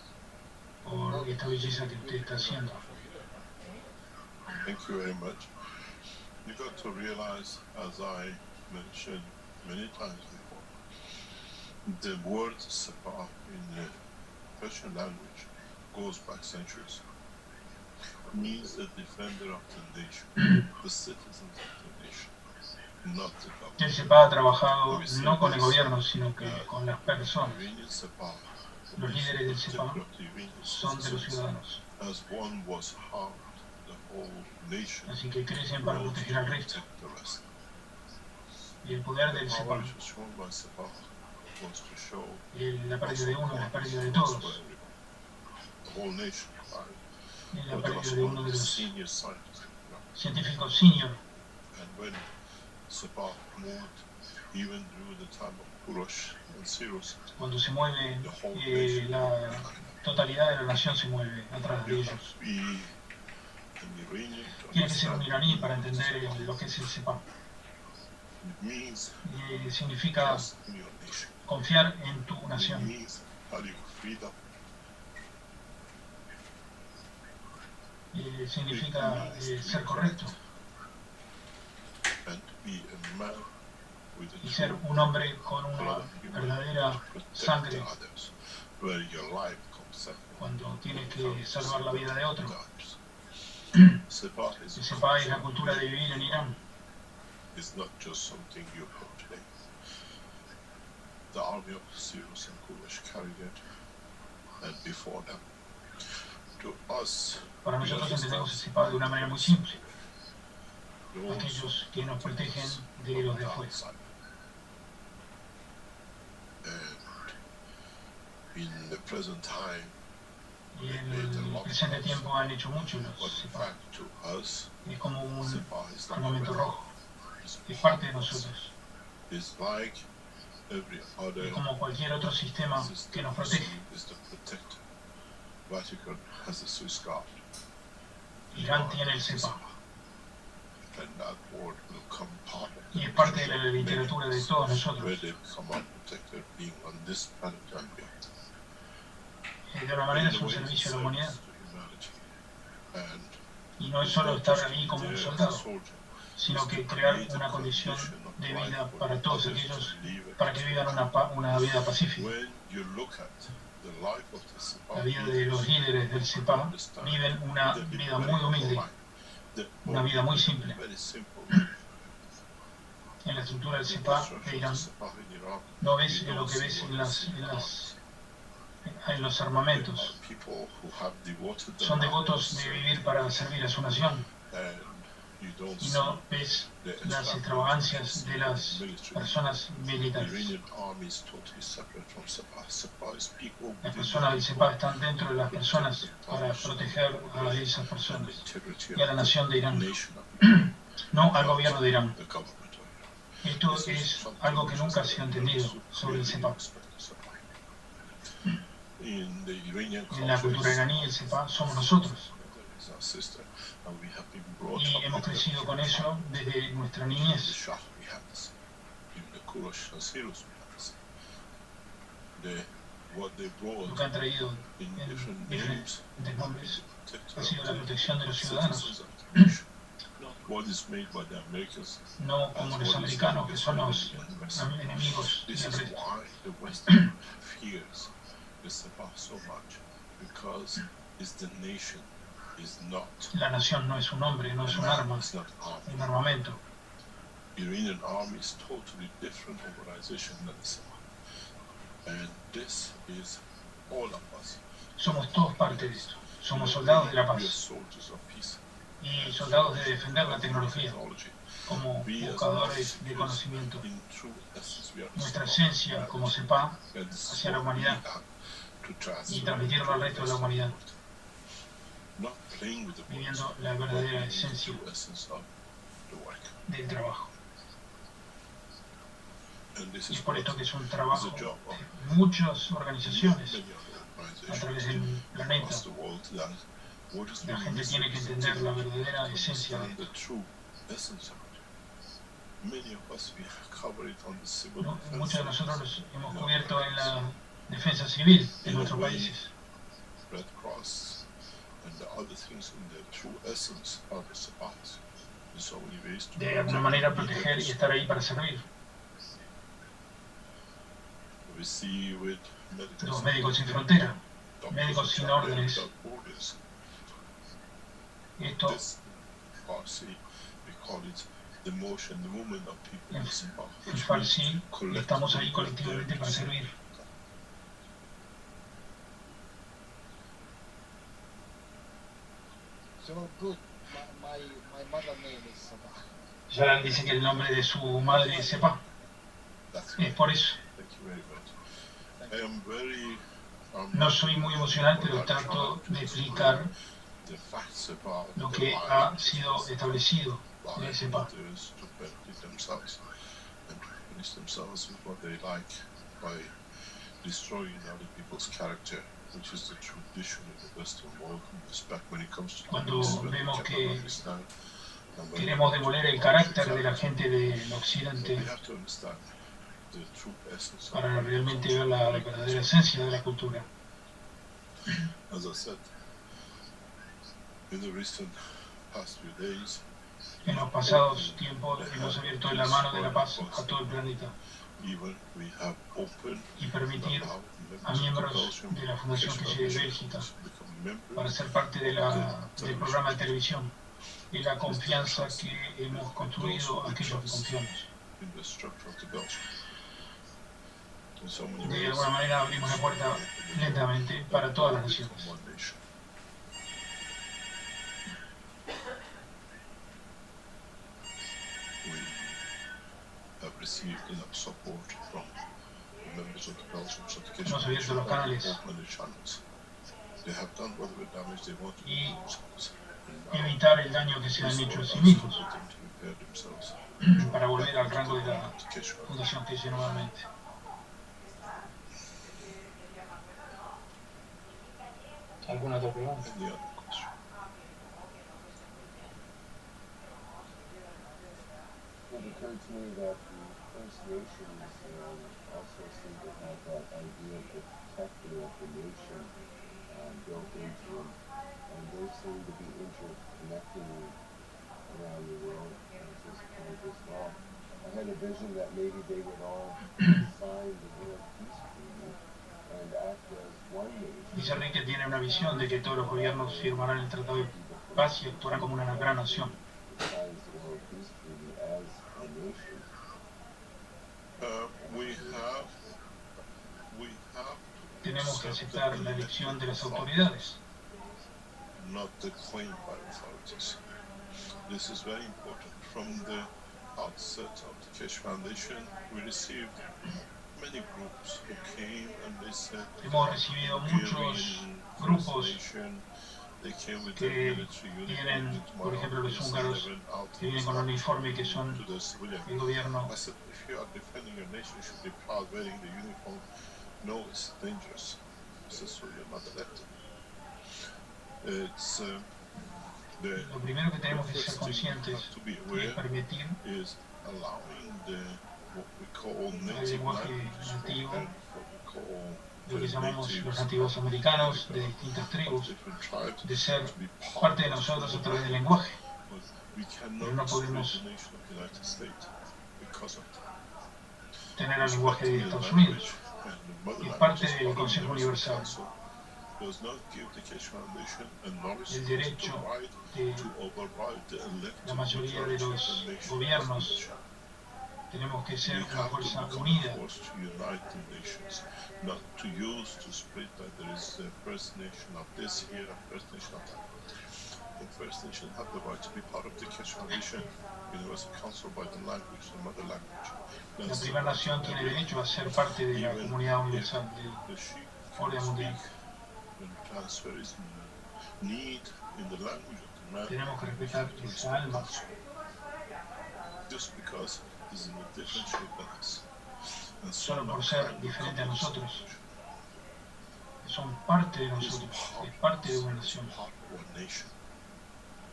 por esta belleza que usted está haciendo. Thank you very much. You got to realize, as I mentioned many times before, the word Sepa in the Persian language goes back centuries. It means the defender of the nation, the citizens of the nation, not the government. El CEPA ha trabajado no con el gobierno, sino que con las personas. Iranian Sepa, the Los líderes del CEPA particular of the Iranian son de los citizens, ciudadanos. as one was harmed, the whole nation Así que crecen para will proteger al resto. protect the rest. Y el poder The del power CEPA, which was shown by Sepa was to show la pérdida de uno es la pérdida de for todos. everyone, the whole nation, right? Es la But there was pérdida de uno one de los senior scientist, científicos senior. and when Sepa moved, even through the time of Kurosh and Cyrus, Cuando se mueve, la totalidad de la nación se mueve atrás de you ellos. have to be an Iranian to Tiene que ser un understand iraní para entender lo que es el CEPA. it means Significa trust in your nation. confiar en tu It nación. means value freedom. Significa ser correcto And to be a man with a y ser true un hombre con una blood of humanity, verdadera protect sangre others, where your life comes second. cuando tienes que salvar la vida de otro. Others. Sepa is El CEPA es la cultura de vivir en Irán. It's not just something you heard today. The army of Cyrus and Kurosh carried it, and before them. To us, Para we nosotros entendemos el understand CEPA de una manera muy simple. those Aquellos que nos who protegen protect de from los de the afuera. outside. And in the present time, Y en el presente tiempo han hecho mucho but los in CEPA. fact to us, Es como un Sepa is like a armamento weapon. rojo. It's Es parte de part of us. nosotros. It's like every other Es como cualquier otro sistema que system nos you protege. see is the protector. Vatican has a Swiss Guard. Irán tiene el CEPA. And that word will come part of Y the es parte de la relationship of literatura de many todos where nosotros. they become unprotected being on this planet and beyond. De alguna manera es un servicio a la humanidad. Y no es solo estar ahí como un soldado, sino que crear una condición de vida para todos aquellos, para que vivan una vida pacífica. La vida de los líderes del CEPA viven una vida muy humilde, una vida muy simple. En la estructura del CEPA de Irán no ves lo que ves en los armamentos. Son devotos de vivir para servir a su nación. Y no ves las extravagancias de las personas militares. Las personas del CEPA están dentro de las personas para proteger a esas personas y a la nación de Irán, no al gobierno de Irán. Esto es algo que nunca se ha entendido sobre el CEPA. En la cultura iraní, el CEPA somos nosotros. Y hemos crecido con eso desde nuestra niñez. Lo que han traído en diferentes nombres ha sido la protección de los ciudadanos. No como los americanos, que son los enemigos del resto. La nación no es un hombre, no es un arma, un armamento. Iranian army is totally different organization than the Sepa. And this is all of us. Somos todos parte de esto. Somos soldados de la We are paz soldiers of peace. y soldados de defender la tecnología Technology. como We as buscadores de Muslims, conocimiento. in true essence, we are Nuestra Muslims. esencia como CEPA And this is hacia la what we humanidad have to transfer y transmitirlo al resto de la humanidad, Not playing with the words, viviendo la but verdadera in the esencia true essence of the work. del trabajo. And this Y is es por what esto que es un is trabajo the job of de muchas organizaciones many other a través organizations del planeta. across the world that what is La being gente tiene que entender la verdadera esencia de understand esto. the true essence of it. Muchos de nosotros los hemos cubierto en la defensa civil en nuestros países. De alguna manera proteger y estar ahí para servir. Los médicos sin frontera, médicos sin órdenes. Esto en Farsi estamos ahí colectivamente para servir. So good. My mother name is Sabah. Yaran dice que el nombre de su madre es Sepa. Es por eso. No soy muy emocional, pero trato de explicar lo que ha sido establecido en Sepa. Cuando vemos que queremos demoler el carácter de la gente del occidente para realmente ver la verdadera esencia de la cultura. En los pasados tiempos hemos abierto la mano de la paz a todo el planeta y permitir a miembros de la Fundación que de Bélgica para ser parte del programa de televisión y la confianza que hemos construido aquellos que confiamos. De alguna manera abrimos la puerta lentamente para todas las naciones. Hemos abierto los canales y evitar el daño que se han hecho a sí mismos para volver al rango de la Fundación que hice nuevamente. ¿Alguna otra pregunta? It occurred to me that the First Nations also seem to have that idea of the protector of the nation built into them, and they seem to be interconnecting around the world at this point as well. I had a vision that maybe they would all sign the World Peace Treaty and act as one nation. Dice Enrique tiene una visión de que todos los gobiernos firmarán el Tratado de Paz y actuarán como una gran nación. Tenemos que aceptar la elección de las autoridades. This is very important. From the outset of the Keshe Foundation, we received many groups who came and they said, hemos recibido muchos grupos que vienen, por ejemplo, los húngaros, que vienen con un uniforme que son el gobierno. I said, if you are defending your nation, you should be proud wearing the uniform. No, it's dangerous. This is so you're not elected. It's lo primero que tenemos que ser conscientes y permitir el lenguaje nativo, lo que llamamos los nativos americanos de distintas tribus, de ser parte de nosotros a través del lenguaje. Pero no podemos tener el lenguaje de Estados Unidos, es parte del Consejo Universal. El derecho de la mayoría de los gobiernos, tenemos que ser una fuerza unida. La primera nación tiene derecho a ser parte de la comunidad universal, de la orden mundial. Tenemos que respetar esa alma. Solo por ser diferente a nosotros. Son parte de nosotros, es parte de una nación.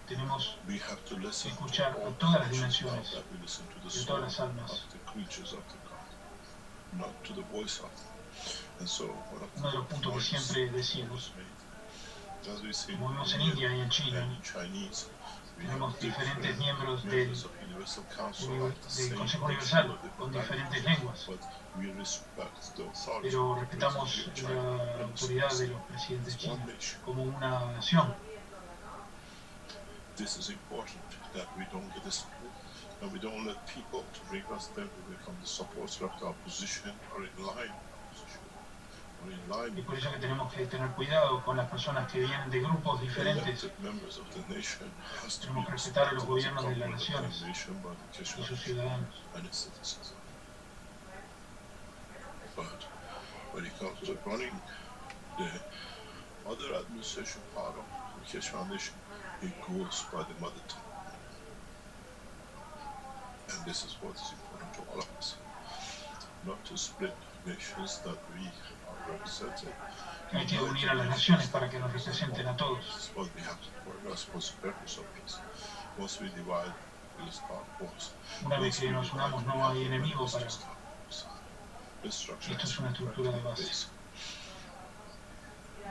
tenemos We have to que listen to escuchar all a todas las creatures now dimensiones that we listen to the y a soul todas las almas. of the creatures of the God, not to the voice of. And so one of Uno de the los puntos que points siempre was decimos, made, as we see como vimos in en India India y en China, and in Chinese, we have tenemos diferentes different miembros members of Universal Council of the del same Consejo nation Universal or different con language, diferentes lenguas, but we respect the authority pero of the respetamos presidency of China la and autoridad de say los presidentes it's one chinos nation. como una nación. This is important that we don't get this and we don't let people to bring us there to become the supporter of the opposition or in line with the opposition or in line Y por eso que with tenemos que tener cuidado con las personas que vienen de grupos the diferentes. elected members of the nation has to be Tenemos que respetar a los respected as a gobiernos de las government of the naciones nation by the y Kashmir sus ciudadanos. and its citizens. But when it comes to running the other administration part of the Keshe Foundation, it goes by the mother tongue. And this is what is important to all of us. Not to split nations that we are represented. Hay que unir a las naciones para que nos representen a todos. This is what we have to work. We're supposed to purpose of this. Once we divide, we'll start wars. Una vez que nos unamos no hay enemigo para... Esto es una estructura de base.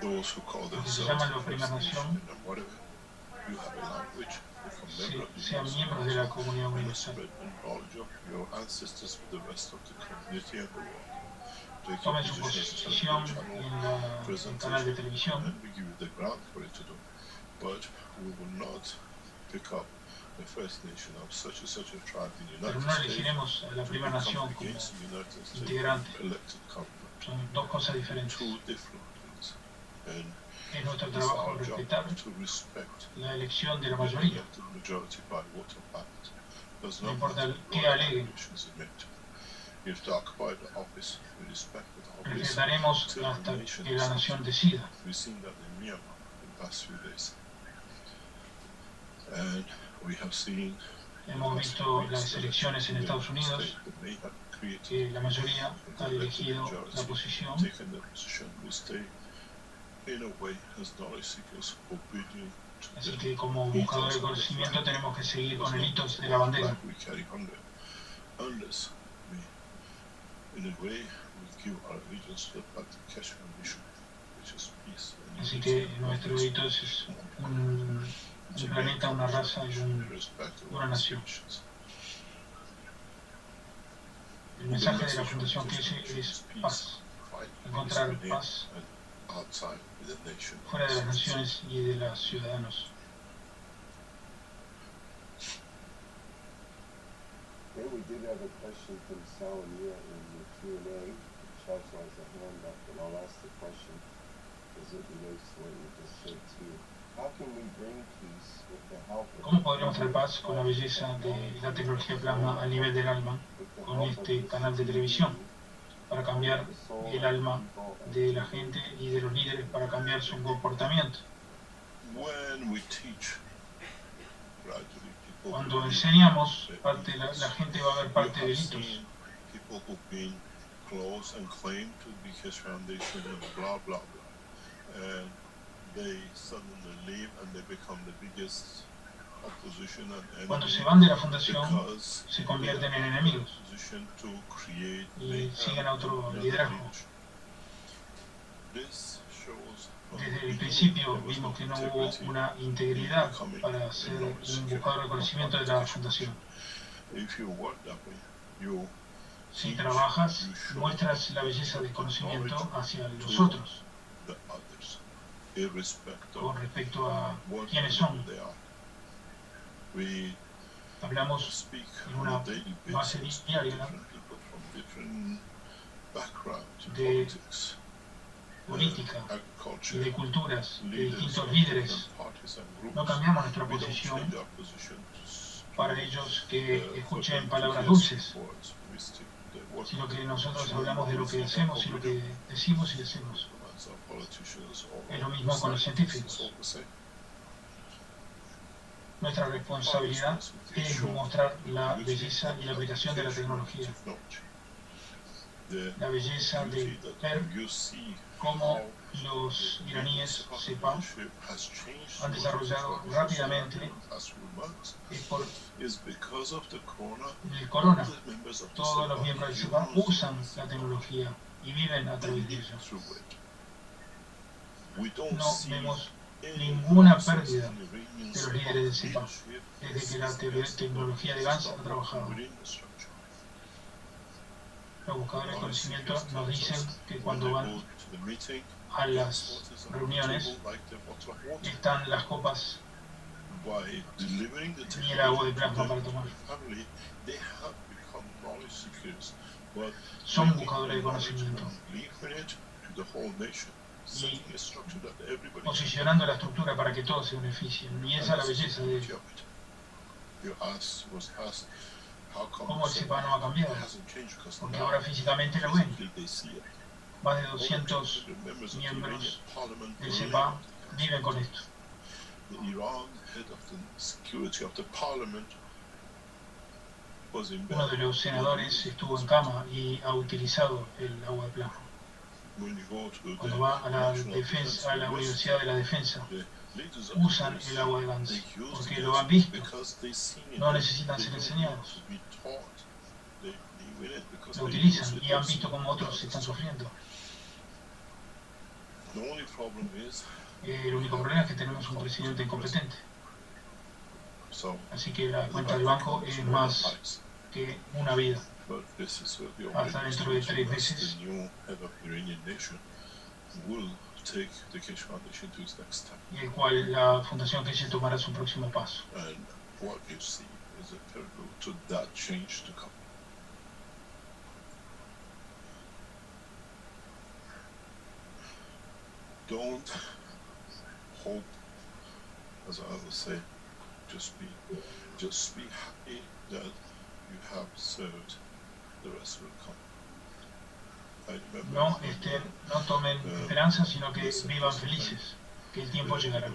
Those who call Los que se themselves llaman the los First Primera Nation Nación, and whatever, you have a language, become member of the sean Universal miembros de la Council, comunidad and universal. spread the knowledge of your ancestors with the rest of the community and the world. Take your Tomen su position as a posición channel en el canal de televisión, and we give you the ground for it to do. But we will not pick up the First Nation of such and such a tribe in the pero United no States elegiremos a la to Primera become Nación como against the United States integrante. elected government. Son dos cosas diferentes. Two different things. And Es nuestro it's trabajo our job respetar to respect la elección de la the mayoría. elected majority by vote of ballot. Does No not importa matter qué what aleguen. elections are made. If they occupy the office, we respect the office. Respetaremos till hasta the nation que la decides. nación decida. We've seen that in Myanmar in the past few days. And we have seen Hemos visto las elecciones en Estados Unidos, que la mayoría ha elegido la posición, taken the position, we stay in a way as knowledge seekers obedient to así them. que como buscadores de conocimiento tenemos que seguir con el hito de la bandera. We carry hunger. Unless we, in a way, we give our allegiance to the Keshe Foundation, which is peace. And Así unity que and nuestro progress. hito es un planeta, una raza y una nación. El mensaje de la Fundación Keshe es paz, encontrar paz fuera de las naciones y de los ciudadanos. Okay, we did have a question from Salamia in the Q&A. She also has a hand up, and I'll ask the question as it relates to what you just said too. How can we bring peace with the help of... ¿Cómo podríamos traer paz con la belleza de la tecnología plasma al nivel del alma con este canal de televisión para cambiar el alma de la gente y de los líderes para cambiar su comportamiento? When we teach, gradually people Cuando will enseñamos, be- la gente va a ver parte You de have hitos. seen people who've been close and claim to be Keshe Foundation and blah blah blah, and they suddenly leave and they become the biggest opposition and Cuando se enemy van de la fundación, because se convierten they en are enemigos in a position to create y mayhem siguen a otro and liderazgo. leadership. This shows how Desde el beginning principio there was vimos que no integrity hubo una integridad para ser un buscador de conocimiento de la fundación. If you work that way, you Si teach, trabajas, you show muestras la belleza del conocimiento hacia los to otros the others, irrespective con of respecto a what quiénes son. they are. We Hablamos speak en on una a daily base basis to diaria different people from different backgrounds, de politics, política y agriculture, de culturas, de leaders distintos of líderes. different parties and groups. No cambiamos nuestra We don't posición change our position to para ellos que escuchen to palabras hear dulces, words. We stick to the words. sino que nosotros hablamos de lo que hacemos y lo que decimos y decimos. As our politicians or Es lo mismo con los científicos. it's all the same. Nuestra responsabilidad es mostrar la belleza y la aplicación de la tecnología. la belleza de ver cómo los iraníes SEPA han desarrollado rápidamente es por el corona. Todos los miembros del SEPA usan la tecnología y viven a través de ella. No vemos ninguna pérdida de los líderes del SEPA desde que la tecnología de GANS ha trabajado. Los buscadores de conocimiento nos dicen que cuando van a las reuniones están las copas y el agua de plasma para tomar. Son buscadores de conocimiento y posicionando la estructura para que todos se beneficien, y esa es la belleza de ello. ¿Cómo el SEPA no ha cambiado? Porque ahora físicamente lo ven. Más de 200 miembros del SEPA viven con esto. Uno de los senadores estuvo en cama y ha utilizado el agua de plasma. Cuando va a la Universidad de la Defensa, usan el agua de GANS porque lo han visto. No necesitan ser enseñados. Lo utilizan y han visto cómo otros están sufriendo. El único problema es que tenemos un presidente incompetente. Así que la cuenta del banco es más que una vida. Hasta dentro de 3 meses y el cual la Fundación Keshe tomará su próximo paso. Don't hope, as I always say, just be happy that you have served. The rest will come. No tomen esperanza, sino que vivan felices, que el tiempo llegará.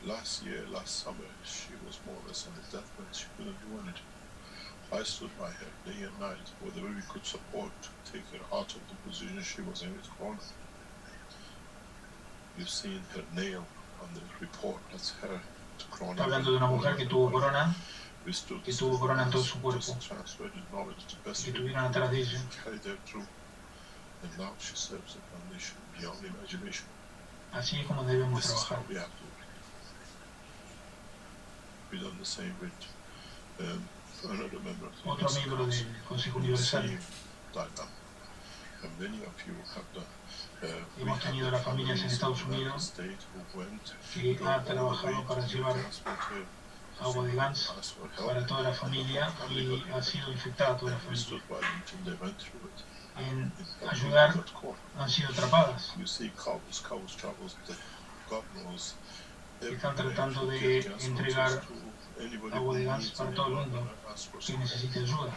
Last summer, she was more or less on the deathbed. She couldn't do anything. I stood by her day and night, whatever we could support to take her out of the position she was in with corona. You've seen her nail on the report. That's her to corona. Está hablando de una mujer que tuvo corona en todo su cuerpo, que tuvieron atrás de ella. Así es como debemos trabajar. Otro miembro del Consejo Universal. Hemos tenido las familias en Estados Unidos que ha trabajado para llevar agua de GANS para toda la familia y ha sido infectada toda la familia. En ayudar han sido atrapadas. Están tratando de entregar agua de GANS para todo el mundo que necesite ayuda.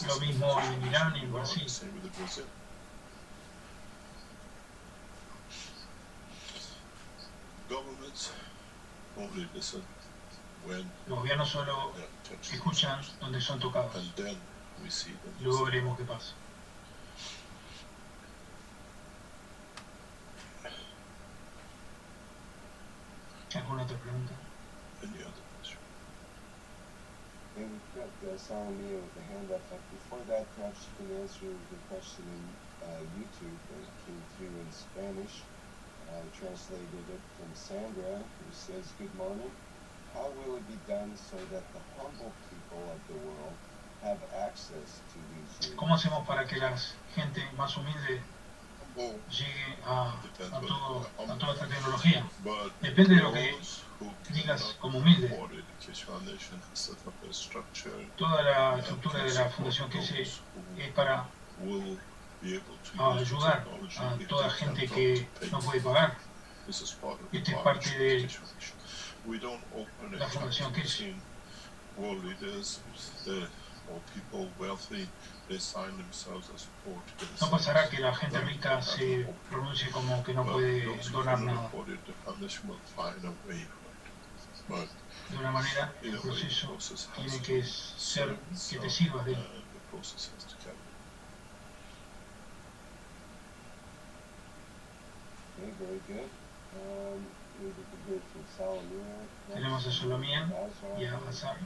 Lo mismo en Irán y en Brasil. Los gobiernos solo escuchan donde son tocados. Luego veremos qué pasa. ¿Alguna otra pregunta? We've got Salomia with the hand up. Before that, perhaps you can answer the question in YouTube that came through in Spanish. I translated it from Sandra, who says, "Good morning. How will it be done so that the humble people of the world have access to these?" ¿Cómo hacemos para que la gente más humilde llegue a toda esta tecnología? Depende de lo que digas como humilde. Toda la estructura de la Fundación Keshe es para ayudar a toda gente que no puede pagar. Esta es parte de la Fundación Keshe. No pasará que la gente rica se pronuncie como que no puede donar nada. De una manera, el proceso tiene que ser que te sirvas de él. Okay, very good. We could go to Salomia. Tenemos a Solomía y a Azar.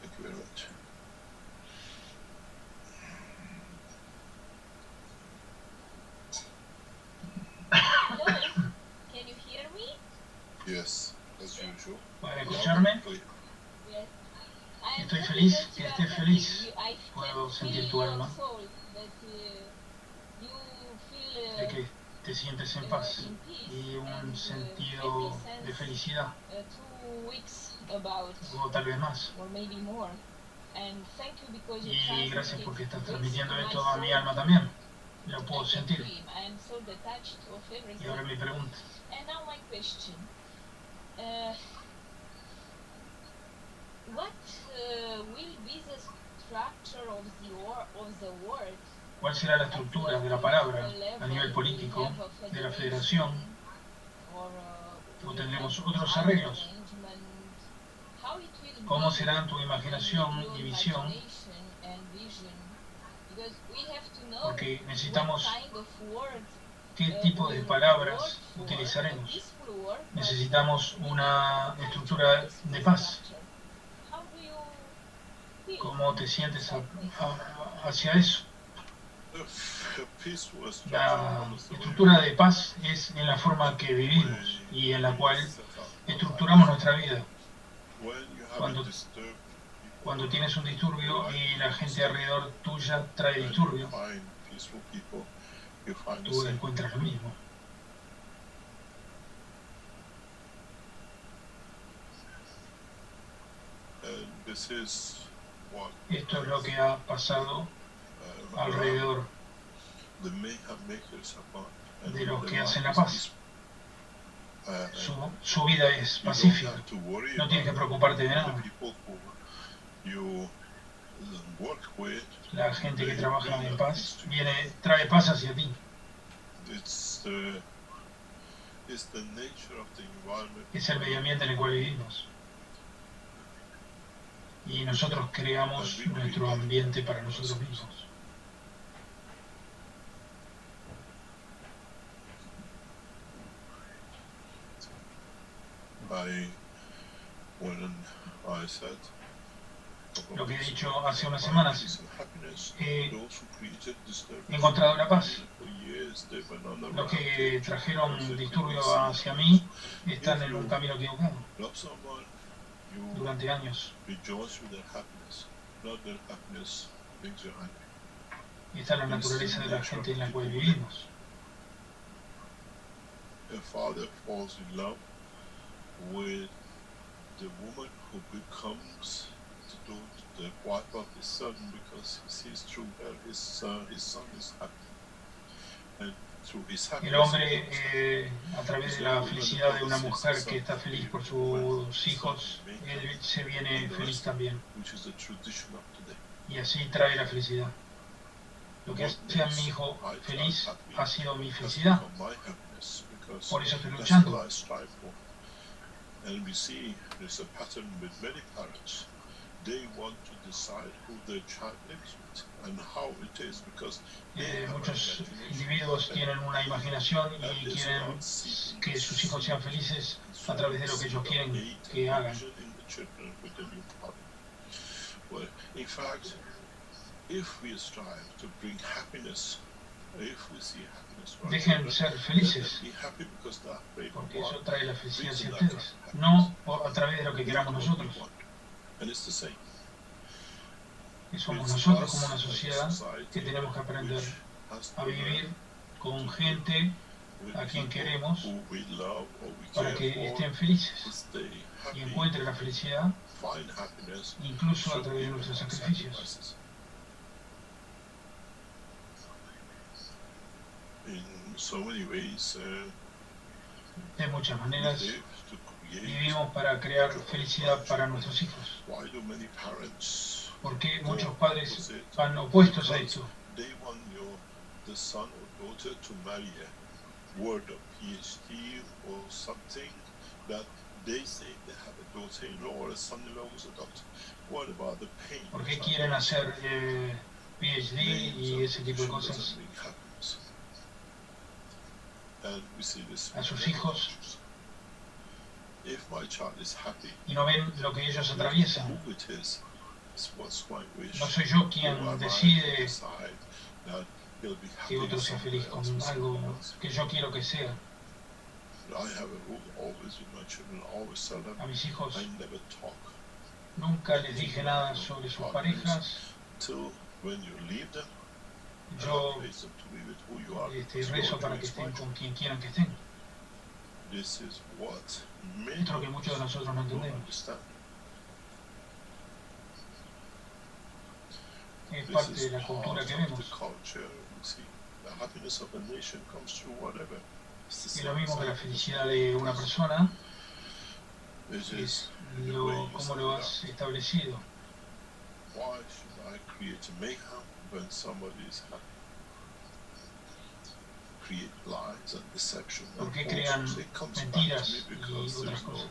Thank you very much. Hello, can you hear me? Yes, as usual. ¿Pueden escucharme? Yes. Estoy feliz que estés feliz. Puedo sentir tu alma, de que te sientes en paz y un sentido de felicidad, o tal vez más. Y gracias porque estás transmitiendo esto a mi alma también. Lo puedo sentir. Y ahora mi pregunta. ¿Cuál será la estructura de la palabra a nivel político de la federación? ¿O tendremos otros arreglos? ¿Cómo serán tu imaginación y visión? Porque necesitamos qué tipo de palabras utilizaremos. Necesitamos una estructura de paz. ¿Cómo te sientes hacia eso? La estructura de paz es en la forma que vivimos y en la cual estructuramos nuestra vida. Cuando tienes un disturbio y la gente alrededor tuya trae disturbio, tú encuentras lo mismo. Esto es lo que ha pasado alrededor de los que hacen la paz. Su vida es pacífica. No tienes que preocuparte de nada. La gente que trabaja en paz trae paz hacia ti. Es el medio ambiente en el cual vivimos. Y nosotros creamos nuestro ambiente para nosotros mismos. Lo que he dicho hace unas semanas, he encontrado la paz. Los que trajeron disturbio hacia mí están en un camino equivocado. Durante años. Y esta es la naturaleza de la gente en la cual vivimos. El hombre, a través de la felicidad de una mujer que está feliz por sus hijos, él se viene feliz también. Y así trae la felicidad. Lo que hace a mi hijo feliz ha sido mi felicidad. Por eso estoy luchando. Muchos individuos tienen una imaginación y quieren que sus hijos sean felices a través de lo que ellos quieren que hagan. Dejen ser felices, porque eso trae la felicidad hacia ustedes, no a través de lo que queramos nosotros. Y somos nosotros como una sociedad que tenemos que aprender a vivir con gente a quien queremos para que estén felices y encuentren la felicidad incluso a través de nuestros sacrificios. De muchas maneras vivimos para crear felicidad para nuestros hijos. ¿Por qué muchos padres van opuestos a esto? that they say they have a daughter-in-law or a son-in-law who's a doctor. What about the pain? ¿Por qué quieren hacer PhD y ese tipo de cosas a sus hijos y no ven lo que ellos atraviesan? No soy yo quien decide que otro sea feliz con algo que yo quiero que sea. A mis hijos nunca les dije nada sobre sus parejas. Yo rezo para que estén con quien quieran que estén. Esto es lo que muchos de nosotros no entendemos. Es parte de la cultura que vemos. Y lo mismo que la felicidad de una persona es cómo lo has establecido. ¿Por qué crean mentiras y otras cosas?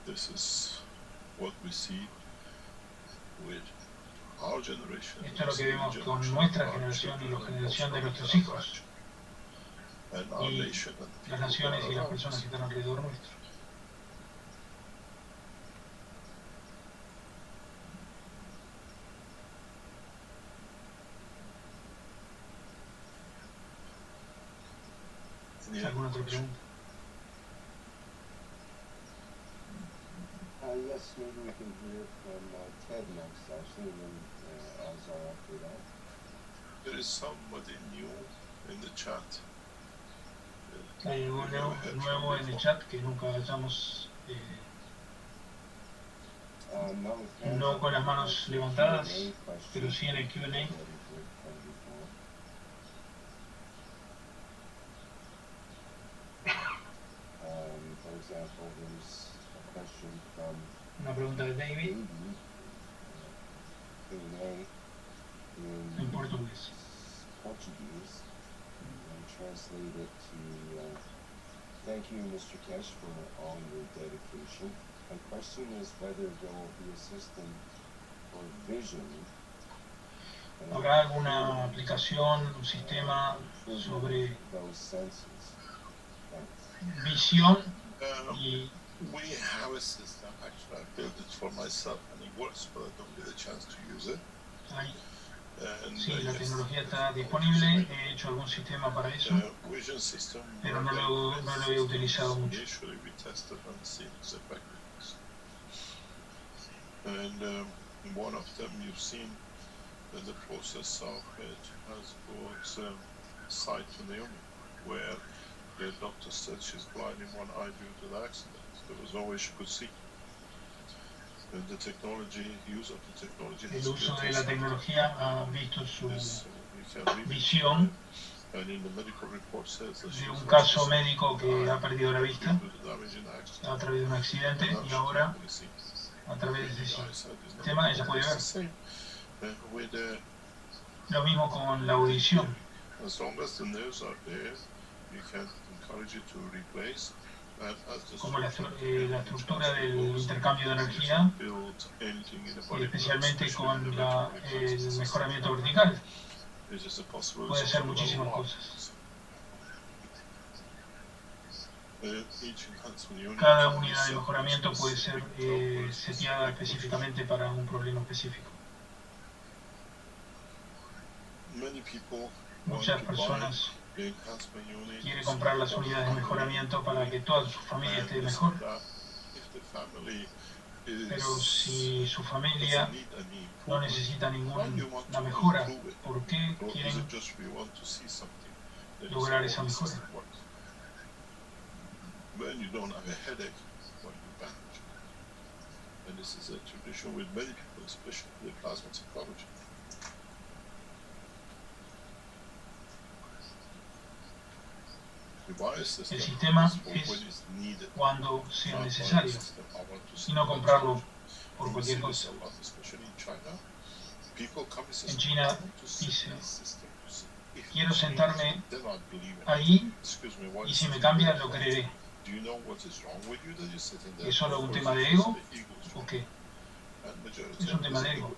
This is what we see with our generation. Esto es lo que vemos con nuestra generación y la generación de nuestros hijos. Y las naciones y las personas que están alrededor nuestro. ¿Alguna otra pregunta? Yes, maybe we can hear from Ted next, actually, and then Azar after that. There is somebody new in the chat. Hay algo nuevo en el chat que nunca hayamos, no con las manos levantadas, pero sí en el Q&A. For example, there's a question from Una pregunta de David en portugués. Portuguese, and translate it to thank you, Mr. Kesh, for all your dedication. My question is whether there will be a system for vision. ¿Habrá alguna aplicación, un sistema sobre visión y we have a system. Actually, I built it for myself and it works, but I don't get a chance to use it. Sí, la tecnología está disponible, he hecho algún sistema para eso, pero no lo he utilizado mucho. And one of them you've seen the process of it has got sight to Naomi, where the doctor said she's blind in one eye due to the accident. There was no way she could see. And the technology, use of the technology El uso de la tecnología ha visto su visión de un caso médico que ha perdido la vista a través de un accidente y ahora a través de ese sistema ella puede ver. Lo mismo con la audición. Como la estructura del intercambio de energía, especialmente con el mejoramiento vertical. Puede ser muchísimas cosas. Cada unidad de mejoramiento puede ser seteada específicamente para un problema específico. Muchas personas quieren comprar las unidades de mejoramiento para que toda su familia esté mejor. Pero si su familia no necesita ninguna mejora, ¿por qué quieren lograr esa mejora? El sistema es cuando sea necesario y no comprarlo por cualquier cosa. En China dice, quiero sentarme ahí y si me cambian lo creeré. ¿Es solo un tema de ego o qué? Es un tema de ego.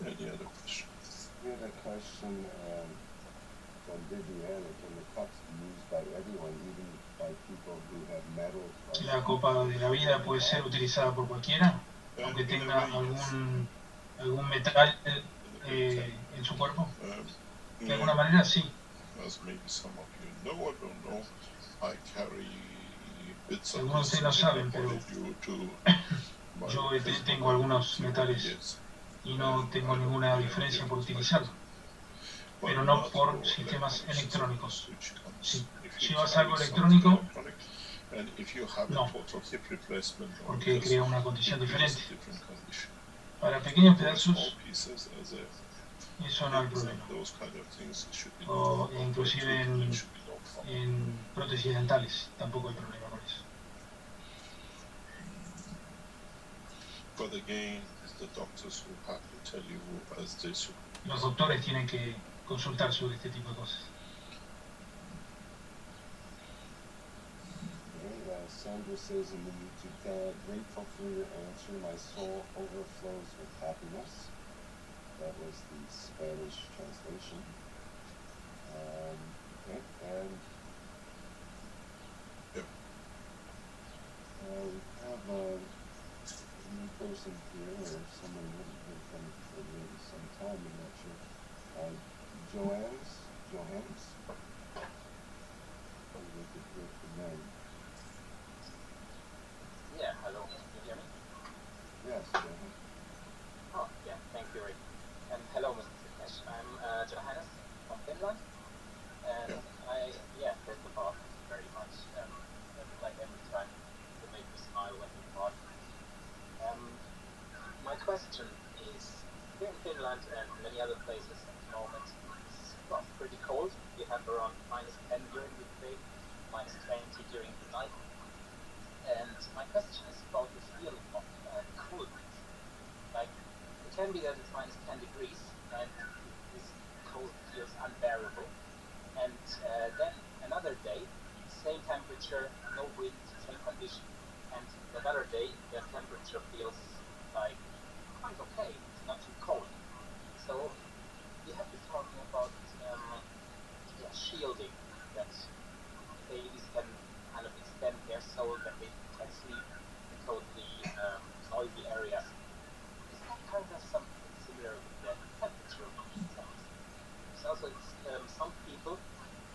Any other question? We had a question from Viviana. Can the cups be used by everyone, even by people who have metal? ¿La copa de la vida puede ser utilizada por cualquiera, aunque tenga algún metal en su cuerpo? De alguna manera sí. As maybe some of you know or don't know, I carry bits of Algunos de ustedes no saben, pero yo tengo algunos metales y no tengo ninguna diferencia por utilizarlo, pero no por sistemas electrónicos. Si llevas algo electrónico, no, porque crea una condición diferente. Para pequeños pedazos, eso no hay problema. O inclusive en prótesis dentales tampoco hay problema con eso. But again, it's the doctors who have to tell you as they should. Los doctores tienen que consultar sobre este tipo de cosas. Sandra says in the YouTube channel, grateful for your answer. My soul overflows with happiness. That was the Spanish translation. Okay, and yep. We have a new person here, or someone we haven't heard from for maybe some time, I'm not sure. Johannes? Maybe we could hear from them. Yeah, hello, can you hear me? Yes, go ahead. Oh, yeah, thank you, Rick. And hello, Mr. Fitnesh. I'm Johannes from Finland. And yeah. First of all, thank you very much. Like every time, you make me smile when you talk. My question is, here in Finland and many other places at the moment, it's pretty cold. We have around -10 during the day, -20 during the night. And my question is about the feeling of coldness. Like, it can be that it's -10 degrees and this cold feels unbearable. And then another day, same temperature, no wind, same condition. And another day, the temperature feels like quite okay, it's not too cold. So you have to talk about shielding, that babies can kind of extend their soul, that they can sleep in totally noisy areas. Is that kind of something similar with the temperature of things? It's also some people,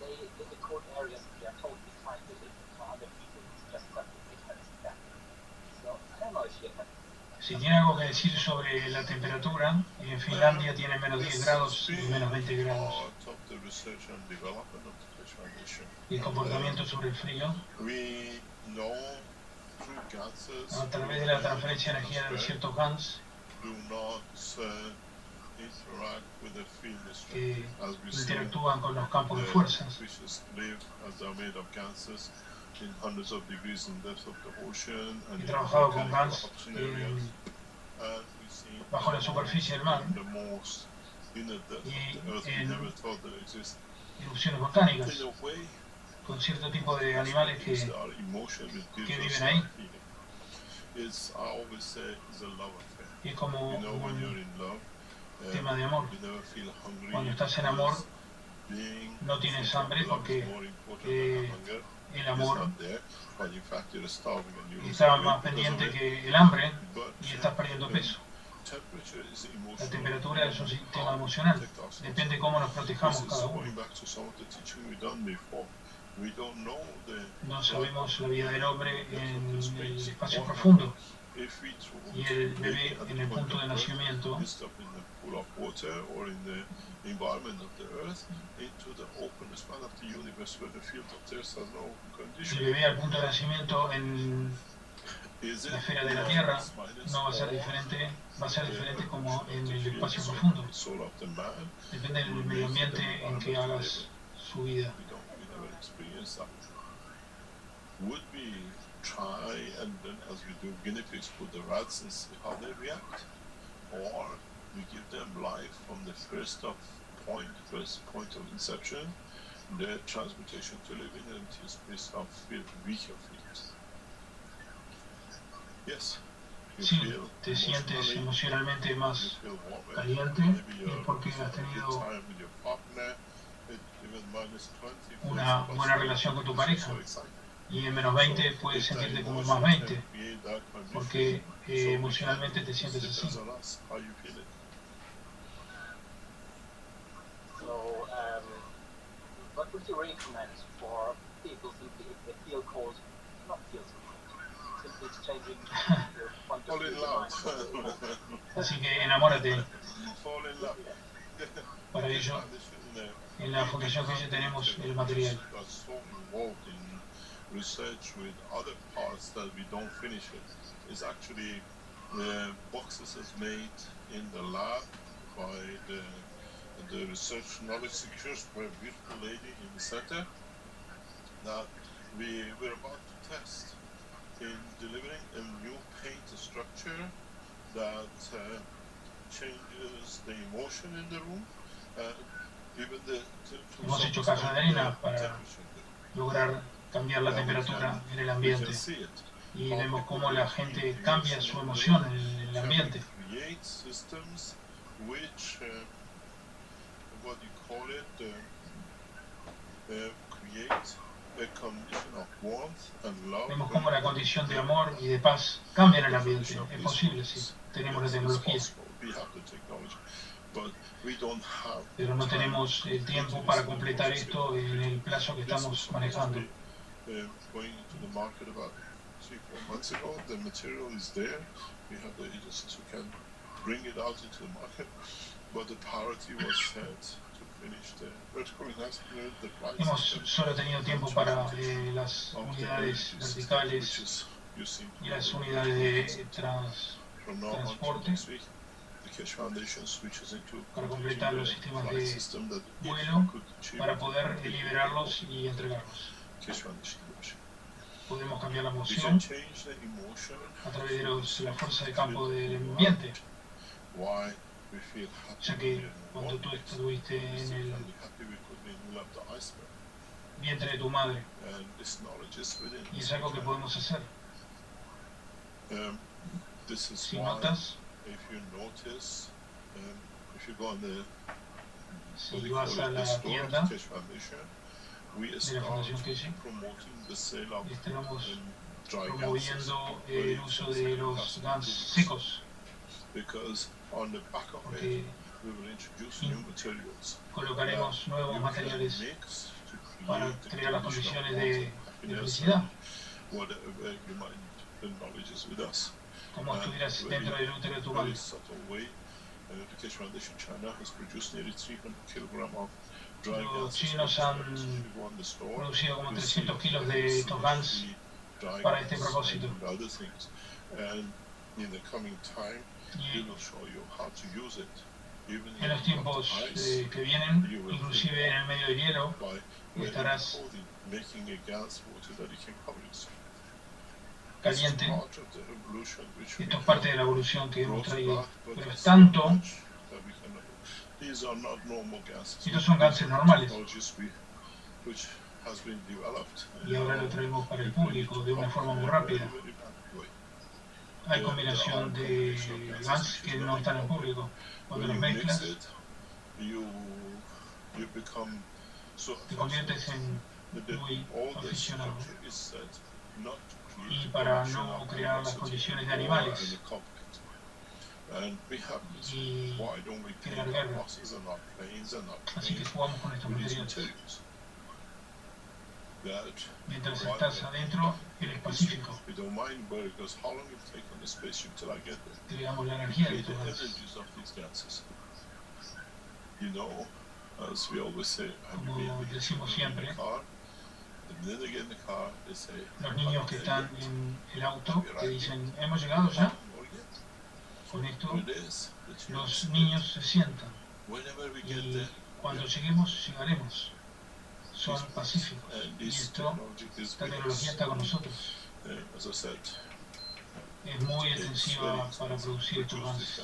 they live in cold areas and they are totally fine with it. For other people, it's just something they can't stand. So I don't know if you have. Si tiene algo que decir sobre la temperatura, en Finlandia tiene menos 10 grados y menos 20 grados. Y el comportamiento sobre el frío, a través de la transferencia de energía de ciertos GANs, que interactúan con los campos de fuerzas. He trabajado con GANs bajo la superficie del mar y en erupciones volcánicas, con cierto tipo de animales que viven ahí. Y es como un tema de amor. Cuando estás en amor, no tienes hambre porque el amor está más pendiente que el hambre y estás perdiendo peso. La temperatura es un sistema emocional, depende de cómo nos protejamos cada uno. No sabemos la vida del hombre en el espacio profundo y el bebé en el punto de nacimiento. El bebé al punto de nacimiento en La esfera de la Tierra no va a ser diferente, va a ser diferente como en el espacio profundo. Depende del medio ambiente en que hagas su vida. Would we try and then, as we do guinea pigs, put the rats and see how they react? Or we give them life from the first point of inception, their transmutation to living until space of feel weaker feet. Yes. Si te sientes emocionalmente más caliente, es porque has tenido una buena relación con tu pareja. Y en menos 20 puedes sentirte como más 20, porque emocionalmente te sientes así. So, what would you recommend for people simply if they feel cold, not feel so cold? Simply exchanging your point of view. Así que enamórate. Para ello, en la Fundación GESE tenemos el material. Research with other parts that we don't finish it is actually the boxes is made in the lab by the research knowledge seekers by a beautiful lady in the center that we're about to test in delivering a new paint structure that changes the emotion in the room, even the hemos hecho caja de arena para lograr cambiar la temperatura en el ambiente y vemos cómo la gente cambia su emoción en el ambiente. Vemos cómo la condición de amor y de paz cambia en el ambiente. Es posible, sí. Tenemos la tecnología. Pero no tenemos el tiempo para completar esto en el plazo que estamos manejando. Going to the market about 3-4 months ago. The material is there. We have the agencies who can bring it out into the market, but the priority was set to finish the vertical enhancement, the price. Hemos solo tenido tiempo para las unidades verticales y las unidades de transporte para completar los sistemas de vuelo para poder liberarlos y entregarlos. Podemos cambiar la emoción a través de la fuerza de campo del ambiente, ya que cuando tú estuviste en el vientre de tu madre, y es algo que podemos hacer. Si notas, si vas a la tienda de la Fundación GESE, estamos promoviendo el uso de los GANs secos, porque colocaremos nuevos materiales para crear las condiciones de felicidad, como estuvieras dentro del útero de tu madre. Los chinos han producido como 300 kilos de estos GANs para este propósito. Y en los tiempos que vienen, inclusive en el medio del hielo, estarás caliente. Esto es parte de la evolución que hemos traído, pero es tanto. Estos son gases normales y ahora lo traemos para el público de una forma muy rápida. Hay combinación de gas que no están en público. Cuando los mezclas, te conviertes en muy aficionado. Y para no crear las condiciones de animales y crear guerra. Así que jugamos con estos materiales. Mientras estás adentro, eres pacífico. Creamos la energía de estos gases. Como decimos siempre, Los niños que están en el auto te dicen, ¿hemos llegado ya? Con esto, los niños se sientan y cuando llegaremos. Son pacíficos y esta tecnología está con nosotros. Es muy extensiva para producir estos gases.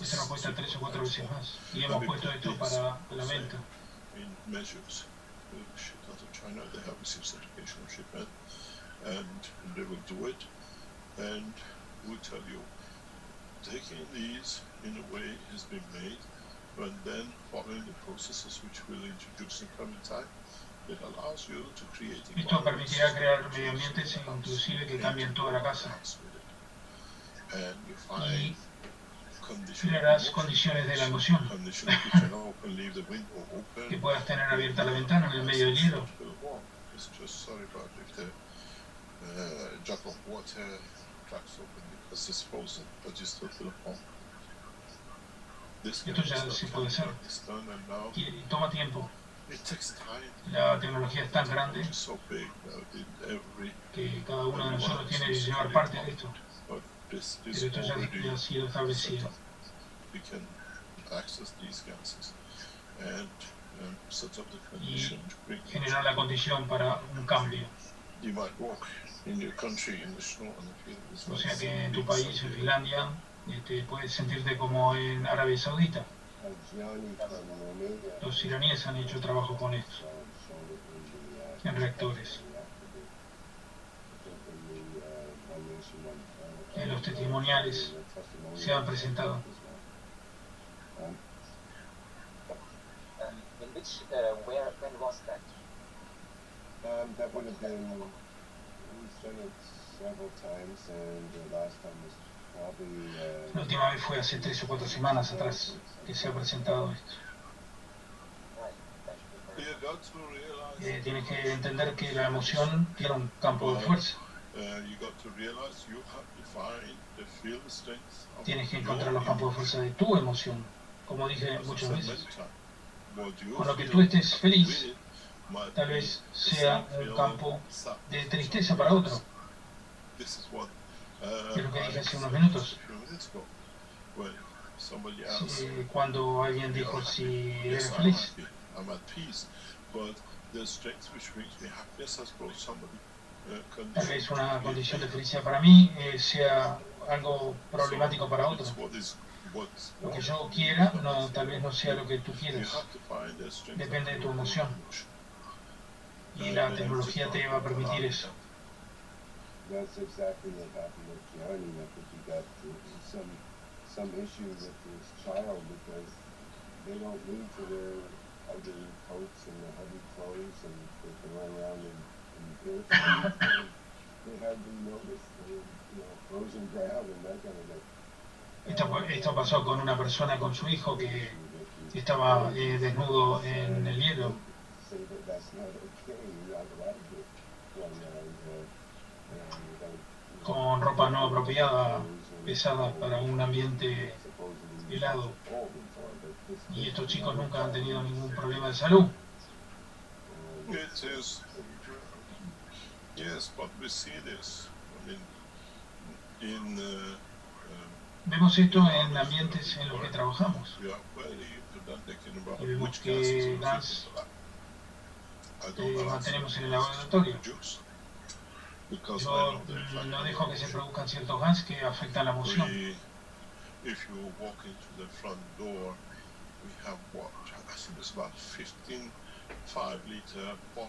Esto nos cuesta 3 o 4 veces más y hemos puesto esto para la venta. Taking these in a way has been made, and then following the processes which we'll introduce in coming time, it allows you to create. Esto permitirá crear medio ambientes inclusive que cambien toda la casa. Y crearás condiciones de la emoción. Que puedas tener abierta la ventana en el medio del hielo. Esto ya se puede hacer y toma tiempo. La tecnología es tan grande que cada uno de nosotros tiene que llevar parte de esto. Pero esto ya ha sido establecido. Y generar la condición para un cambio. O sea que en tu país, en Finlandia, puedes sentirte como en Arabia Saudita. Los iraníes han hecho trabajo con esto, en reactores. En los testimoniales se han presentado. When was that? That would have been, we've done it several times, and the last time was probably... La última vez fue hace 3 o 4 semanas atrás que se ha presentado esto. Tienes que entender que la emoción tiene un campo de fuerza. Tienes que encontrar los campos de fuerza de tu emoción, como dije muchas veces. Con lo que tú estés feliz, tal vez sea un campo de tristeza para otro. Es lo que dije hace unos minutos. Cuando alguien dijo si eres feliz. Tal vez una condición de felicidad para mí sea algo problemático para otro. Lo que yo quiera tal vez no sea lo que tú quieras. Depende de tu emoción. Y la tecnología te va a permitir eso. That's exactly what happened with Johnny. I think he got some issue with his child because they don't need to wear ugly coats and the heavy clothes, and they can run around in dirt. They hardly notice the frozen ground and that kind of thing. Esto pasó con una persona con su hijo que estaba desnudo en el hielo. Con ropa no apropiada, pesada para un ambiente helado. Y estos chicos nunca han tenido ningún problema de salud. Vemos esto en ambientes en los que trabajamos. Y vemos que gas mantenemos en el laboratorio. Yo no dejo que se produzcan ciertos gases que afectan la emoción.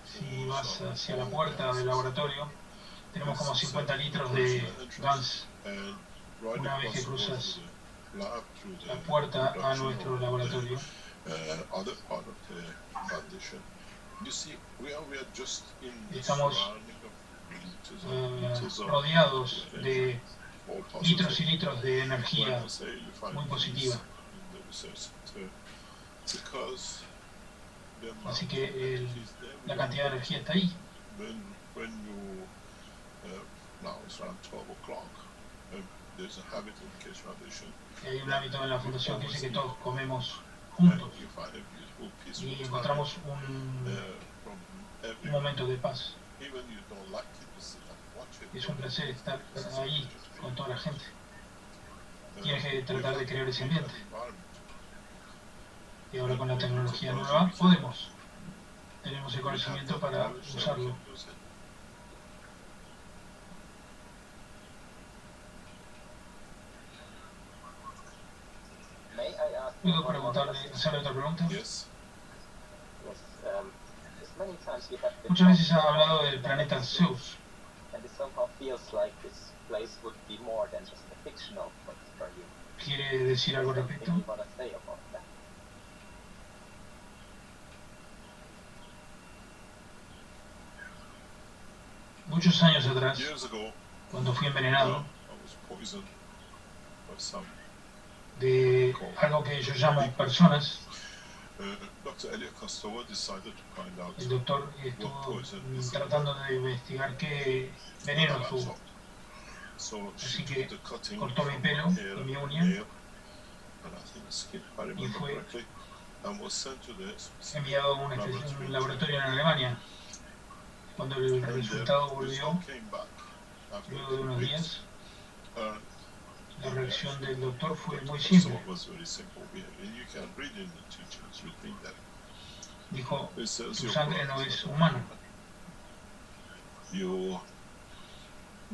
Si vas hacia la puerta del laboratorio, tenemos como 50 litros de gas. Una vez que cruzas la puerta a nuestro laboratorio, estamos rodeados de litros y litros de energía muy positiva. Así que la cantidad de energía está ahí. Hay un hábito en la fundación que dice que todos comemos juntos you find a beautiful, peaceful y time. encontramos From un every, momento de paz. even you don't like it, you sit and watch it. Es un placer estar This is ahí what you feel. con toda la gente. Tienes que We tratar de can crear ese create an ambiente. environment. Y ahora con la With tecnología technology, nueva we can- podemos. Tenemos el we have conocimiento that para knowledge, so we usarlo. can use it. May I ask ¿Puedo one more preguntarle, question? hacerle otra pregunta? Yes. Yes, as many times you have been Muchas veces ha talking hablado about del planeta Zeus, Zeus, and it somehow feels like this place would be more than just a fictional place for you. ¿quiere decir algo al Anything respecto? you want to say about that? Muchos años atrás, Years ago, cuando fui envenenado I was poisoned by some. de algo que yo llamo personas, Dr. Elia Kostova decided to find out el doctor estuvo tratando de investigar qué veneno what I tuvo. thought. So Así she que took the cutting cortó mi from pelo my hair y mi and uña nail, and I think the skin, if I remember fue correctly, and was sent to the enviado a un laboratorio en Alemania. Cuando el And resultado the volvió, result came back after luego de 2 unos weeks. días, la reacción del doctor fue muy So simple. it was very simple. And you can read in the teachings, you think that Dijo, it says tu your sangre blood no is es not humana.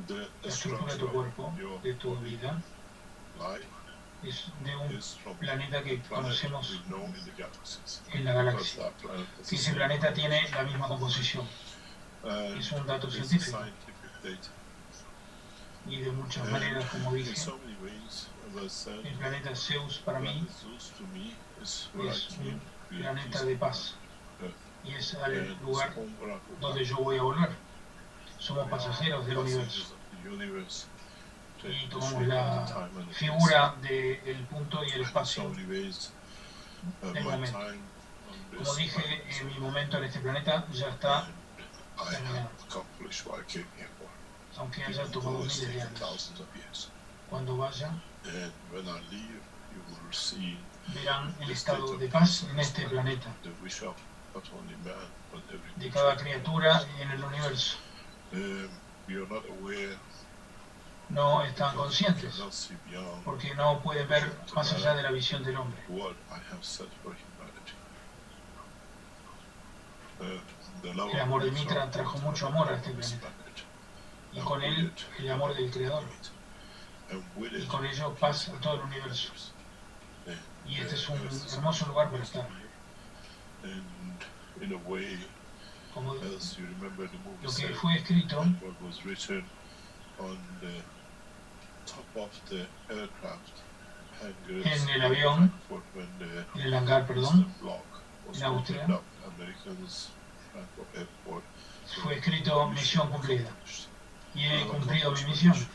the La estructura de tu structure cuerpo, of your de tu body, vida, life, es de un is from planeta que the planet conocemos we know in the galaxies. en la Because galaxia. that planet has Que the ese same planeta tiene la misma composición. And Es un dato it's científico. scientific data. Y de muchas And maneras, como in dije, so many ways, as I said, el planeta Zeus para mí planet Zeus to me is where I es came un to be planeta peace de on paz. Earth. Y es And al it's lugar home where I go donde back. yo voy a volver. Somos We are pasajeros del universo. passengers of the universe. Y Take the tomamos shape of la the time and the figura del punto y el place. And in so espacio many ways, del my momento. time on Como this dije, planet, mi momento en este planeta ya está, I have accomplished what I came here for. aunque haya Even tomado though it's miles de taken años. thousands of years. Cuando vaya, And when I leave, you will see verán el the estado state de of paz peace on en this este planet, planeta, the wish of not only man, but every de cada creature. criatura en el universo. We are not aware, No están because we conscientes, cannot see beyond porque no pueden ver más allá de la visión del hombre. what I have said for humanity. The love El amor de of peace Mitra are trajo both mucho on amor a este this planeta. planet. Y con él, el amor del Creador. And with Y it, con ello, paz a todo el universo. Y este es un hermoso lugar para estar. And in a way, Como as you remember the movie lo que said, fue escrito what was written on the top of the aircraft hangars En el in avión, Frankfurt when the en el hangar, perdón, Eastern Bloc was en Austria, opened up, Americans Frankfurt Airport. fue escrito misión cumplida. accomplished. Y he Well cumplido mi accomplished misión. mission.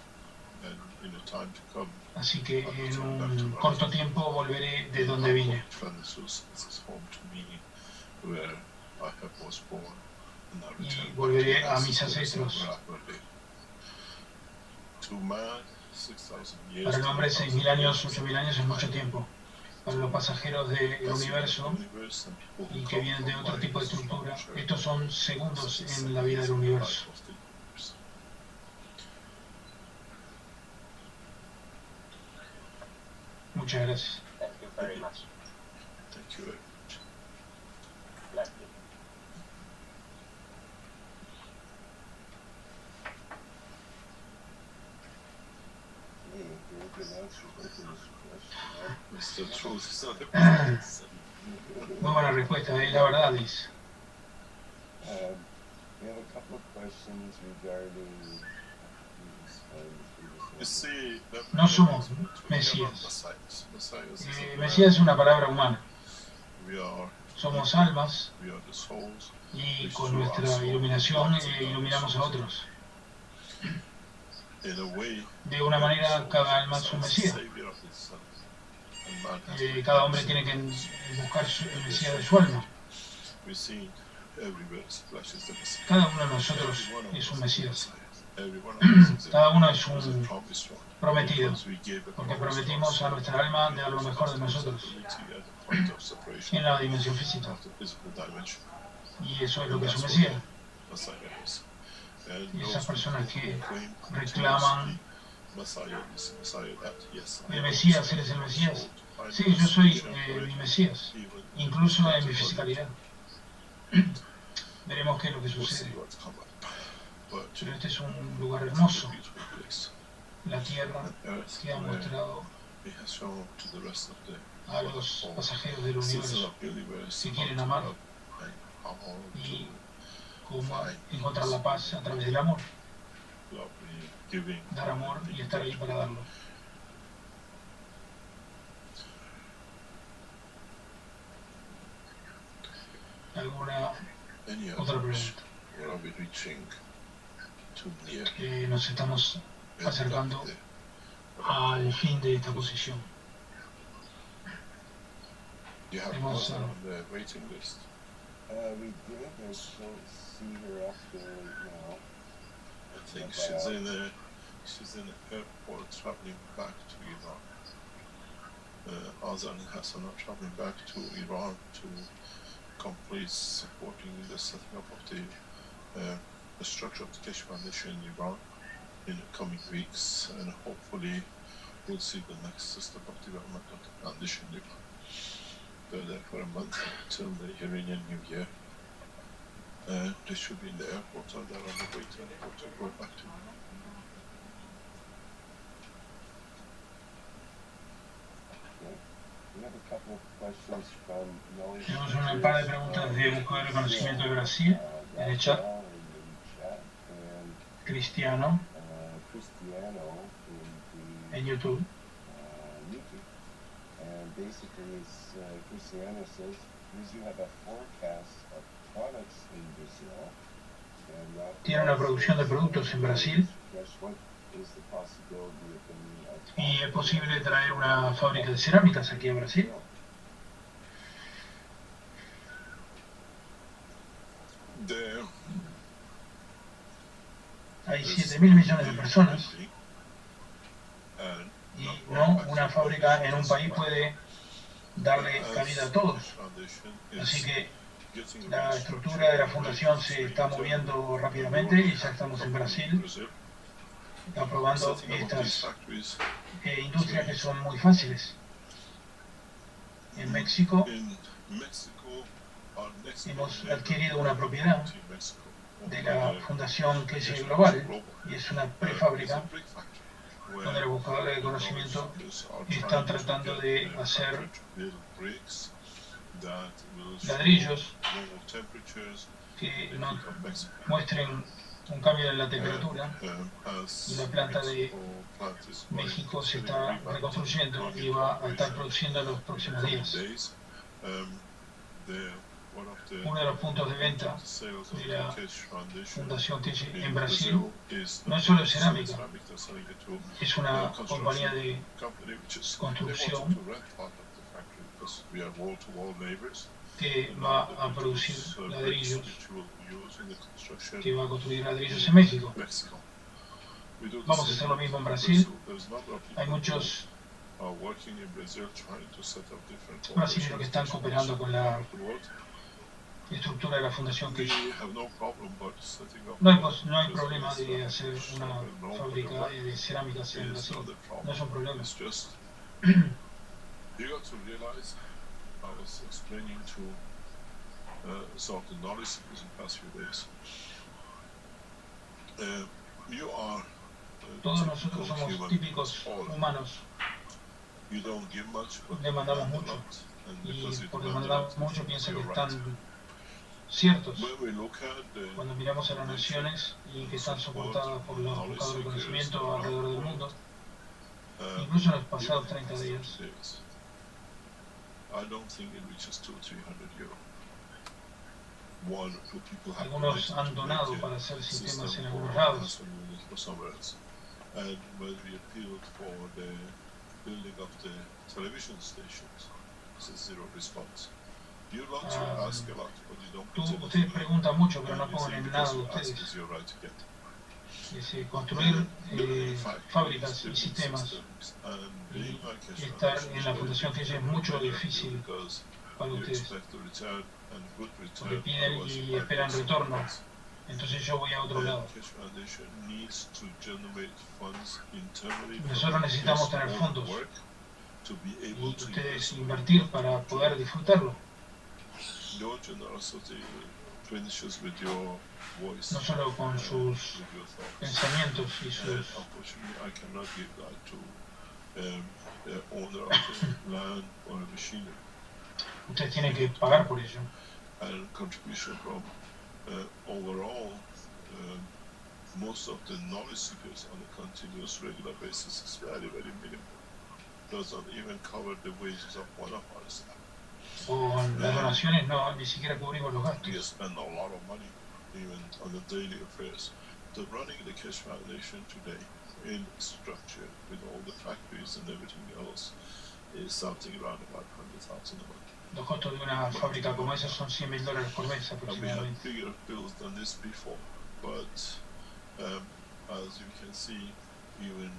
And in the time to come, Así que en un corto tiempo volveré de donde vine. This is home to me, where I was born, and I Y return volveré back a to mis Mexico, ancestros. where I lived. To man, 6,000 years. Para el hombre 10,000 6.000 años, years. 8.000 años es mucho tiempo. Para los pasajeros del That's universo the universe, and people who y que come vienen de from otro my tipo de estructura, structure. estos son segundos This is en la vida del the life universo. of the universe. Muchas gracias. Thank you very much. Thank you very much. Bless you. It's the truth, it's not the business. Muy buena respuesta, es la verdad, dice. We have a couple of questions regarding You see, No somos Mesías. Mesías es una palabra humana. We are, Somos almas we are the souls. y con nuestra iluminación iluminamos a otros. In a way, De una manera, cada alma es un Mesías. savior of itself. And man has Cada hombre tiene que buscar el Mesías de su alma. We see everywhere splashes the Messiah. Cada uno de nosotros Every one of es us un is Mesías. Messiah. Cada uno es un prometido, porque prometimos a nuestra alma de dar lo mejor de nosotros en la dimensión física. Y eso es lo que es un Mesías. Y esas personas que reclaman el Mesías, eres el Mesías. Sí, yo soy mi Mesías, incluso en mi fisicalidad. Veremos qué es lo que sucede. Pero este es un lugar hermoso. La tierra que ha mostrado a los pasajeros del universo que quieren amar y cómo encontrar la paz a través del amor. Dar amor y estar ahí para darlo. ¿Alguna otra pregunta? Nos estamos acercando al fin de esta posición. Tenemos We did. I don't see her up there now. I think she's in the airport traveling back to Iran. Azan and Hassan are traveling back to Iran to complete supporting the setting up of the structure of the Keshe Foundation in Iran in the coming weeks, and hopefully we'll see the next step of development of the foundation in Iran. They're there for a month till the Iranian New Year. They should be in the airport, or they're on the way to the airport to go back to. We have a couple of questions from Noel. Tenemos un par de preguntas de Buscador de Conocimiento de Brasil en el chat. Cristiano en YouTube. And basically, Cristiano says, please, you have a forecast of products in Brazil. Tiene una producción de productos en Brasil. ¿Y es posible traer una fábrica de cerámicas aquí a Brasil? Hay 7.000 millones de personas y no una fábrica en un país puede darle cabida a todos. Así que la estructura de la fundación se está moviendo rápidamente y ya estamos en Brasil aprobando estas industrias que son muy fáciles. En México hemos adquirido una propiedad de la Fundación Keshe Global y es una prefábrica donde los buscadores de conocimiento están tratando de hacer ladrillos que no muestren un cambio en la temperatura, y la planta de México se está reconstruyendo y va a estar produciendo en los próximos días. Uno de los puntos de venta de la Fundación Keshe en Brasil no es solo cerámica, es una compañía de construcción que va a producir ladrillos, que va a construir ladrillos en México. Vamos a hacer lo mismo en Brasil. Hay muchos brasileños que están cooperando con la estructura de la Fundación Keshe. No hay problema de hacer una fábrica de cerámicas en Brasil. No es un problema. I was explaining to some of the knowledge seekers in the past few days. You are todos nosotros somos típicos humanos. You don't give much, but demandamos mucho. Y por demandar mucho piensa que están ciertos. Cuando miramos a las naciones y que están soportadas por los buscadores de conocimiento alrededor del mundo, incluso en los pasados 30 días, I don't think it reaches 200-300 euros. One or two people have algunos han donado para hacer sistemas en algunos lados. And when we appealed for the building of the television stations, it's a zero response. You lot to ask a lot, but you don't get ustedes preguntan mucho, pero no ponen nada de ustedes. construir fábricas y sistemas y estar en la Fundación Cash es mucho difícil para ustedes, porque piden y esperan retorno. Entonces yo voy a otro lado. Nosotros necesitamos tener fondos y ustedes invertir para poder disfrutarlo. No solo con sus pensamientos y sus... Ustedes tienen que pagar por ello. Most of the knowledge seekers on a continuous regular basis is very, very minimal. Doesn't even cover the wages of one of our staff. Con las donaciones no, ni siquiera cubrimos los gastos. We spend a lot of money, even on the daily affairs. The running the Cash Foundation today in structure with all the factories and everything else is something around about $100,000 a month. Los costos de una fábrica como esa son $100,000 por mes And we had aproximadamente. bigger bills than this before, but as you can see, even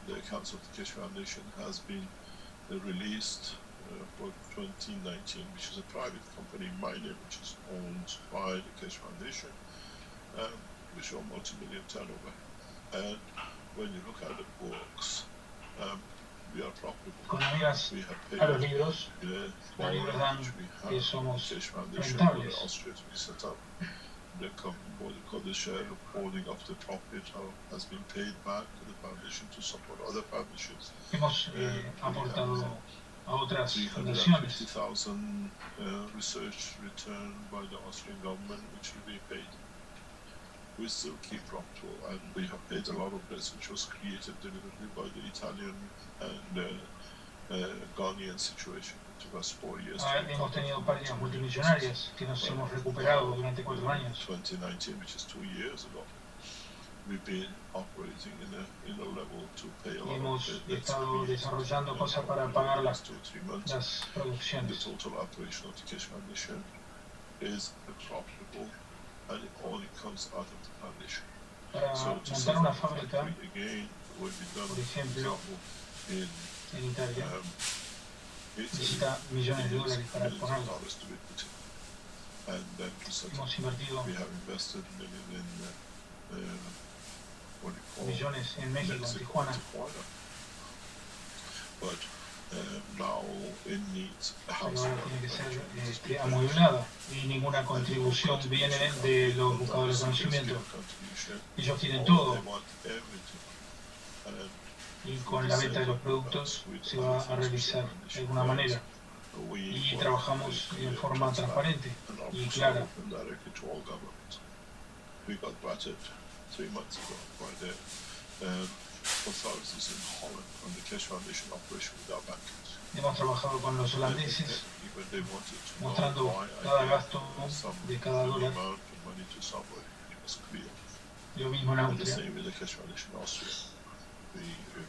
the accounts of the Cash Foundation has been released for 2019, which is a private company, Miner, which is owned by the Cash Foundation, we show multi-million turnover. And when you look at the books, we are profitable. Con amigas We have a los paid libros, the los libros dan which we que have somos Cash Foundation for the rentables. Austria to be set up. What you call the share of holding of the profit has been paid back to the foundation to support other foundations. Hemos aportado a otras fundaciones. 350,000 research return by the Austrian government, which will be paid. We still keep profitable, and we have paid a lot of this, which was created deliberately by the Italian and Ghanaian situation. It took us 4 years. Hemos tenido pérdidas multimillonarias que nos hemos recuperado durante 4 años. 2019, which is 2 years ago, we've been operating in a level to pay a lot Hemos of the debts estado created desarrollando in cosas para the pagar last 2 or 3 months. las The producciones. total operation of the Cash Foundation is profitable, and it only comes out of the foundation. Para So to set montar una up a fábrica, factory again will be done, por for ejemplo, example, in en Italia, Italy, necesita millones de dólares para millions of ponerlo. dollars to be put in. And then to set up, Hemos invertido we have invested in what do you call millones en México, en Mexico, Tijuana. But now it needs a Pero house. ahora tiene que ser amueblada y ninguna contribución viene de los buscadores de conocimiento. Ellos quieren todo y con la venta de los productos se va a realizar de alguna manera. Y trabajamos en forma transparente y clara. We got budget 3 months ago by the authorities in Holland on the Cash Foundation operation without bankers. Hemos trabajado con los holandeses Even they wanted to mostrando know why cada I gasto gave some de cada dólar. amount of money to somebody. It was clear. Lo mismo en And the Austria. same with the Cash Foundation Austria.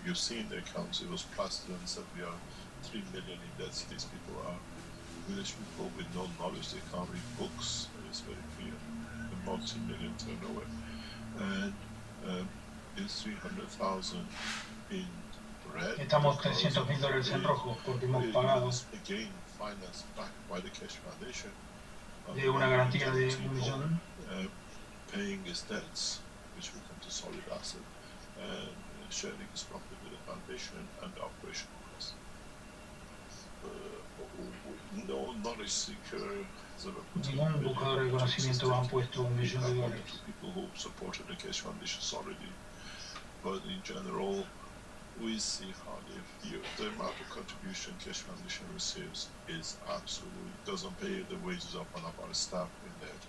You've seen the accounts, it was plastered and said we are 3 million in debts. These people are village people with no knowledge, they can't read books. It's very clear. A multi-million turnover. And it's 300,000 in red. Estamos $300,000 en rojo porque hemos pagado Again, financed back by the Cash Foundation. de una garantía de $1 millón. Paying his debts, which will come to solid asset, and sharing his profit with the foundation and the operation costs. No knowledge seeker has ever put Ningún buscador de conocimiento han puesto $1 millón de dólares. people who supported the Cash Foundation solidly, but in general, we see how the amount of contribution Cash Foundation receives is absolutely doesn't pay the wages of one of our staff in there.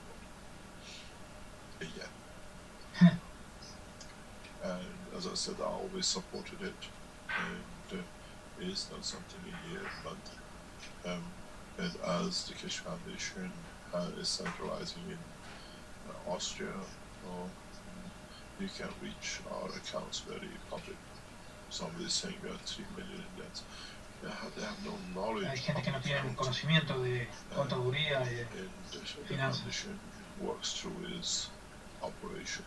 Yeah. And as I said, I always supported it, and it's not something a year, but and as the Cash Foundation is centralizing in Austria, you can reach our accounts very public. Somebody is saying we are 3 million in debt. They have no knowledge. Hay gente que no tiene conocimiento de contaduría y de And the finanzas. foundation works through its operation.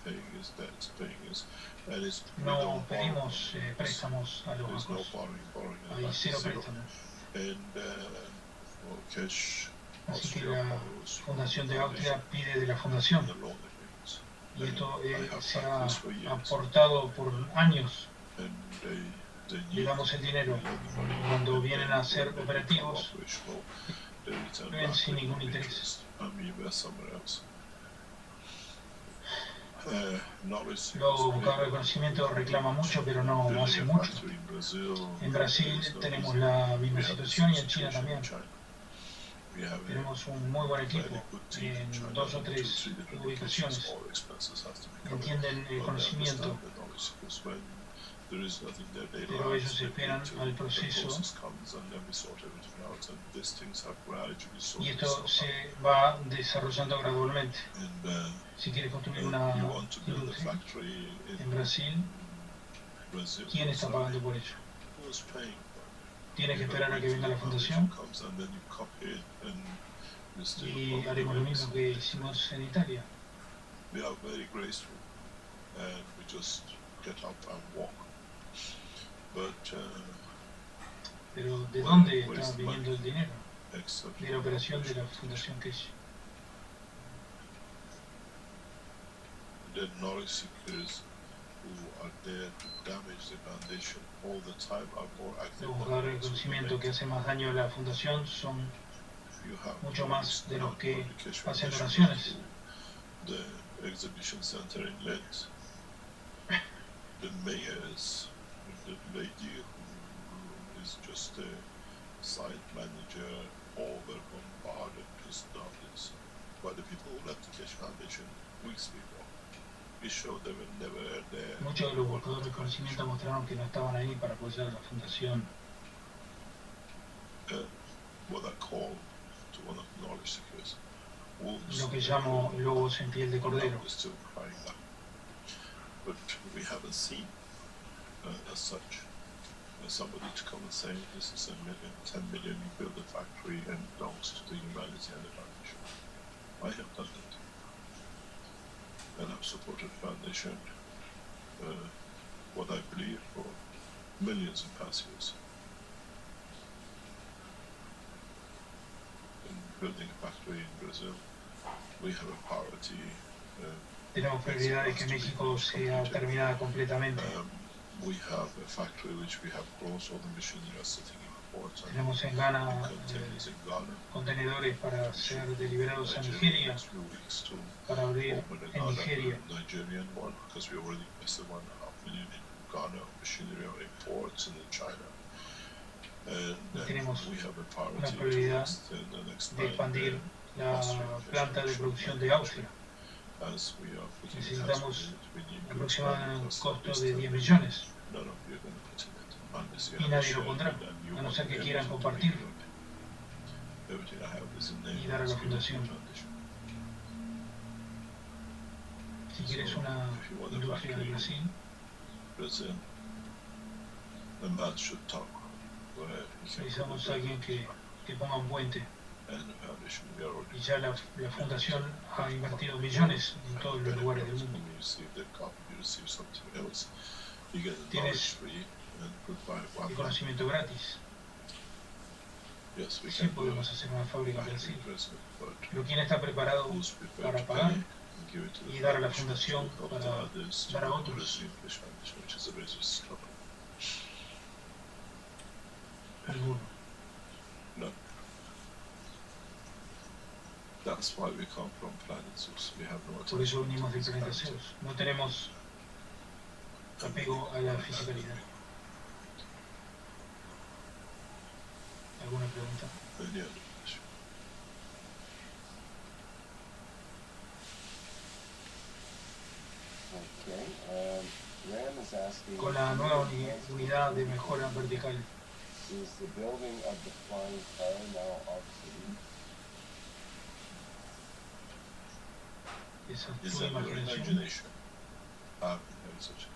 paying his debts, paying his, and it's we No don't borrow pedimos money. préstamos a los There's no bancos. borrowing in Hay the bank, cero zero. préstamos. And well, cash Así que Austria la borrows from Fundación de foundation Austria pide de la Fundación. the loan agreements. Y esto I have se ha practiced for years. aportado por años. And they Le need damos el dinero. we lend money, Cuando and vienen then a ser when they become operativos, operational, they return ven back sin with ningún no interés. interest, and we invest somewhere else. Knowledge Luego, buscador de conocimiento reclama mucho, pero no hace mucho. En Brasil tenemos la misma situación y en China también. Tenemos un muy buen equipo en 2 o 3 ubicaciones. Entienden el conocimiento, pero ellos esperan al proceso y esto se va desarrollando gradualmente. Si quieres construir una industria en Brasil, ¿quién está pagando por ello? Tienes que esperar a que venga la fundación y haremos lo mismo que hicimos en Italia. We are very graceful and we just get up and walk. But, pero ¿de dónde está viniendo el dinero? De la operación de la Fundación Kesh. The knowledge seekers who are there to damage the foundation all the time are more active. Los buscadores de conocimiento que hacen más daño a la fundación son mucho más de los que hacen donaciones. The exhibition center in Lent, the mayors, the lady who is just a site manager, all were bombarded to start this by the people who left the Kesh Foundation weeks before. We showed they were never there. Muchos de los buscadores de conocimiento mostraron que no estaban ahí para apoyar a la fundación. What I call to one of the knowledge seekers, wolves. Lo que llamo lobos en piel de cordero. Still crying out. But we haven't seen as such somebody to come and say this is 10 million, you build a factory and it belongs to the humanity and the foundation. I have done that. And I've supported the foundation, what I believe, for millions of past years. In building a factory in Brazil, we have a priority. Tenemos prioridad de que México sea terminada completamente. We have a factory which we have closed, all the machinery are sitting in ports. Tenemos en Ghana contenedores para ser deliberados a Nigeria, para abrir en Nigeria. Nigerian one, because we already invested $1.5 million in Ghana, machinery or in ports and in China. And tenemos we have a una prioridad de expandir la planta de producción de Austria. Necesitamos aproximadamente un costo de 10 millones. Y nadie lo pondrá, a no ser que quieran compartirlo y dar a la fundación. Si quieres una industria de Brasil, necesitamos a alguien que ponga un puente. Y ya la fundación ha invertido millones en todos los lugares del mundo. Tienes el conocimiento gratis. Sí podemos hacer una fábrica en Brasil. Pero ¿quién está preparado para pagar y dar a la fundación para dar a otros? Ninguno. That's why we come from planet Zeus. We have no Por eso venimos del planeta Zeus. No tenemos apego a la fisicalidad. ¿Alguna pregunta? Con la nueva unidad de mejora vertical. Is the building of the flying car now obsolete? Esa Is tu that your imaginación. imagination? Such.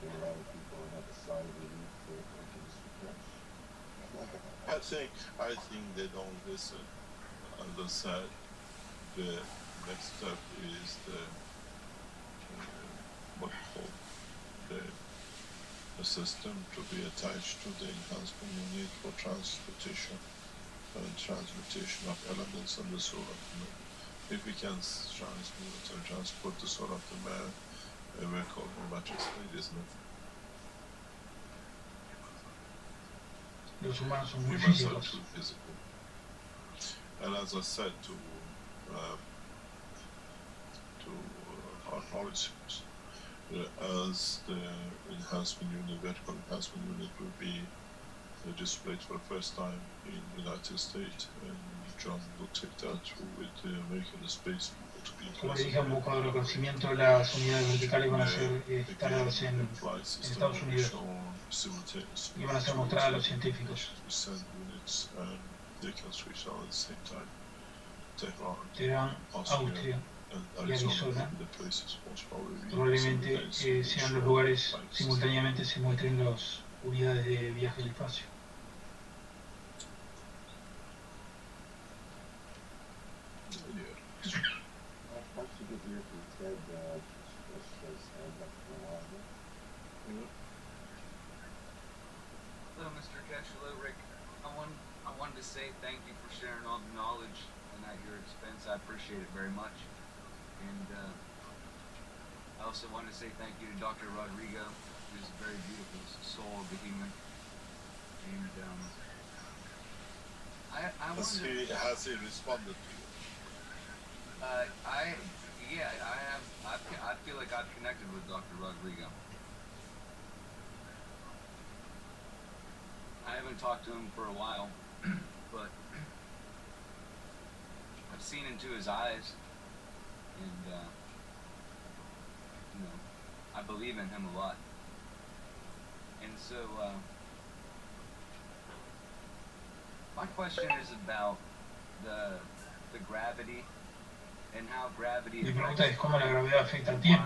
There are a lot of people who have a sigh of relief for this request. I think they don't listen. As I said, The next step is the what we call the system to be attached to the enhancement unit for transportation and transmutation of elements on the soul of the man. If we can transmute and transport the soul of the man, we're called matter state, isn't it? Los humanos son muy Humans are físicos. too physical. And as I said to our knowledge seekers, as the enhancement unit, vertical enhancement unit will be displayed for the first time in the United States, and John will take that through with the American space people to be Como le present. dije, un poco de reconocimiento, las unidades verticales van a ser instaladas Again, en the flight system Estados will be Unidos shown simultaneously y van a ser to mostradas a los the científicos. we send units, and they can switch out at the same time. Tehran, Teherán, Austria, Austria and y Arizona, Arizona the places most probably probablemente simultaneously sean show los lugares, flight system. simultáneamente se muestren las unidades de viaje al espacio. Once you get here to Ted, just stand up for a while. Hello, Mr. Kesh. Hello, Rick. I wanted to say thank you for sharing all the knowledge and at your expense. I appreciate it very much. And I also want to say thank you to Dr. Rodrigo, who's a very beautiful soul of the human. And I wanted to... Has he responded to you? I feel like I've connected with Dr. Rodrigo. I haven't talked to him for a while, but I've seen into his eyes, and I believe in him a lot. And so my question is about the gravity and how gravity Mi affects pregunta es cómo la gravedad afecta al and tiempo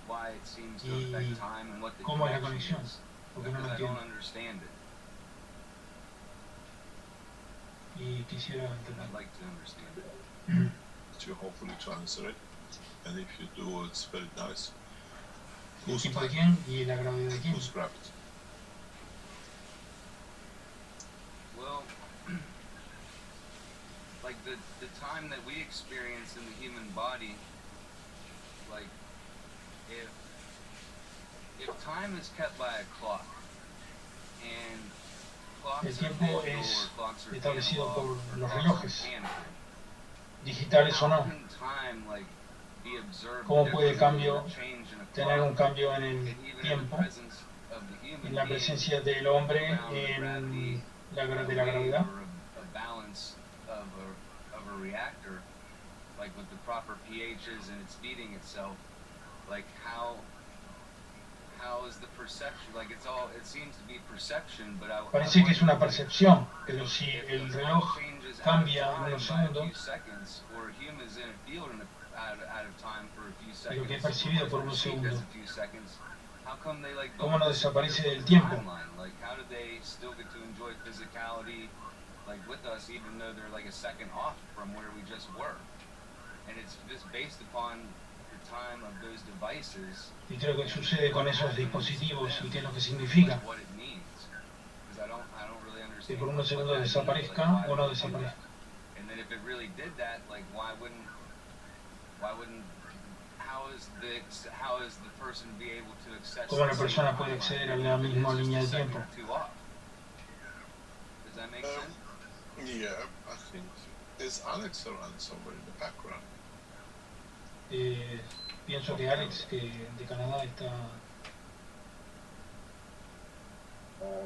why it seems to y affect time and what the cómo es la connection conexión, is, porque no because lo I don't entiendo understand it. y quisiera I'd entenderlo. like to understand it. To hopefully to answer it, and if you do, it's very nice. El Whose tiempo de time? quién y la gravedad de quién. Whose gravity? Well, like the time that we experience in the human body, like if time is kept by a clock, and El clocks are tiempo digital es or clocks are establecido analog por or los clocks relojes, are mechanical, digitales o how no. can time like be observed ¿Cómo puede el differently cambio or change in a tener un clock, cambio en el and even in the tiempo, presence of the human en la being, presencia del hombre, around the en gravity, de la gravedad? or a balance of a reactor, like with the proper pHs and it's feeding itself, like how is the perception, like it seems to be perception, but Parece que es una wonder, percepción, pero si if el the reloj clock changes cambia out en of unos time by a few segundos, seconds, or a human's in a field out of time for a few y lo que es seconds, percibido or por what's unos perceived as segundos, a few seconds, how come they like ¿cómo don't no disappear desaparece from del the tiempo? timeline? Like how do they still get to enjoy physicality like with us, even though they're like a second off from where we just were? And it's just based upon the time of those devices. Y creo que sucede con esos dispositivos y qué es lo que significa Like what it means. Because I don't really que understand por unos what segundos that means, desaparezca like, o why no would it do desaparezca. that? And then if it really did that, like why wouldn't how is the person be able to access ¿Cómo la the same persona puede timeline acceder a if la it misma is just línea a de second tiempo? or two off? Does that make sense? Yeah, I think is Alex around somewhere in the background. Pienso que Alex, que de Canadá, está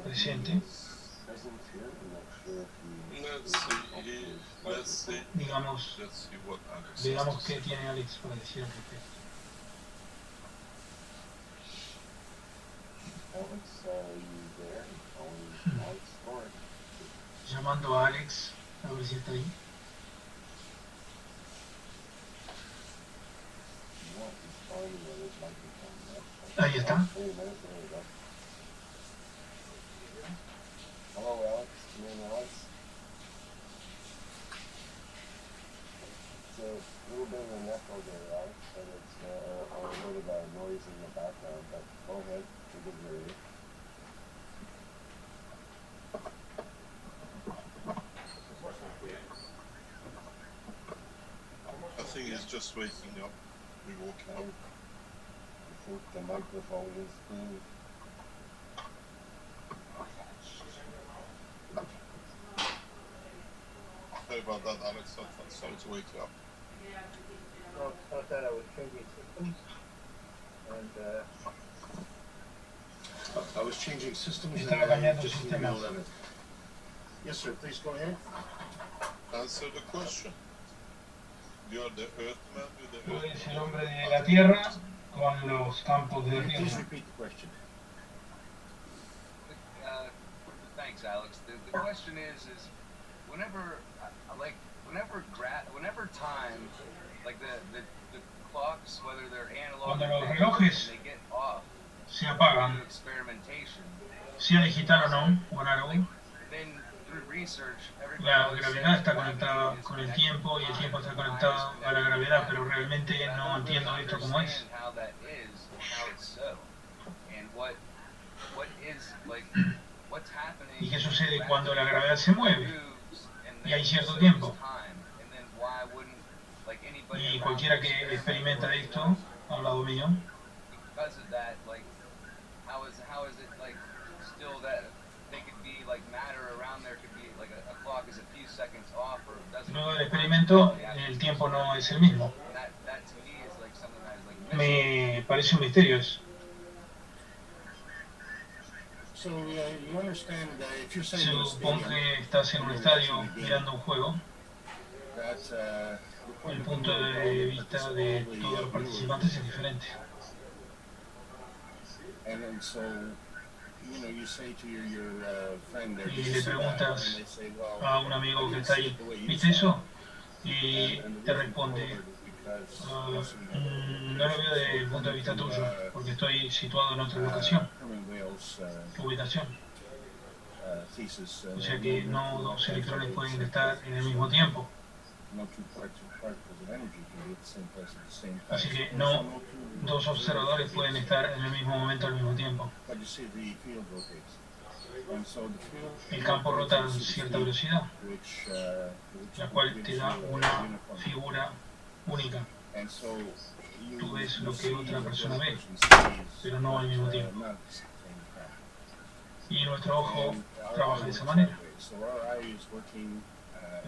presente. Present here. I'm not sure if he Let's see Digamos, what Alex veamos has to qué say. tiene Alex para decir al respecto. Alex, you there? Calling Alex Stork. Llamando a Alex, a ver si está ahí. No, he's calling with his microphone. Ahí está. Wait a minute, there we go. Hello, Alex. Come in, Alex. It's a little bit of an echo there, Alex, but it's a little bit of noise in the background. But go ahead, we can hear you. I think he's just waking up. We're walking up. I think the microphone is being. Sorry about that, Alex. I'm sorry to wake you up. No, it's not that I was changing systems. And I was changing systems. Estaba cambiando Just sistemas. emailed it. Yes, sir. Please go ahead. Answer the question. You are the Earthman with the Tú Earth. eres el hombre de la Tierra con los campos de Please riesgo. repeat the question. Thanks, Alex. The question is whenever whenever time, like the clocks, whether they're analog Cuando or los digital, relojes they get off se due apagan, to experimentation, sea digital o no, o análogo, then through research, la everybody gravedad está says conectada gravity is con el connected tiempo y el to tiempo está time. conectado a la gravedad, pero realmente But I no don't really entiendo esto como es. understand how that is and how it's so, and what is like what's happening. ¿Y qué sucede cuando la gravedad se mueve? moves, and Y hay then cierto so tiempo. does time, and then why wouldn't like anybody Y around cualquiera que experiment experimenta with, esto, al lado mío, because of that, like how is it like still that they could be like matter around there could be like a clock is a few seconds off or doesn't. luego del experimento, el tiempo no es el mismo. That to me is like something that is like missing. Me parece un misterio eso. So you understand that if you're sitting in a Supón stadium, que estás en un estadio mirando un juego, that the point el of punto view of de all vista the de participants, todos los participantes es diferente. and then so you say to your friend there, Y "Did you le see that?" preguntas And they say, "Well, a un amigo I que didn't está see ahí, it the way you ¿viste saw eso? it." Y And the te reason for responde, it is because no lo veo desde el punto de vista tuyo, porque estoy situado en otra locación, Herman Wales' ubicación. thesis, O sea que no dos electrones pueden estar en el mismo tiempo. no two particles of energy can be at the same place at the same time. Así que So no no two dos observadores pueden estar en el mismo momento al mismo tiempo. But you see the field rotates. And so the field El campo rota a rotates at cierta speed velocidad, which la cual te gives da you una uniform. figura única. And so Tú ves lo que see otra what the persona other ve, person sees, pero no al but, mismo tiempo. not at the same time. Y nuestro ojo And our trabaja eye de esa works manera. that way. So our eye is working,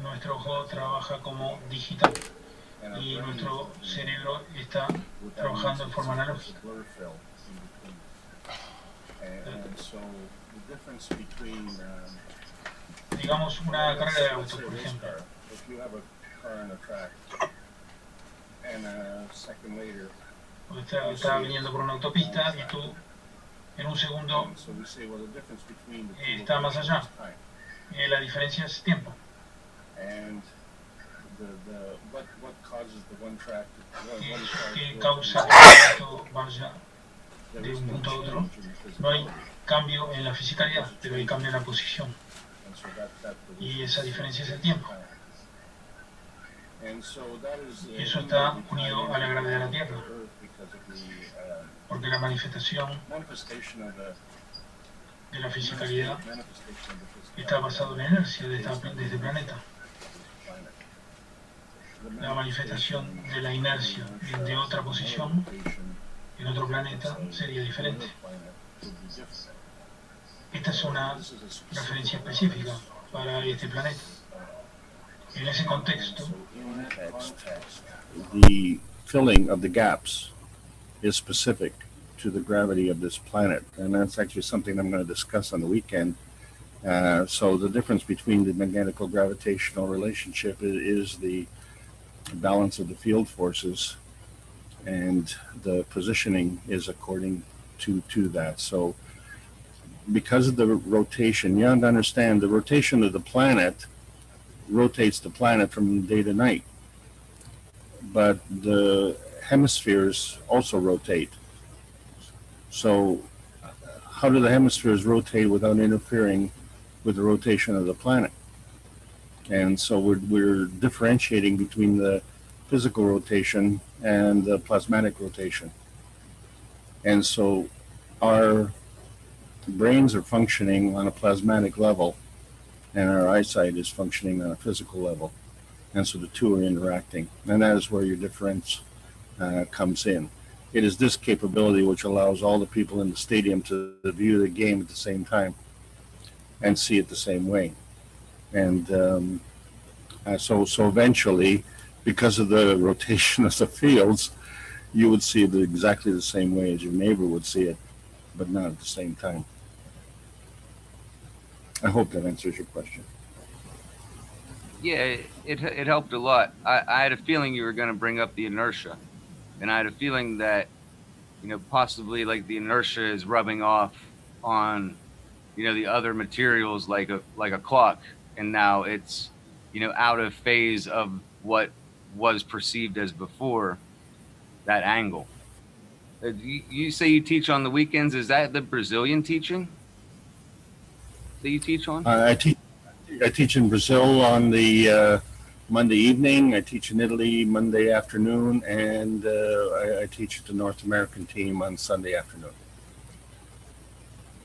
Nuestro ojo trabaja como digital and our y brain is nuestro working cerebro está with that trabajando en means forma it's a analógica. blur fill in between. And so the difference between Digamos una carrera de let's autos, say a por race ejemplo. car, if you have a car on a track and a second later Está viniendo por una autopista y tú en un segundo and so we say well the difference between the two está más locations allá. is time. La diferencia es tiempo. And what causes the one track to one car ¿Qué to go causa from que esto vaya there de is un no punto a otro? change in the No hay physicality. cambio en la fisicalidad, pero hay cambio en la posición. And so that Y esa diferencia es el tiempo. And so that is Y eso está unido a la gravedad de la Tierra, because of the porque la manifestación manifestation of the de la fisicalidad manifestation of the está basado en la inercia de este planeta. La manifestación de la inercia de otra posición en otro planeta sería diferente. Esta es una referencia específica para este planeta. En ese contexto, the filling of the gaps is specific to the gravity of this planet, and that's actually something I'm going to discuss on the weekend. So the difference between the magnetical gravitational relationship is the balance of the field forces, and the positioning is according to that. So because of the rotation, you have to understand the rotation of the planet rotates the planet from day to night, but the hemispheres also rotate. So how do the hemispheres rotate without interfering with the rotation of the planet? And so we're differentiating between the physical rotation and the plasmatic rotation. And so our brains are functioning on a plasmatic level, and our eyesight is functioning on a physical level. And so the two are interacting. And that is where your difference comes in. It is this capability which allows all the people in the stadium to view the game at the same time and see it the same way. And so eventually, because of the rotation of the fields, you would see it exactly the same way as your neighbor would see it, but not at the same time. I hope that answers your question. Yeah, it helped a lot. I had a feeling you were going to bring up the inertia, and I had a feeling that possibly like the inertia is rubbing off on the other materials like a clock, and now it's out of phase of what was perceived as before that angle. You say you teach on the weekends. Is that the Brazilian teaching that you teach on? I teach in Brazil on the Monday evening. I teach in Italy Monday afternoon, and I teach at the North American team on Sunday afternoon.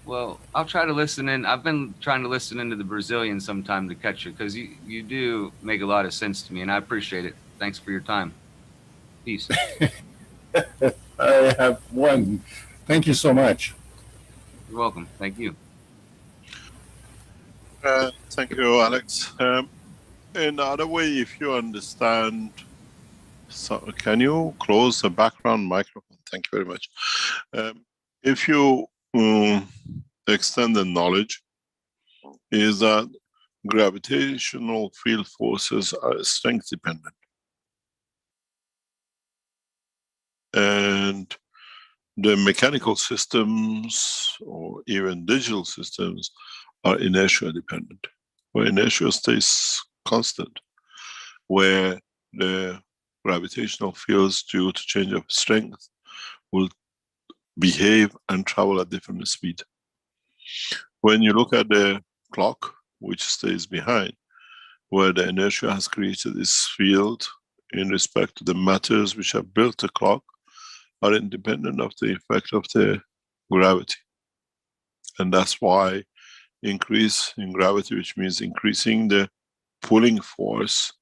Well, I'll try to listen in. I've been trying to listen into the Brazilian sometime to catch you, because you do make a lot of sense to me, and I appreciate it. Thanks for your time. Peace. I have one. Thank you so much. You're welcome. Thank you. Thank you, Alex. Another way, if you understand, so can you close the background microphone? Thank you very much. If you extend the knowledge, is that gravitational field forces are strength dependent. And the mechanical systems or even digital systems are inertia dependent, where inertia stays constant, where the gravitational fields due to change of strength will behave and travel at different speed. When you look at the clock, which stays behind, where the inertia has created this field in respect to the matters which have built the clock, are independent of the effect of the gravity. And that's why increase in gravity, which means increasing the pulling force,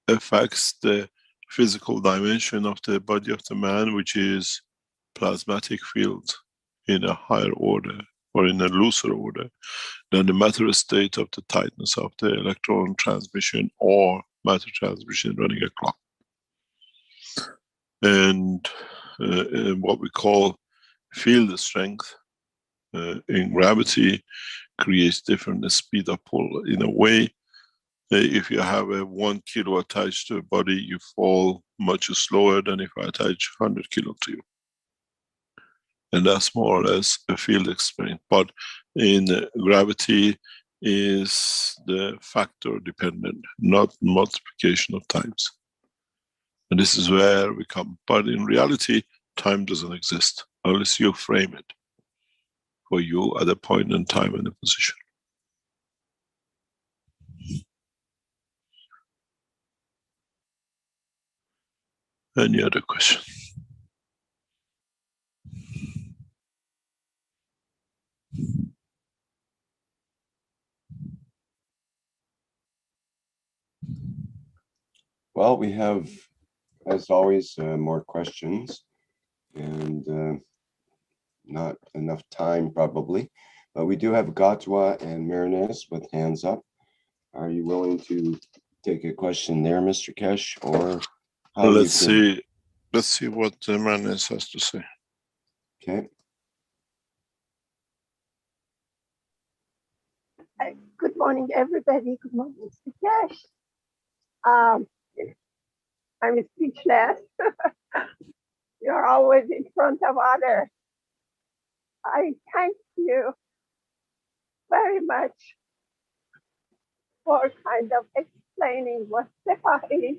affects the physical dimension of the body of the man, which is plasmatic field in a higher order or in a looser order than the matter state of the tightness of the electron transmission or matter transmission running a clock. And what we call field strength in gravity creates different speed of pull. In a way, if you have a 1 kilo attached to a body, you fall much slower than if I attach 100 kilo to you. And that's more or less a field experience. But in gravity is the factor dependent, not multiplication of times. And this is where we come. But in reality, time doesn't exist unless you frame it for you at a point in time and a position. Any other question? Well, we have, as always, more questions, and not enough time probably, but we do have Gatwa and Marinez with hands up. Are you willing to take a question there, Mr. Kesh, or how let's see what Marinez has to say. Okay. Good morning, everybody. Good morning, Mr. Kesh. I'm speechless. You're always in front of others. I thank you very much for kind of explaining what SEPA is,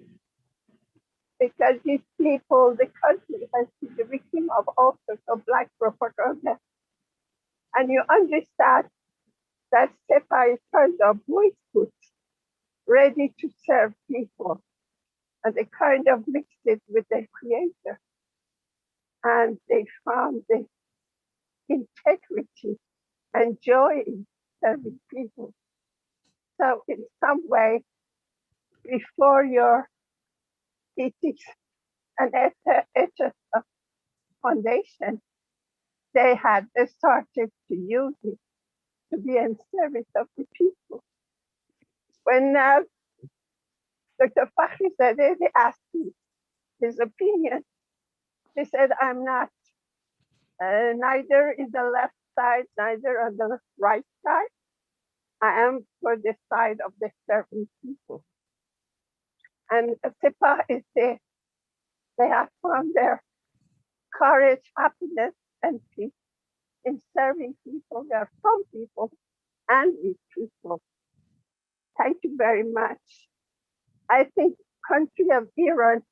because these people, the country has been the victim of all sorts of black propaganda. And you understand that SEPA is kind of voice put, ready to serve people. and they kind of mixed it with their creator. And they found the integrity and joy in serving people. So in some way, before your ethics and ethics foundation, they started to use it to be in service of the people. When Dr. Fakhri said it, they asked him his opinion. He said, I'm not neither in the left side, neither on the right side. I am for the side of the serving people. And Sepah is there. They have found their courage, happiness, and peace in serving people. They are from people and with people. Thank you very much. I think country of Iran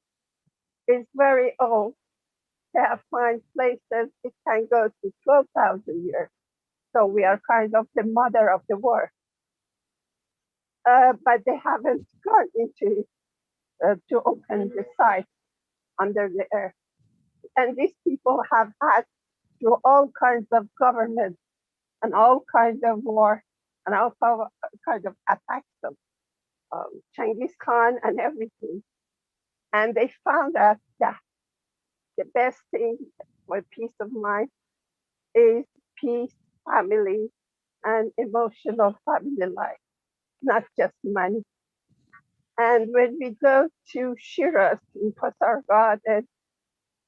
is very old. They have found places it can go to 12,000 years. So we are kind of the mother of the world. But they haven't gone into to open the site under the earth. And these people have had through all kinds of governments and all kinds of war and all kinds of attacks of Genghis Khan and everything. And they found out that the best thing for peace of mind is peace, family, and emotional family life, not just money. And when we go to Shiraz in Pasargad and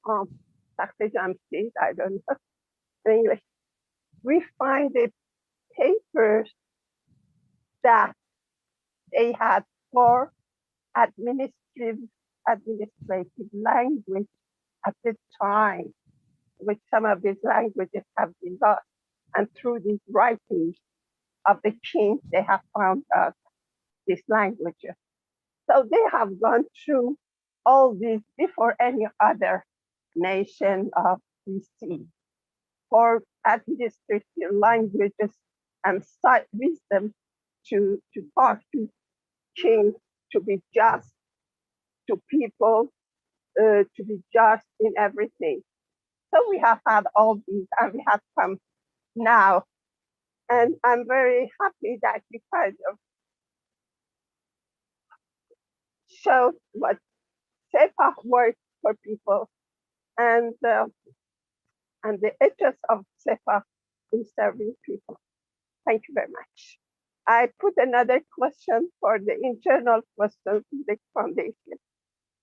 Takht Jamshid, I don't know in English, we find the papers that they had for administrative language at the time, which some of these languages have been lost. And through these writings of the kings, they have found out these languages. So they have gone through all these before any other nation of BC for administrative languages and wisdom to talk to kings, to be just to people, to be just in everything. So we have had all these and we have come now. And I'm very happy that you kind of showed what Sepah works for people and the interest of Sepah in serving people. Thank you very much. I put another question for the internal question to the foundation.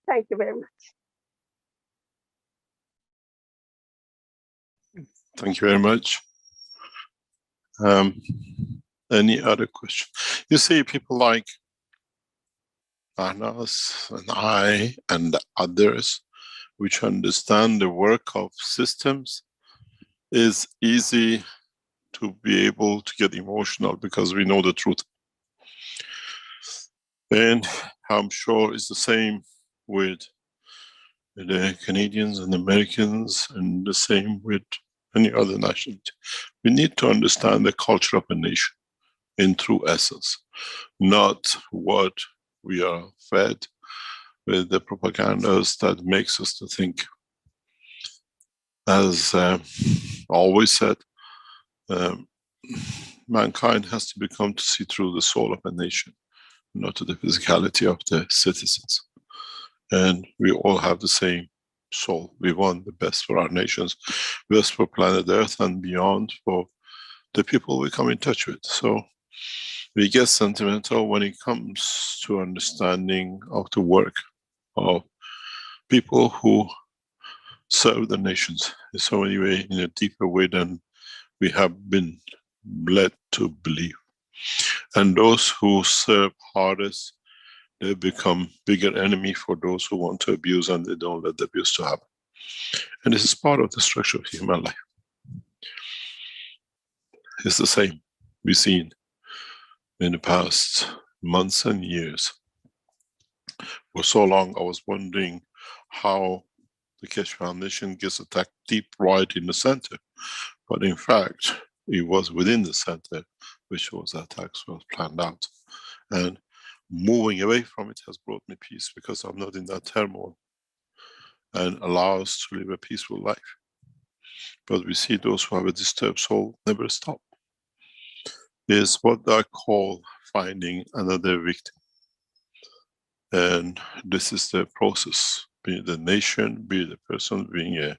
Thank you very much. Thank you very much. Any other question? You see, people like Anas and I and others, which understand the work of systems, is easy to be able to get emotional because we know the truth. And I'm sure it's the same with the Canadians and Americans and the same with any other nationality. We need to understand the culture of a nation in true essence, not what we are fed with the propagandas that makes us to think. As always said, mankind has to become to see through the soul of a nation, not to the physicality of the citizens. And we all have the same soul. We want the best for our nations, best for planet Earth and beyond for the people we come in touch with. So we get sentimental when it comes to understanding of the work of people who serve the nations in so many ways, in a deeper way than we have been led to believe. And those who serve hardest, they become bigger enemy for those who want to abuse, and they don't let the abuse to happen. And this is part of the structure of human life. It's the same we've seen in the past months and years. For so long, I was wondering how the Keshe Foundation gets attacked deep right in the center. But in fact, it was within the center which those attacks were planned out. And moving away from it has brought me peace, because I'm not in that turmoil, and allow us to live a peaceful life. But we see those who have a disturbed soul never stop. Is what I call finding another victim. And this is the process, be it a nation, be it a person, being a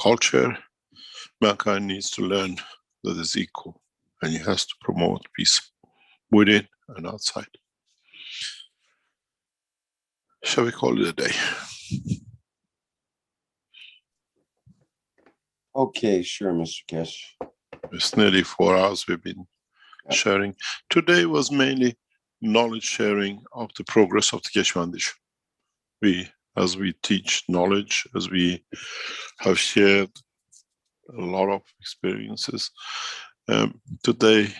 culture. Mankind needs to learn that it's equal, and it has to promote peace within and outside. Shall we call it a day? Okay, sure, Mr. Kesh. It's nearly 4 hours we've been sharing. Today was mainly knowledge sharing of the progress of the Keshe Foundation. As we teach knowledge, as we have shared a lot of experiences, today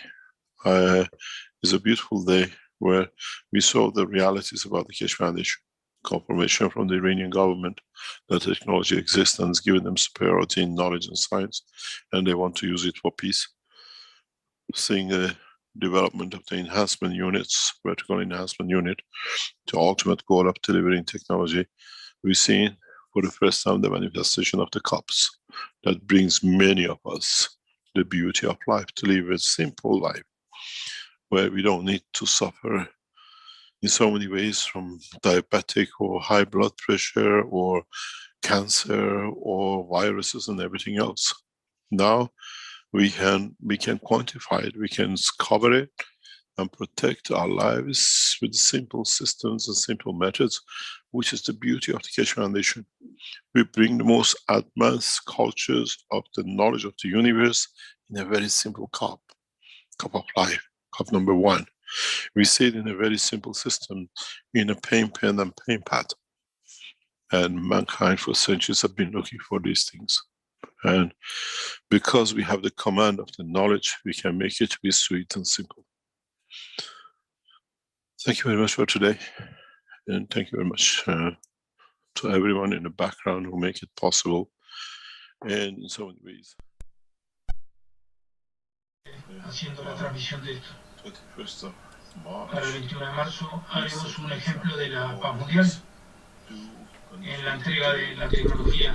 is a beautiful day where we saw the realities about the Keshe Foundation. Confirmation from the Iranian government that technology exists and is giving them superiority in knowledge and science, and they want to use it for peace. Seeing the development of the enhancement units, vertical enhancement unit, the ultimate goal of delivering technology. We've seen for the first time the manifestation of the cups that brings many of us the beauty of life, to live a simple life where we don't need to suffer in so many ways, from diabetic or high blood pressure or cancer or viruses and everything else. Now we can quantify it, we can cover it and protect our lives with simple systems and simple methods, which is the beauty of the Keshe Foundation. We bring the most advanced cultures of the knowledge of the universe in a very simple cup of life, cup number 1. We see it in a very simple system, in a pain pen and pain pad. And mankind for centuries have been looking for these things. And because we have the command of the knowledge, we can make it to be sweet and simple. Thank you very much for today. And thank you very much to everyone in the background who make it possible. And in so many ways. Haciendo la transmisión de esto. 21st of March, para el 21 de marzo haremos un ejemplo de la paz mundial en la entrega de la tecnología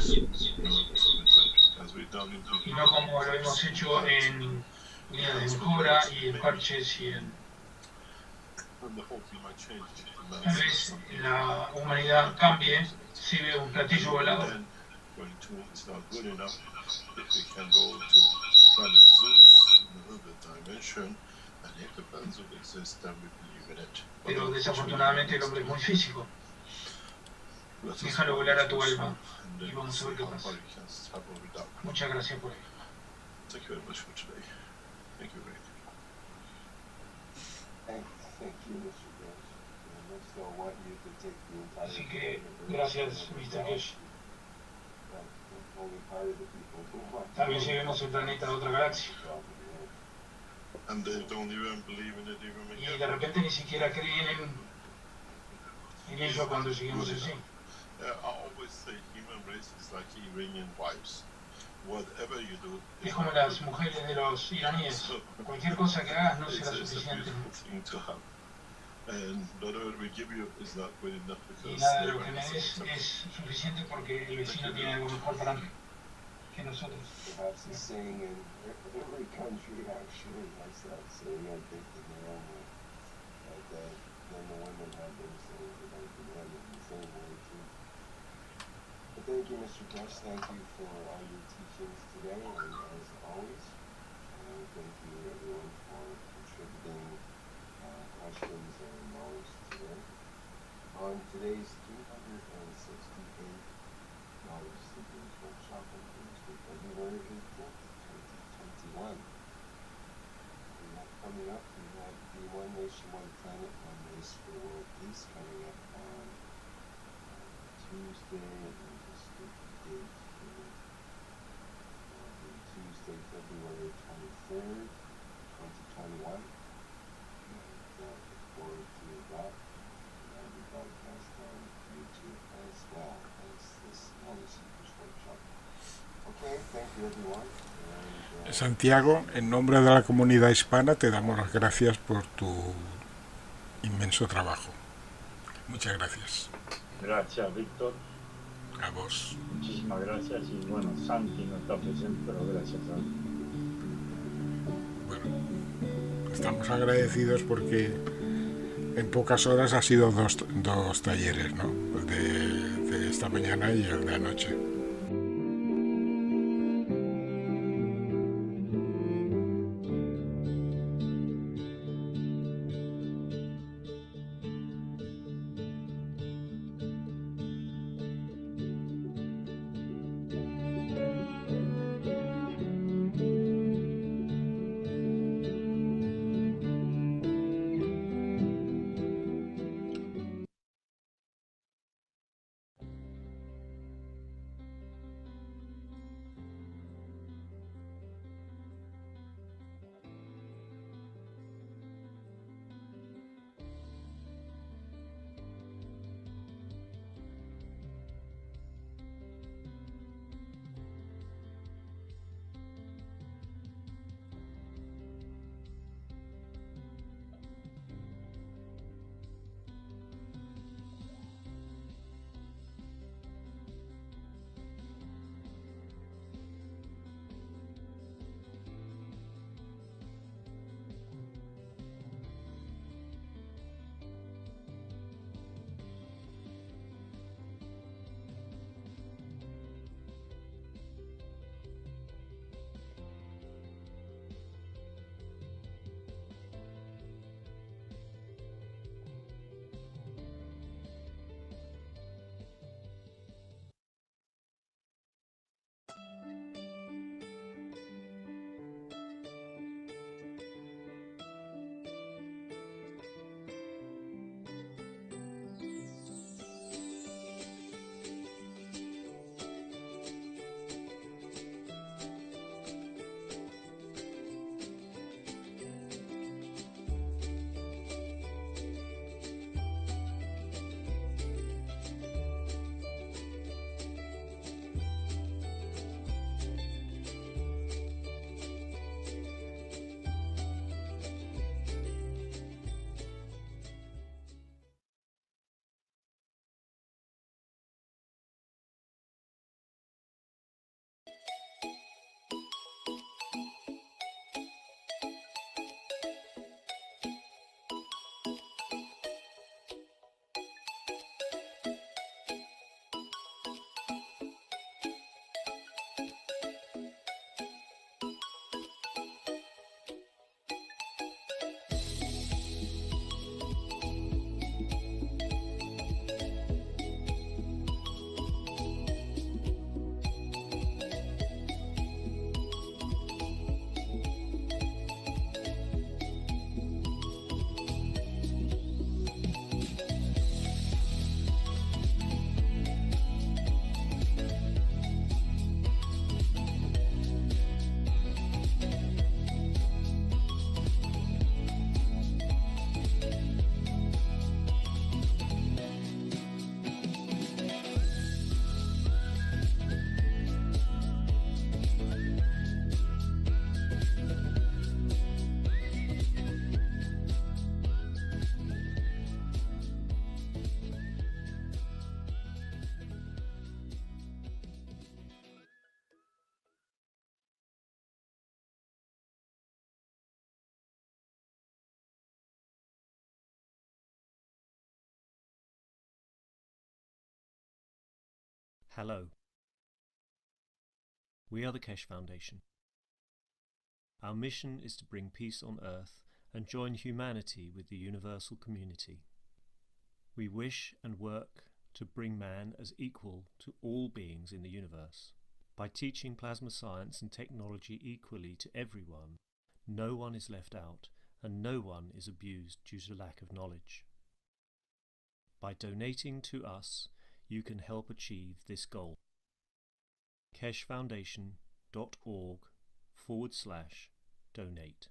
y no como lo hemos hecho en unidades de mejora y en parches y en... Tal vez la humanidad cambie si ve un platillo volador. Pero desafortunadamente el hombre es muy físico. Déjalo volar a tu alma y vamos a ver qué pasa. Muchas gracias por ello. Thank you very much for today. Thank you very much. Thank you, Mr. Kesh. And I still want you to take the entire... Así que gracias, Mr. Kesh. Tal vez llevemos el planeta a otra galaxia. And they don't even believe in it even again. Y de repente ni siquiera creen en ello cuando seguimos así. I always say human race is like Iranian wives. Whatever you do, es como las mujeres de los iraníes. Cualquier cosa que hagas no será suficiente. Y nada de lo que me des es suficiente porque el vecino tiene algo mejor para mí que nosotros. Thank you, Mr. Kesh. Thank you for all your teachings today, and as always, thank you everyone for contributing questions and knowledge today. On today's 368th Knowledge Seekers Workshop on Thursday, February 18th, 2021. We have coming up, we have the One Nation, One Planet, One Race for World Peace coming up on Tuesday. Tuesday, February 23rd, 2021. Look forward to that. And we broadcast on YouTube as well as this Knowledge Seekers Workshop. Okay, thank you everyone. Santiago, en nombre de la comunidad hispana te damos las gracias por tu inmenso trabajo. Muchas gracias. Gracias, Víctor. A vos. Muchísimas gracias. Y bueno, Santi no está presente, pero gracias a él. Bueno, estamos agradecidos porque en pocas horas ha sido dos talleres, ¿no? El de esta mañana y el de anoche. Hello. We are the Kesh Foundation. Our mission is to bring peace on earth and join humanity with the universal community. We wish and work to bring man as equal to all beings in the universe. By teaching plasma science and technology equally to everyone, no one is left out and no one is abused due to lack of knowledge. By donating to us, you can help achieve this goal. keshfoundation.org/donate